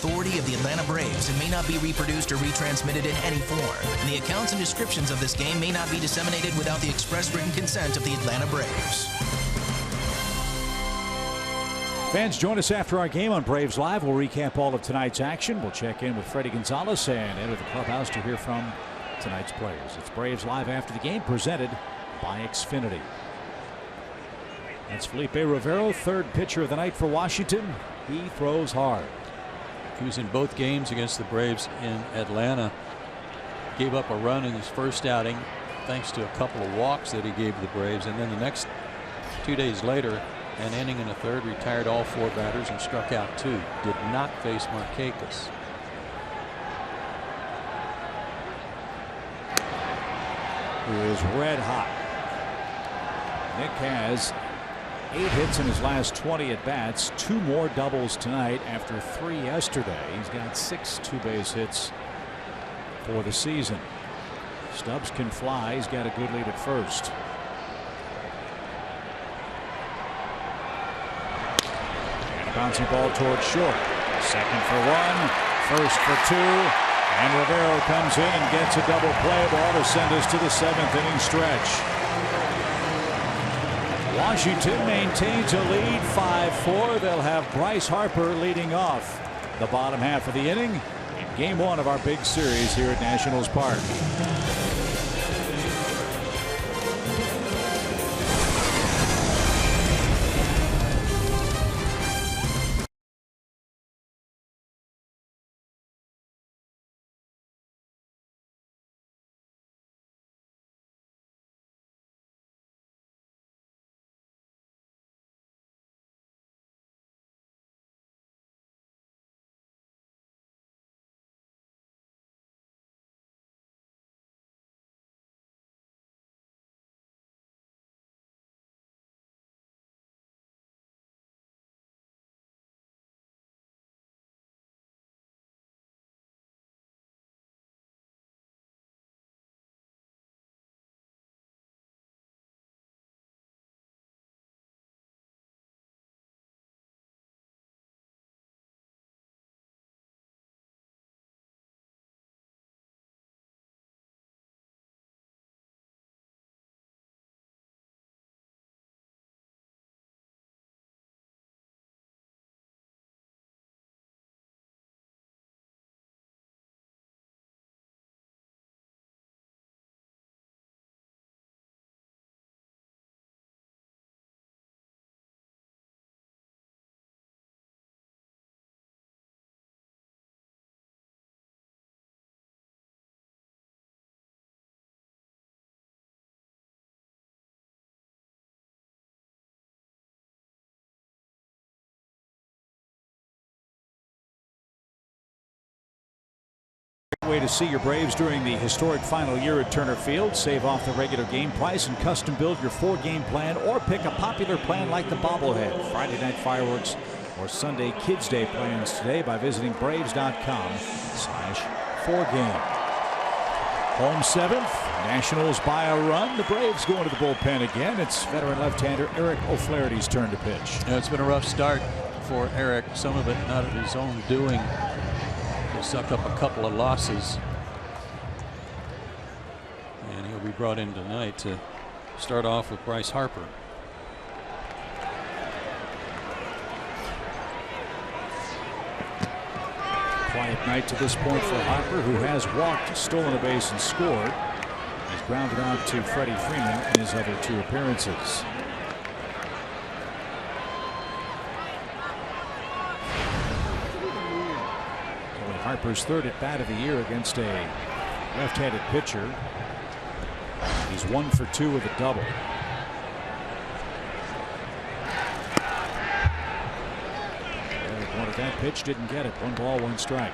Authority of the Atlanta Braves and may not be reproduced or retransmitted in any form. The accounts and descriptions of this game may not be disseminated without the express written consent of the Atlanta Braves. Fans, join us after our game on Braves Live. We'll recap all of tonight's action. We'll check in with Freddie Gonzalez and enter the clubhouse to hear from tonight's players. It's Braves Live after the game, presented by Xfinity. That's Felipe Rivero, third pitcher of the night for Washington. He throws hard. He was in both games against the Braves in Atlanta. Gave up a run in his first outing thanks to a couple of walks that he gave the Braves, and then the next 2 days later, an inning and a third, retired all 4 batters and struck out 2. Did not face Markakis. Who is red hot. Nick has 8 hits in his last 20 at bats, 2 more doubles tonight after 3 yesterday. He's got 6 two-base hits for the season. Stubbs can fly. He's got a good lead at first. And a bouncing ball towards short. Second for 1, first for 2, and Rivero comes in and gets a double play ball to send us to the 7th inning stretch. Washington maintains a lead 5-4. They'll have Bryce Harper leading off the bottom half of the inning in game 1 of our big series here at Nationals Park. Way to see your Braves during the historic final year at Turner Field. Save off the regular game price and custom build your 4-game plan, or pick a popular plan like the bobblehead, Friday night fireworks, or Sunday Kids Day plans today by visiting Braves.com/4game. Home 7th, Nationals by a run. The Braves go into the bullpen again. It's veteran left-hander Eric O'Flaherty's turn to pitch. Yeah, it's been a rough start for Eric. Some of it not of his own doing. He'll suck up a couple of losses, and he'll be brought in tonight to start off with Bryce Harper. Quiet night to this point for Harper, who has walked, stolen a base, and scored. He's grounded out to Freddie Freeman in his other 2 appearances. Harper's 3rd at bat of the year against a left-handed pitcher. He's 1 for 2 with a double. Eric wanted that pitch, didn't get it. 1 ball, 1 strike.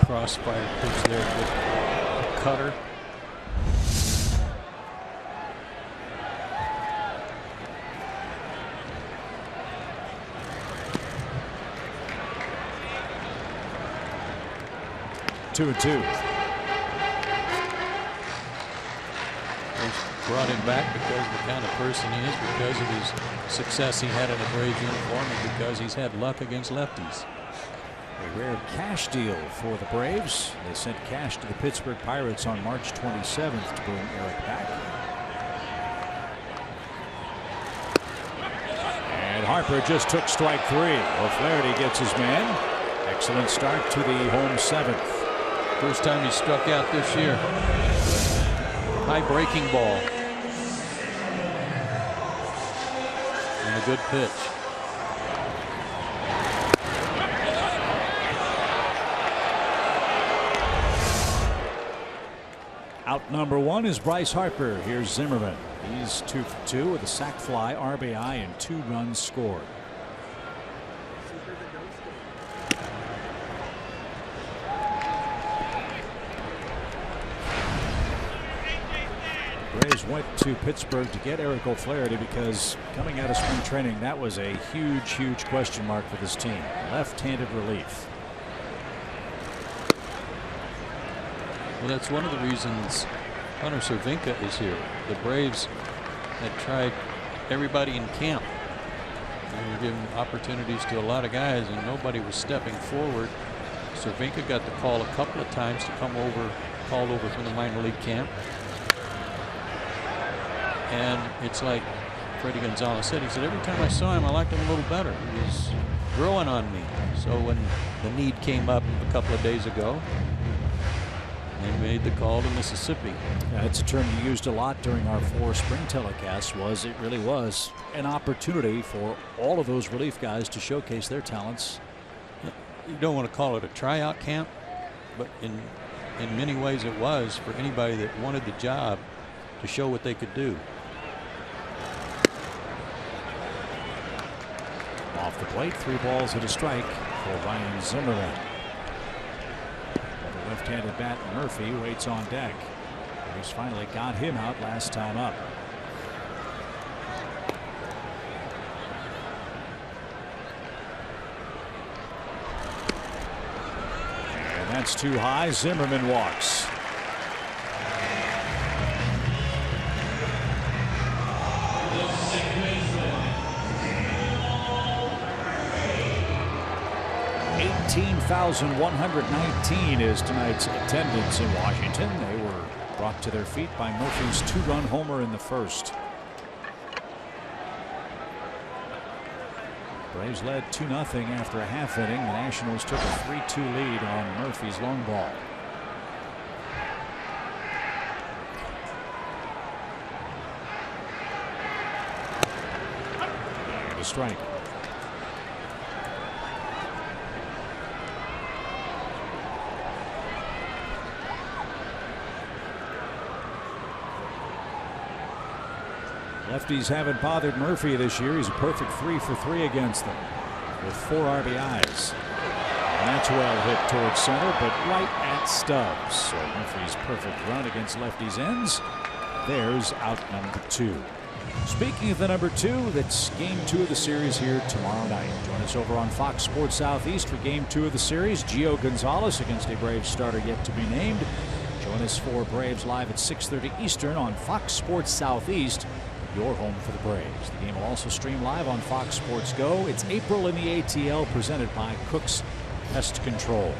Crossfire pitch there with cutter. brought him back because of the kind of person he is, because of his success he had in a Braves uniform, and because he's had luck against lefties. A rare cash deal for the Braves. They sent cash to the Pittsburgh Pirates on March 27th to bring Eric back. And Harper just took strike 3. O'Flaherty gets his man. Excellent start to the home 7th. First time he struck out this year. High breaking ball. And a good pitch. Out number 1 is Bryce Harper. Here's Zimmerman. He's 2 for 2 with a sac fly, RBI, and 2 runs scored. Braves went to Pittsburgh to get Eric O'Flaherty because coming out of spring training, that was a huge question mark for this team. Left-handed relief. Well, that's one of the reasons Hunter Cervinka is here. The Braves had tried everybody in camp. They were giving opportunities to a lot of guys, and nobody was stepping forward. Cervinka got the call a couple of times to come over, called over from the minor league camp. And it's like Freddie Gonzalez said, he said, every time I saw him, I liked him a little better. He was growing on me. So when the need came up a couple of days ago, they made the call to Mississippi. Yeah, it's a term you used a lot during our 4 spring telecasts. It really was an opportunity for all of those relief guys to showcase their talents. You don't want to call it a tryout camp, but in many ways it was for anybody that wanted the job to show what they could do. Off the plate, 3 balls and a strike for Ryan Zimmerman. The left-handed bat Murphy waits on deck. He's finally got him out last time up. And that's too high. Zimmerman walks. $18,119 is tonight's attendance in Washington. They were brought to their feet by Murphy's 2-run homer in the first. Braves led 2-0 after a half inning. The Nationals took a 3-2 lead on Murphy's long ball. And a strike. Lefties haven't bothered Murphy this year. He's a perfect 3 for 3 against them with 4 RBIs. And that's well hit towards center, but right at Stubbs. So Murphy's perfect run against lefties ends. There's out number 2. Speaking of the number 2, that's game 2 of the series here tomorrow night. Join us over on Fox Sports Southeast for game 2 of the series. Gio Gonzalez against a Braves starter yet to be named. Join us for Braves Live at 6:30 Eastern on Fox Sports Southeast. Your home for the Braves. The game will also stream live on Fox Sports Go. It's April in the ATL, presented by Cook's Pest Control.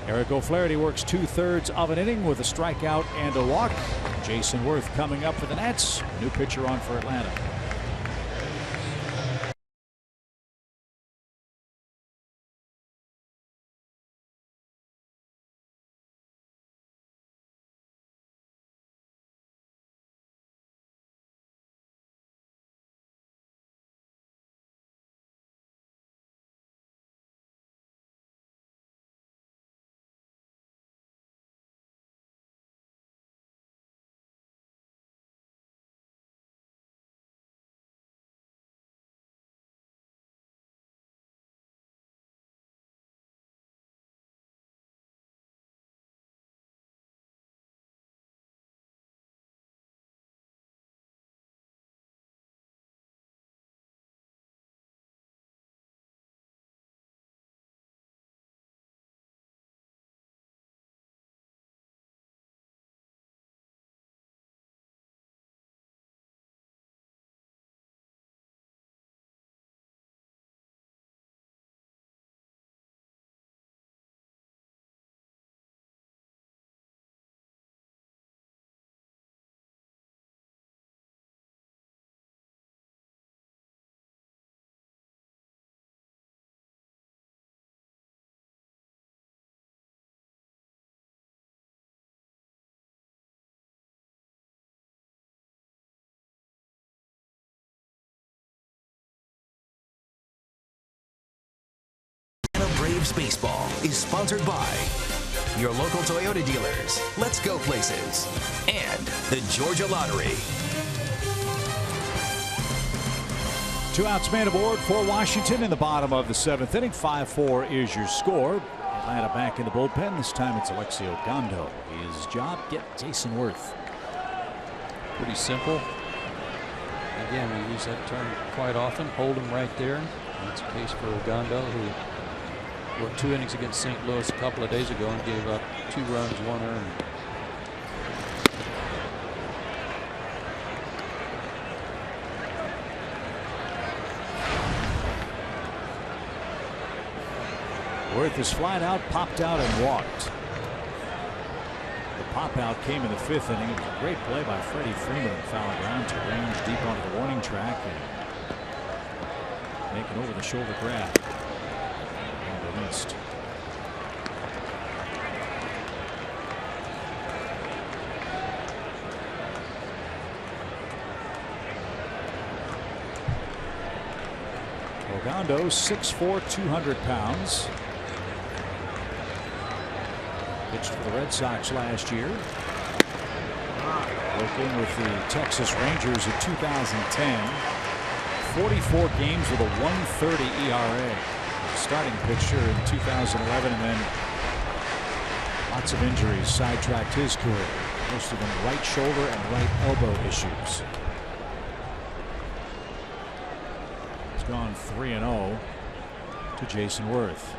Eric O'Flaherty works 2/3 of an inning with a strikeout and a walk. Jason Worth coming up for the Nats. New pitcher on for Atlanta. Braves baseball is sponsored by your local Toyota dealers, Let's Go Places, and the Georgia Lottery. 2 outs, man aboard for Washington in the bottom of the 7th inning. 5-4 is your score. Atlanta back in the bullpen. This time it's Alexio Gondo. His job, get Jason Worth. Pretty simple. Again, we use that term quite often. Hold him right there. That's the case for Gondo, who worked 2 innings against St. Louis a couple of days ago and gave up 2 runs, 1 earned. Worth is flat out, popped out, and walked. The pop out came in the 5th inning. It was a great play by Freddie Freeman. Foul ground to range deep onto the warning track and make an over the shoulder grab. And released. Gondo, 6'4", 200 pounds. Pitched for the Red Sox last year. Working with the Texas Rangers in 2010. 44 games with a 1.30 ERA. Starting pitcher in 2011, and then lots of injuries sidetracked his career. Most of them right shoulder and right elbow issues. He's gone 3-0 to Jason Worth.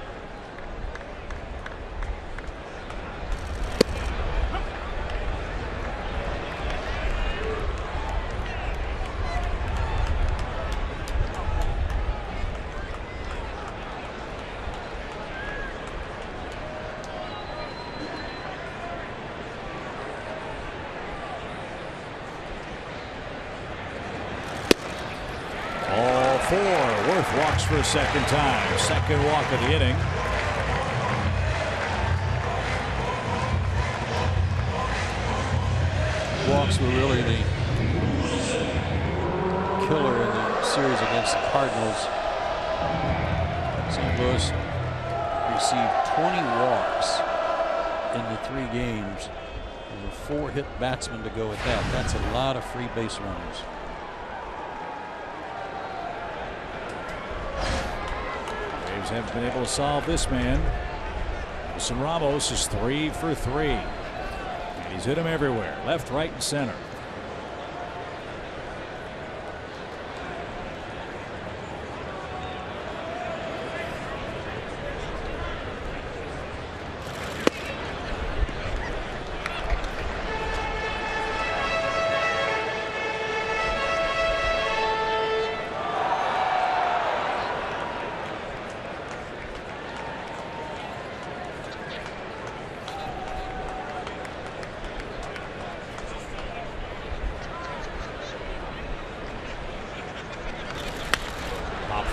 Worth walks for a second time. Second walk of the inning. Walks were really the killer in the series against the Cardinals. St. Louis received 20 walks in the 3 games. There were 4 hit batsmen to go with that. That's a lot of free base runners. Haven't been able to solve this man. Wilson Ramos is 3 for 3. He's hit him everywhere, left, right, and center.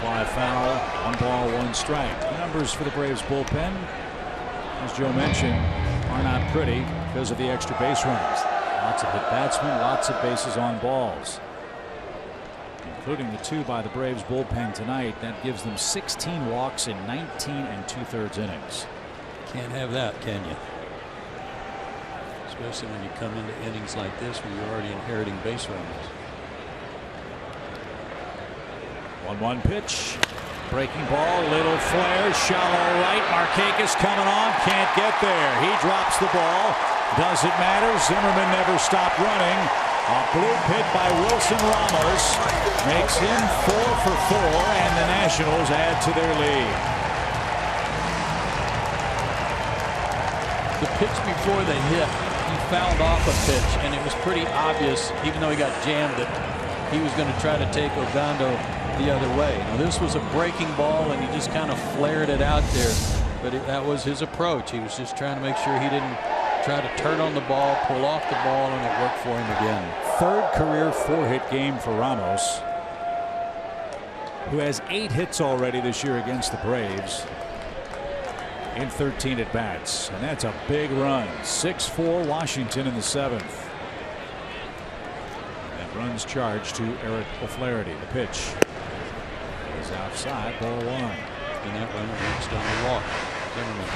Fly foul, 1 ball, 1 strike. The numbers for the Braves bullpen, as Joe mentioned, are not pretty because of the extra base runs. Lots of hit batsmen, lots of bases on balls, including the 2 by the Braves bullpen tonight. That gives them 16 walks in 19 2/3 innings. Can't have that, can you? Especially when you come into innings like this where you're already inheriting base runners. 1-1 pitch. Breaking ball, little flare, shallow right. Markakis coming on, can't get there. He drops the ball. Doesn't matter. Zimmerman never stopped running. A bloop hit by Wilson Ramos makes him 4 for 4, and the Nationals add to their lead. The pitch before the hit, he fouled off a pitch, and it was pretty obvious, even though he got jammed, that he was going to try to take Ogando the other way. Now, this was a breaking ball, and he just kind of flared it out there, but that was his approach. He was just trying to make sure he didn't try to turn on the ball, pull off the ball, and it worked for him again. 3rd career 4-hit game for Ramos, who has 8 hits already this year against the Braves in 13 at bats, and that's a big run. 6-4 Washington in the 7th. And runs charged to Eric O'Flaherty. The pitch is outside, ball 1. And that runner reached on the walk. Zimmerman.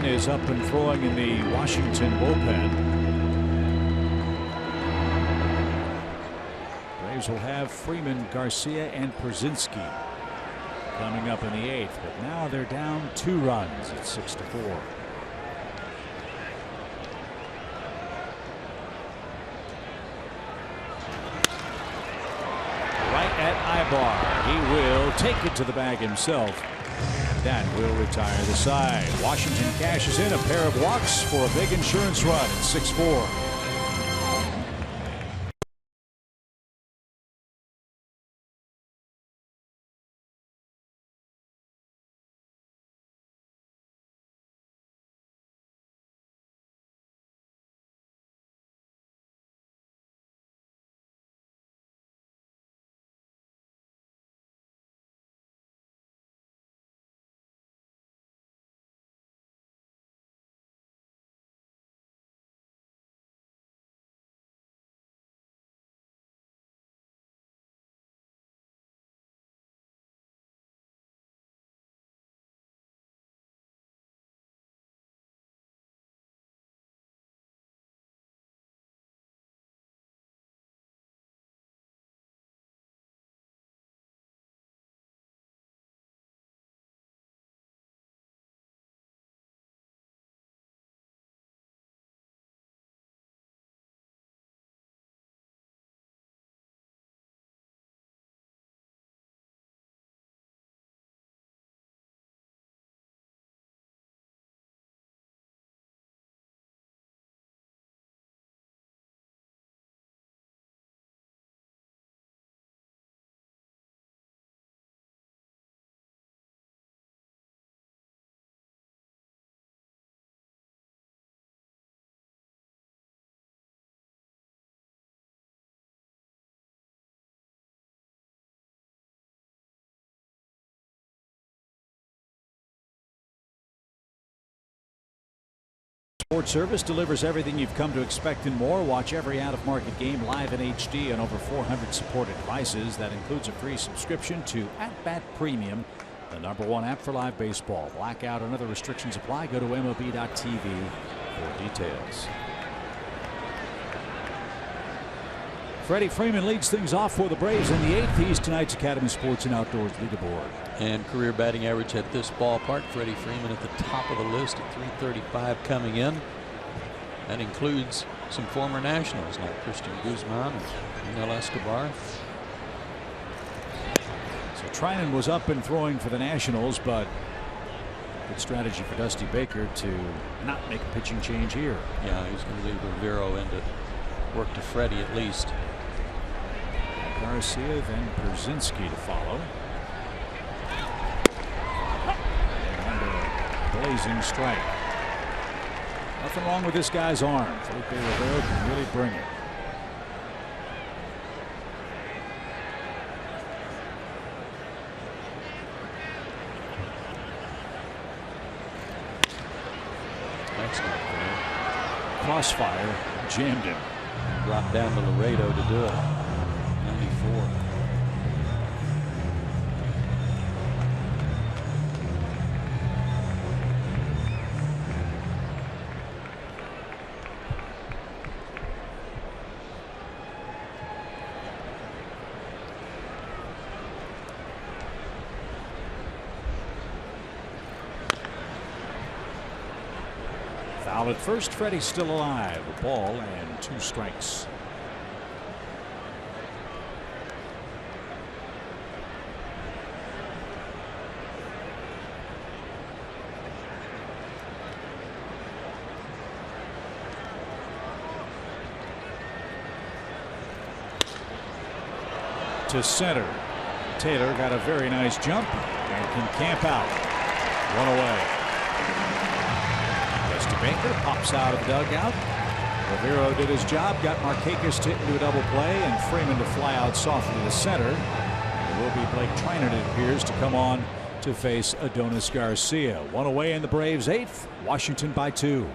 Is up and throwing in the Washington bullpen. Braves will have Freeman, Garcia, and Przinsky coming up in the 8th, but now they're down 2 runs at 6-4. Right at Ibar. He will take it to the bag himself. That will retire the side. Washington cashes in a pair of walks for a big insurance run at 6-4. Sports Service delivers everything you've come to expect and more. Watch every out-of-market game live in HD on over 400 supported devices. That includes a free subscription to At Bat Premium, the #1 app for live baseball. Blackout and other restrictions apply. Go to MLB.tv for details. Freddie Freeman leads things off for the Braves in the 8th. He's tonight's Academy Sports and Outdoors leaderboard. And career batting average at this ballpark. Freddie Freeman at the top of the list at .335 coming in. That includes some former Nationals like Christian Guzman and Miguel Escobar. So Trinan was up and throwing for the Nationals, but good strategy for Dusty Baker to not make a pitching change here. Yeah, he's going to leave Rivero in to work to Freddie at least. Garcia, then Przinsky to follow. And a blazing strike. Nothing wrong with this guy's arm. Felipe Rivero can really bring it. That's not fair. Crossfire jammed him. Dropped down to Laredo to do it. 94. Foul at first. Freddie's still alive. A ball and 2 strikes. To center. Taylor got a very nice jump and can camp out. One away. Dusty Baker pops out of the dugout. Rivero did his job, got Markakis to hit into a double play, and Freeman to fly out softly to center. It will be Blake Trinan, it appears, to come on to face Adonis Garcia. One away in the Braves' 8th. Washington by 2.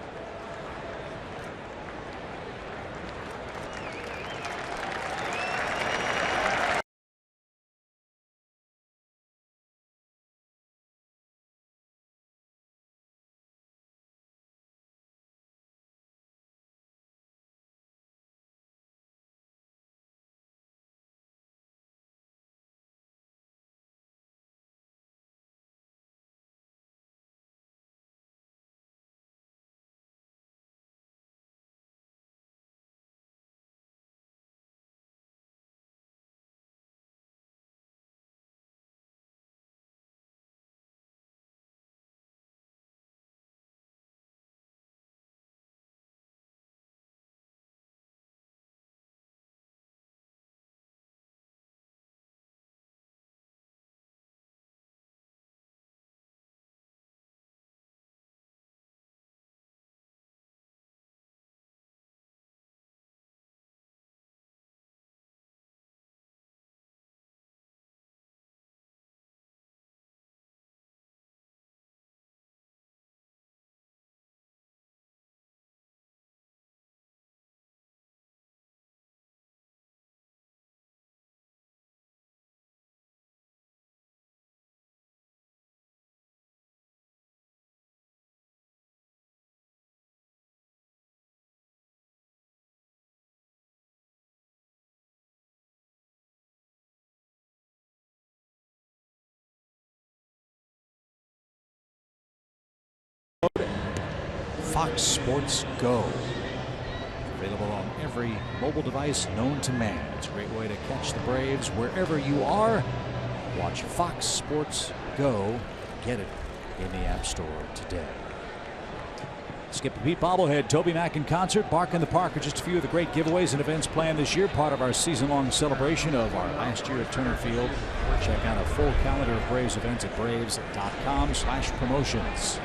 Fox Sports Go. Available on every mobile device known to man. It's a great way to catch the Braves wherever you are. Watch Fox Sports Go. Get it in the App Store today. Skip the Beat bobblehead, Toby Mac in concert, Bark in the Park are just a few of the great giveaways and events planned this year, part of our season-long celebration of our last year at Turner Field. Check out a full calendar of Braves events at braves.com/promotions.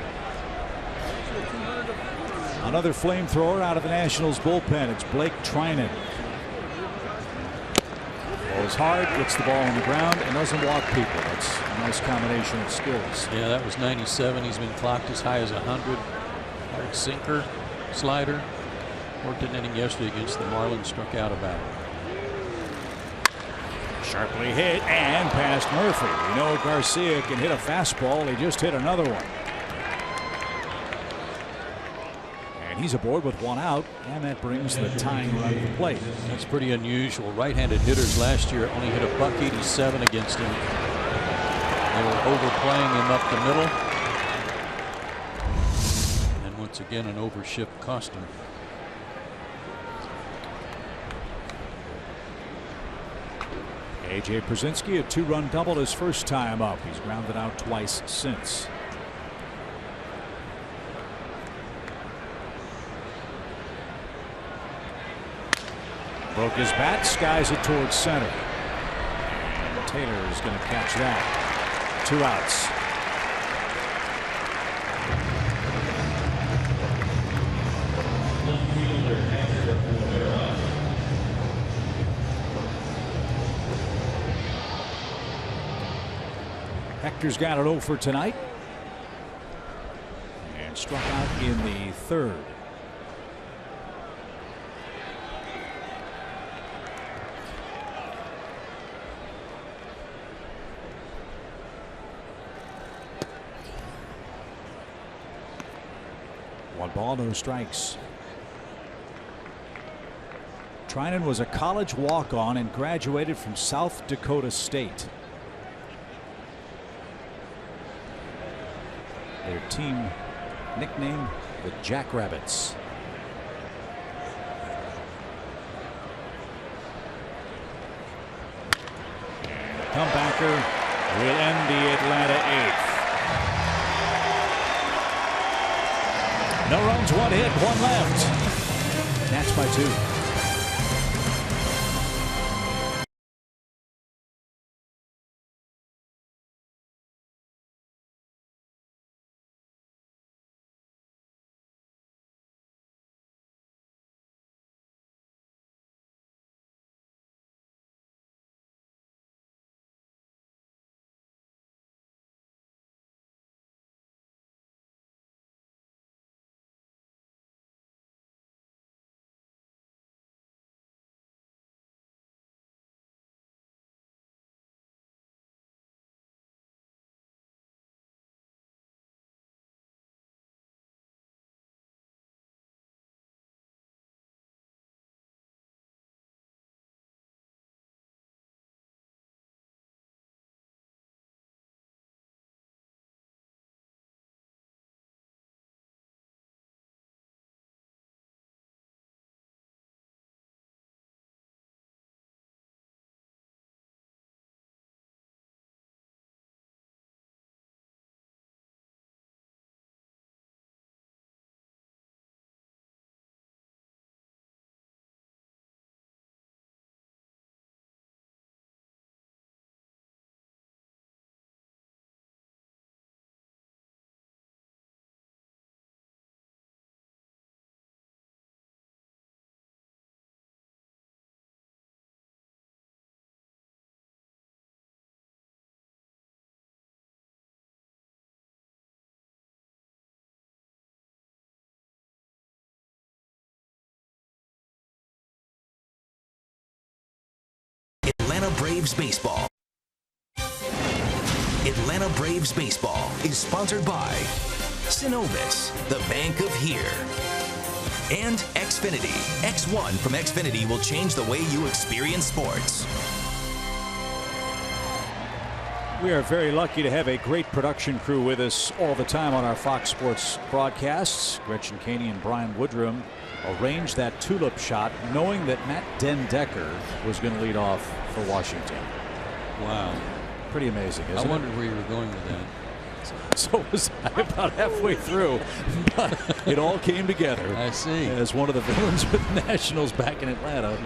Another flamethrower out of the Nationals bullpen. It's Blake Trinan. Goes hard, gets the ball on the ground, and doesn't walk people. That's a nice combination of skills. Yeah, that was 97. He's been clocked as high as 100. Hard sinker, slider. Worked an inning yesterday against the Marlins. Struck out about it. Sharply hit and past Murphy. We know Garcia can hit a fastball. He just hit another one. And he's aboard with one out, and that brings the tying run to the plate. That's pretty unusual. Right-handed hitters last year only hit a .187 against him. They were overplaying him up the middle. And once again, an overshift cost him. A.J. Pierzynski, a 2-run double his first time up. He's grounded out twice since. Broke his bat, skies it towards center. And Taylor is going to catch that. 2 outs. Hector's got it 0 for tonight. And struck out in the 3rd. One ball, no strikes. Trinan was a college walk-on and graduated from South Dakota State. Their team nickname the Jackrabbits. And the comebacker will end the Atlanta 8th. No runs, 1 hit, 1 left. Nats by 2. Atlanta Braves Baseball. Atlanta Braves Baseball is sponsored by Synovus, the bank of here. And Xfinity. X1 from Xfinity will change the way you experience sports. We are very lucky to have a great production crew with us all the time on our Fox Sports broadcasts. Gretchen Caney and Brian Woodrum arranged that tulip shot knowing that Matt Den Decker was going to lead off for Washington. Wow. Pretty amazing, isn't it? I wondered where you were going with that. So was I about halfway through, but it all came together. I see. As one of the villains with the Nationals back in Atlanta.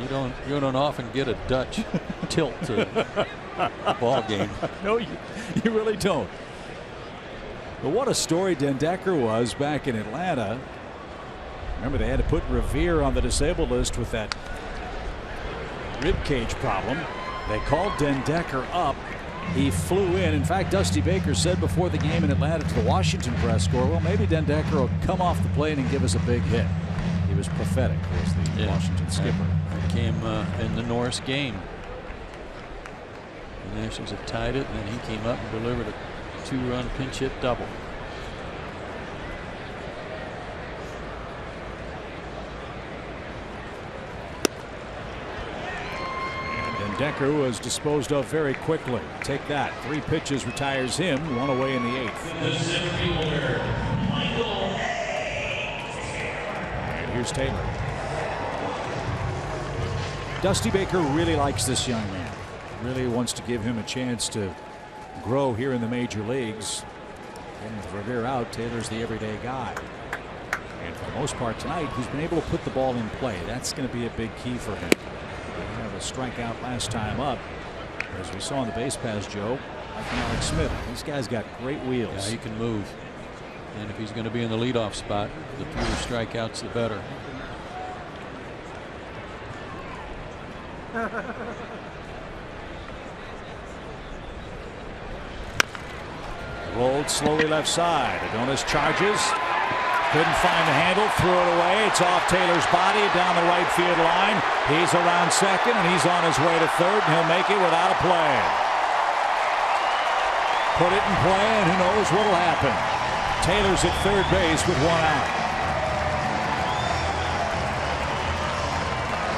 You don't often get a Dutch tilt to a ball game. No, you really don't. But what a story Den Decker was back in Atlanta. Remember, they had to put Revere on the disabled list with that rib cage problem. They called Den Decker up. He flew in. In fact, Dusty Baker said before the game in Atlanta to the Washington press corps, well, maybe Den Decker will come off the plane and give us a big hit. He was prophetic, was the Washington skipper. It came in the Norris game. The Nationals had tied it, and then he came up and delivered a 2-run pinch hit double. Decker was disposed of very quickly. Take that. 3 pitches retires him. 1 away in the 8th. And here's Taylor. Dusty Baker really likes this young man. Really wants to give him a chance to grow here in the major leagues. And with Revere out, Taylor's the everyday guy. And for the most part tonight, he's been able to put the ball in play. That's going to be a big key for him. A strikeout last time up, as we saw in the base pass, Joe, like Malex Smith. These guys got great wheels. Yeah, he can move, and if he's going to be in the leadoff spot, the fewer strikeouts, the better. Rolled slowly left side. Adonis charges. Couldn't find the handle, threw it away. It's off Taylor's body down the right field line. He's around second, and he's on his way to third, and he'll make it without a play. Put it in play, and who knows what'll happen. Taylor's at third base with 1 out.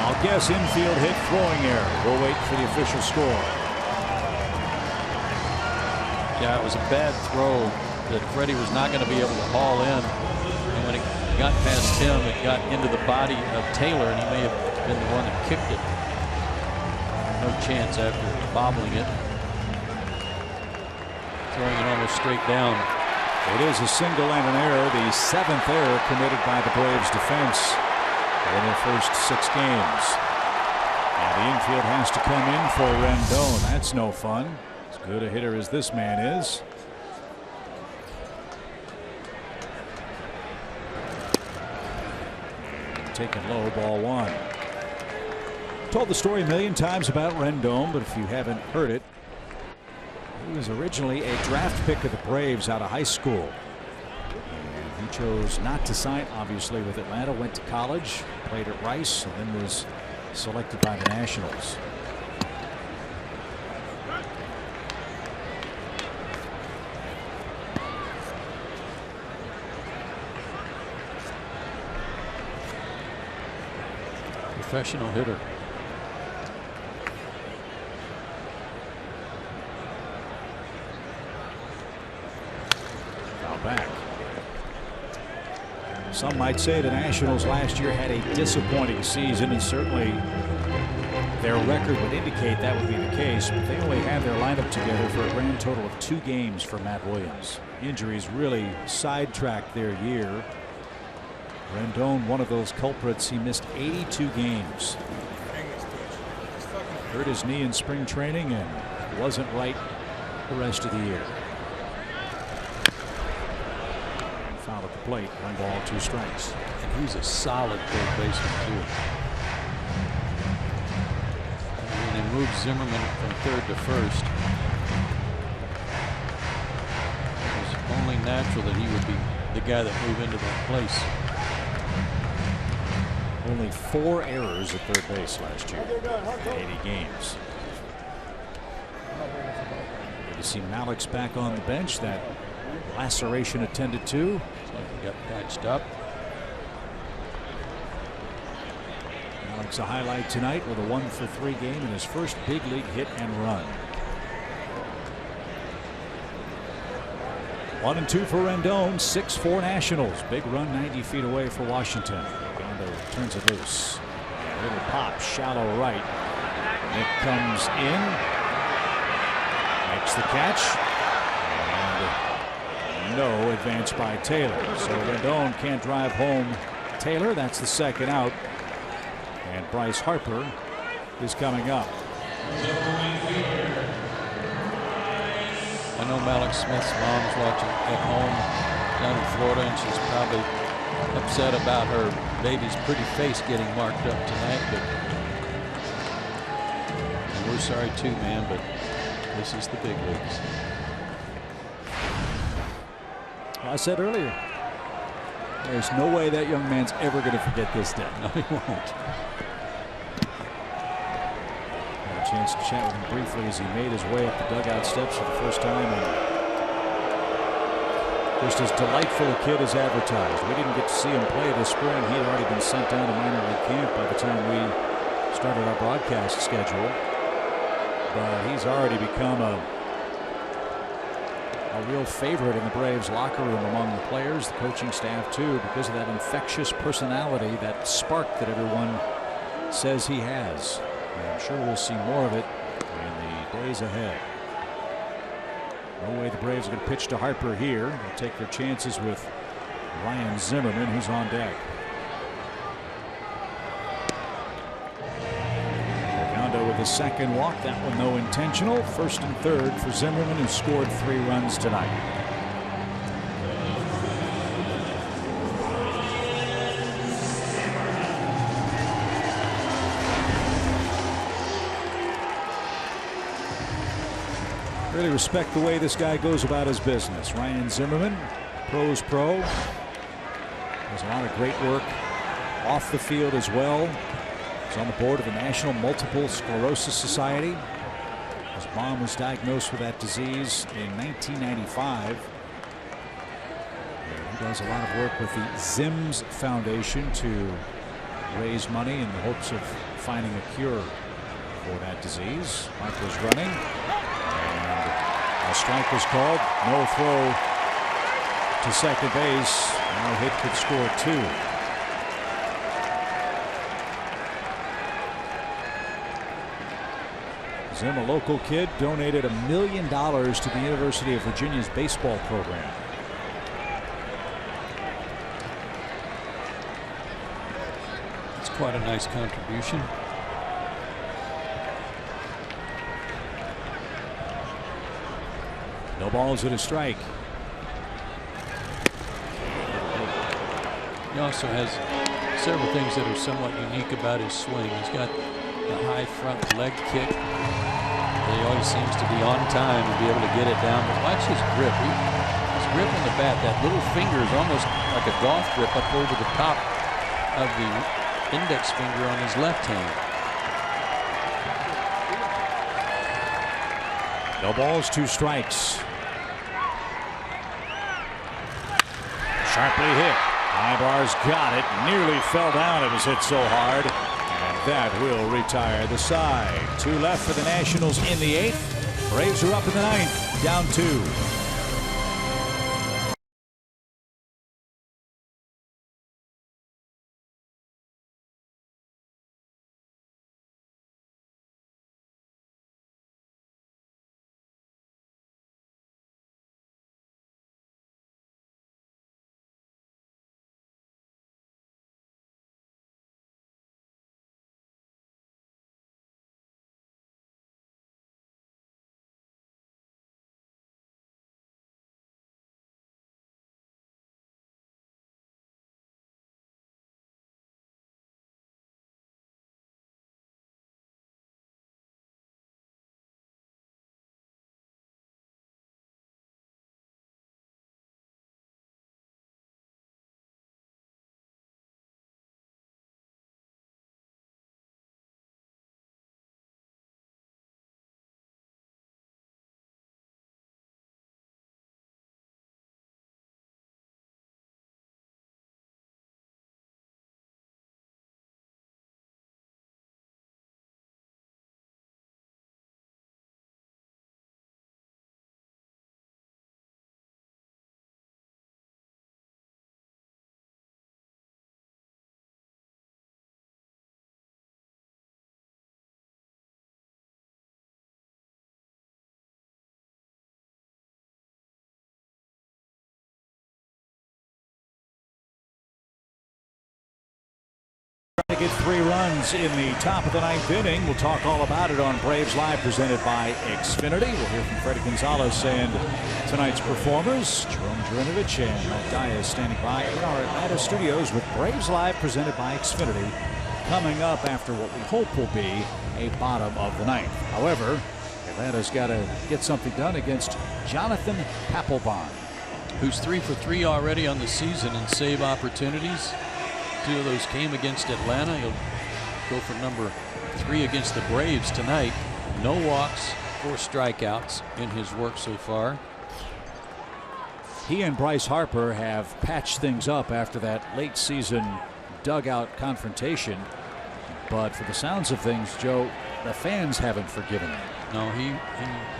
I'll guess infield hit, throwing error. We'll wait for the official score. Yeah, it was a bad throw that Freddie was not going to be able to haul in. And when it got past him, it got into the body of Taylor, and he may have been the one that kicked it. No chance after bobbling it. Throwing it almost straight down. It is a single and an error, the 7th error committed by the Braves defense in their first 6 games. And the infield has to come in for Rendon. That's no fun. As good a hitter as this man is. Taken low, ball 1. Told the story a million times about Rendon, but if you haven't heard it, he was originally a draft pick of the Braves out of high school. And he chose not to sign, obviously, with Atlanta. Went to college, played at Rice, and then was selected by the Nationals. Professional hitter. Foul back. Some might say the Nationals last year had a disappointing season, and certainly their record would indicate that would be the case, but they only had their lineup together for a grand total of 2 games for Matt Williams. Injuries really sidetracked their year. Rendon, one of those culprits. He missed 82 games. Hurt his knee in spring training and wasn't right the rest of the year. Foul at the plate. 1 ball, 2 strikes. And he's a solid third baseman too. When they moved Zimmerman from third to first, it was only natural that he would be the guy that moved into that place. Only 4 errors at third base last year in 80 games. You see Malex back on the bench. That laceration attended to. He got patched up. Malex a highlight tonight with a 1-for-3 game in his first big league hit and run. 1-2 for Rendon. 6-4 Nationals. Big run 90 feet away for Washington. Gondo turns it loose. A little pop, shallow right. Nick comes in, makes the catch, and no advance by Taylor. So Rendon can't drive home Taylor. That's the second out. And Bryce Harper is coming up. I know Malex Smith's mom's watching at home down in Florida, and she's probably upset about her baby's pretty face getting marked up tonight, but we're sorry too, man, but this is the big leagues. Well, I said earlier, there's no way that young man's ever going to forget this day. No, he won't. Had a chance to chat with him briefly as he made his way up the dugout steps for the first time. And just as delightful a kid as advertised. We didn't get to see him play this spring. He had already been sent down to minor league camp by the time we started our broadcast schedule. But he's already become a real favorite in the Braves locker room among the players, the coaching staff too, because of that infectious personality, that spark that everyone says he has. And I'm sure we'll see more of it in the days ahead. No way the Braves are going to pitch to Harper here. They'll take their chances with Ryan Zimmerman, who's on deck. Gondo with the second walk. That one, though, intentional. First and third for Zimmerman, who scored 3 runs tonight. Really respect the way this guy goes about his business. Ryan Zimmerman, pro's pro. Does a lot of great work off the field as well. He's on the board of the National Multiple Sclerosis Society. His mom was diagnosed with that disease in 1995. And he does a lot of work with the ZIMS Foundation to raise money in the hopes of finding a cure for that disease. Harper's running. A strike was called. No throw to second base. Now hit could score 2. Zim, a local kid, donated $1 million to the University of Virginia's baseball program. It's quite a nice contribution. No balls and a strike. He also has several things that are somewhat unique about his swing. He's got the high front leg kick. He always seems to be on time and be able to get it down. But watch his grip. His grip on the bat, that little finger is almost like a golf grip up over the top of the index finger on his left hand. No balls, 2 strikes. Sharply hit. Ibar's got it. Nearly fell down. It was hit so hard. And that will retire the side. 2 left for the Nationals in the 8th. Braves are up in the 9th. Down 2. They get 3 runs in the top of the 9th inning. We'll talk all about it on Braves Live, presented by Xfinity. We'll hear from Freddie Gonzalez and tonight's performers, Jerome Jurinovich and Matt Diaz, standing by in our Atlanta studios with Braves Live, presented by Xfinity, coming up after what we hope will be a bottom of the 9th. However, Atlanta's got to get something done against Jonathan Papelbon, who's 3 for 3 already on the season in save opportunities. 2 of those came against Atlanta. He'll go for number 3 against the Braves tonight. No walks, 4 strikeouts in his work so far. He and Bryce Harper have patched things up after that late season dugout confrontation. But for the sounds of things, Joe, the fans haven't forgiven him. No, he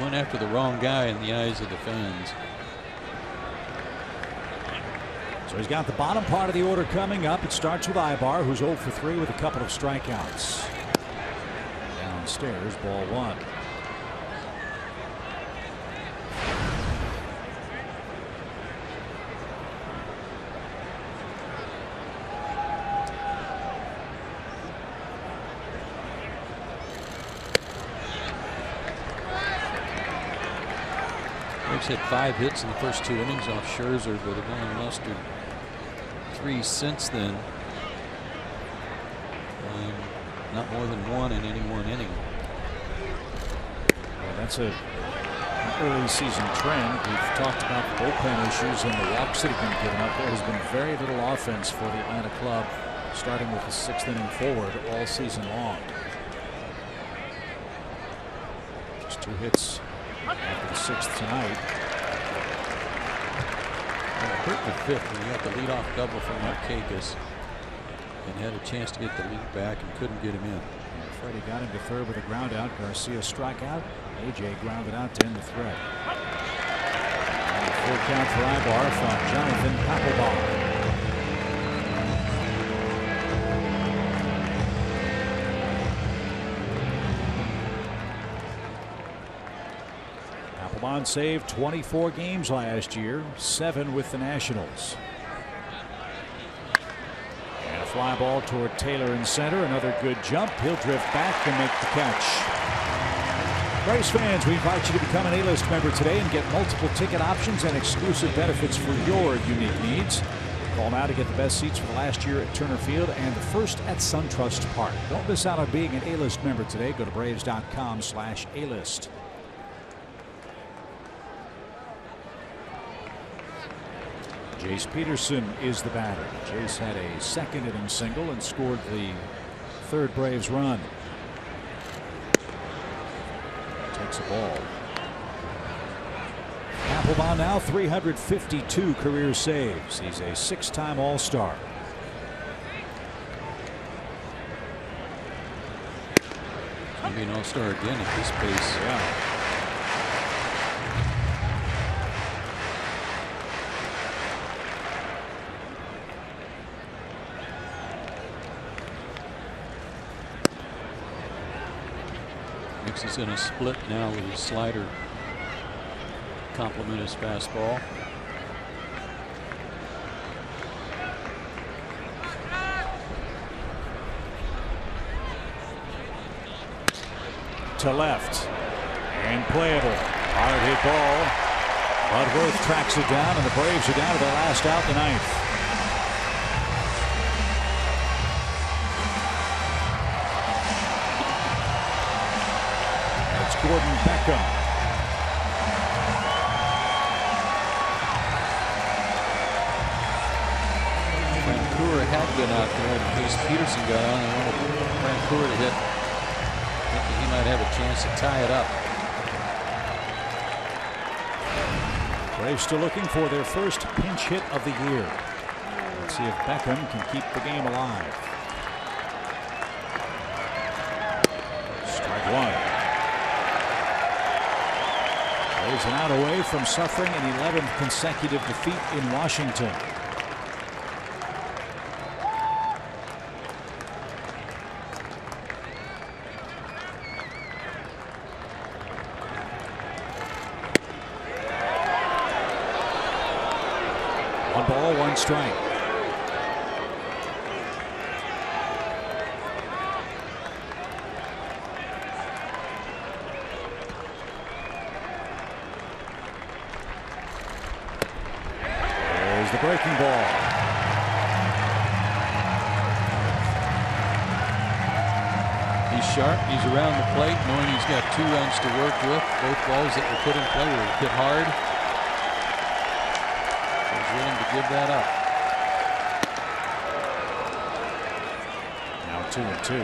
went after the wrong guy in the eyes of the fans. So he's got the bottom part of the order coming up. It starts with Ibar, who's 0 for 3 with a couple of strikeouts. Downstairs, ball 1. Braves had 5 hits in the first 2 innings off Scherzer, but have only mustered 3 since then. Not more than 1 in any one inning. Well, that's an early season trend. We've talked about the bullpen issues and the walks that have been given up. There has been very little offense for the Atlanta club, starting with the 6th inning forward all season long. Just 2 hits after the 6th tonight. Hurt the 5th when he got the leadoff double from Markakis and had a chance to get the lead back and couldn't get him in. And Freddie got him to 3rd with a ground out. Garcia struck out. AJ grounded out to end the threat. And a 4 count for Ibar from Jonathan Papelbon. Papelbon saved 24 games last year, 7 with the Nationals. And a fly ball toward Taylor in center. Another good jump. He'll drift back and make the catch. Braves fans, we invite you to become an A-list member today and get multiple ticket options and exclusive benefits for your unique needs. Call now to get the best seats for the last year at Turner Field and the first at SunTrust Park. Don't miss out on being an A-list member today. Go to Braves.com/A-list. Jace Peterson is the batter. Jace had a 2nd inning single and scored the 3rd Braves run. Takes a ball. Papelbon now 352 career saves. He's a 6-time All-Star. He'll be an All-Star again at this pace. Yeah. Mixes in a split now with his slider. Complement his fastball. To left and playable. Hard hit ball. Budworth tracks it down, and the Braves are down to their last out, the 9th. Gordon Beckham. Vancouver had been out there in case Peterson got on. They wanted Vancouver to hit. Thinking he might have a chance to tie it up. Braves still looking for their first pinch hit of the year. Let's see if Beckham can keep the game alive. Strike 1. Braves an out away from suffering an 11th consecutive defeat in Washington. One ball, 1 strike. Here's the breaking ball. He's sharp. He's around the plate, knowing he's got 2 runs to work with. Both balls that were put in play were hit hard. He's willing to give that up. Now 2-2.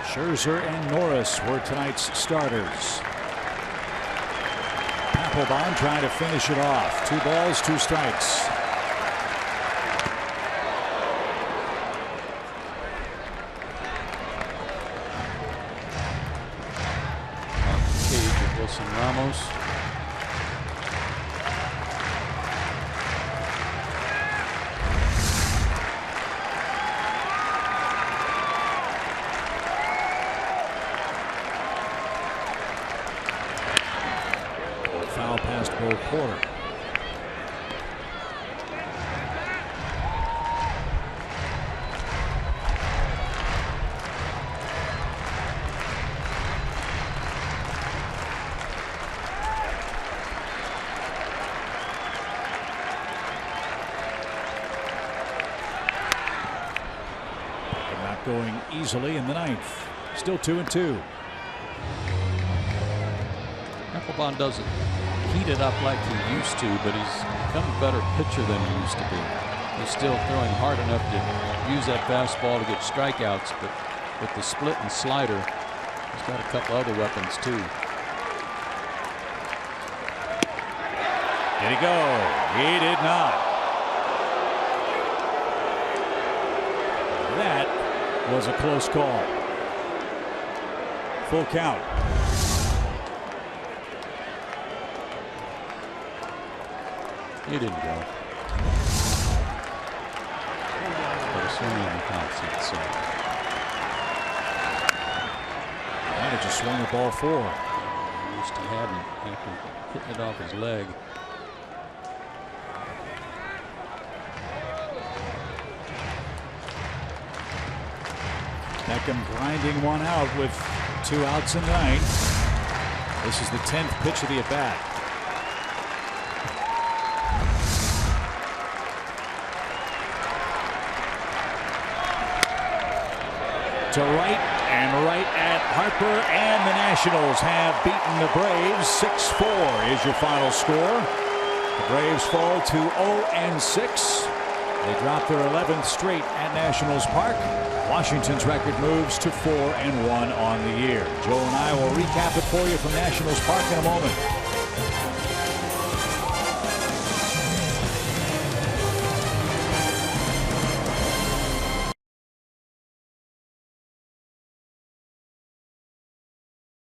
Scherzer and Norris were tonight's starters. Papelbon trying to finish it off. 2 balls, 2 strikes. Ramos. Foul past Bo Porter. Going easily in the 9th. Still 2-2. Papelbon doesn't heat it up like he used to, but he's become a better pitcher than he used to be. He's still throwing hard enough to use that fastball to get strikeouts, but with the split and slider, he's got a couple other weapons too. Did he go? He did not. That was a close call. Full count. He didn't go. But a swing in the counts, he'd say. Might have just swung the ball 4. At least he hadn't after hitting it off his leg. Beckham grinding one out with 2 outs in the 9th. This is the 10th pitch of the at-bat. To right and right at Harper, and the Nationals have beaten the Braves. 6-4 is your final score. The Braves fall to 0-6. They drop their 11th straight at Nationals Park. Washington's record moves to 4-1 on the year. Joe and I will recap it for you from Nationals Park in a moment.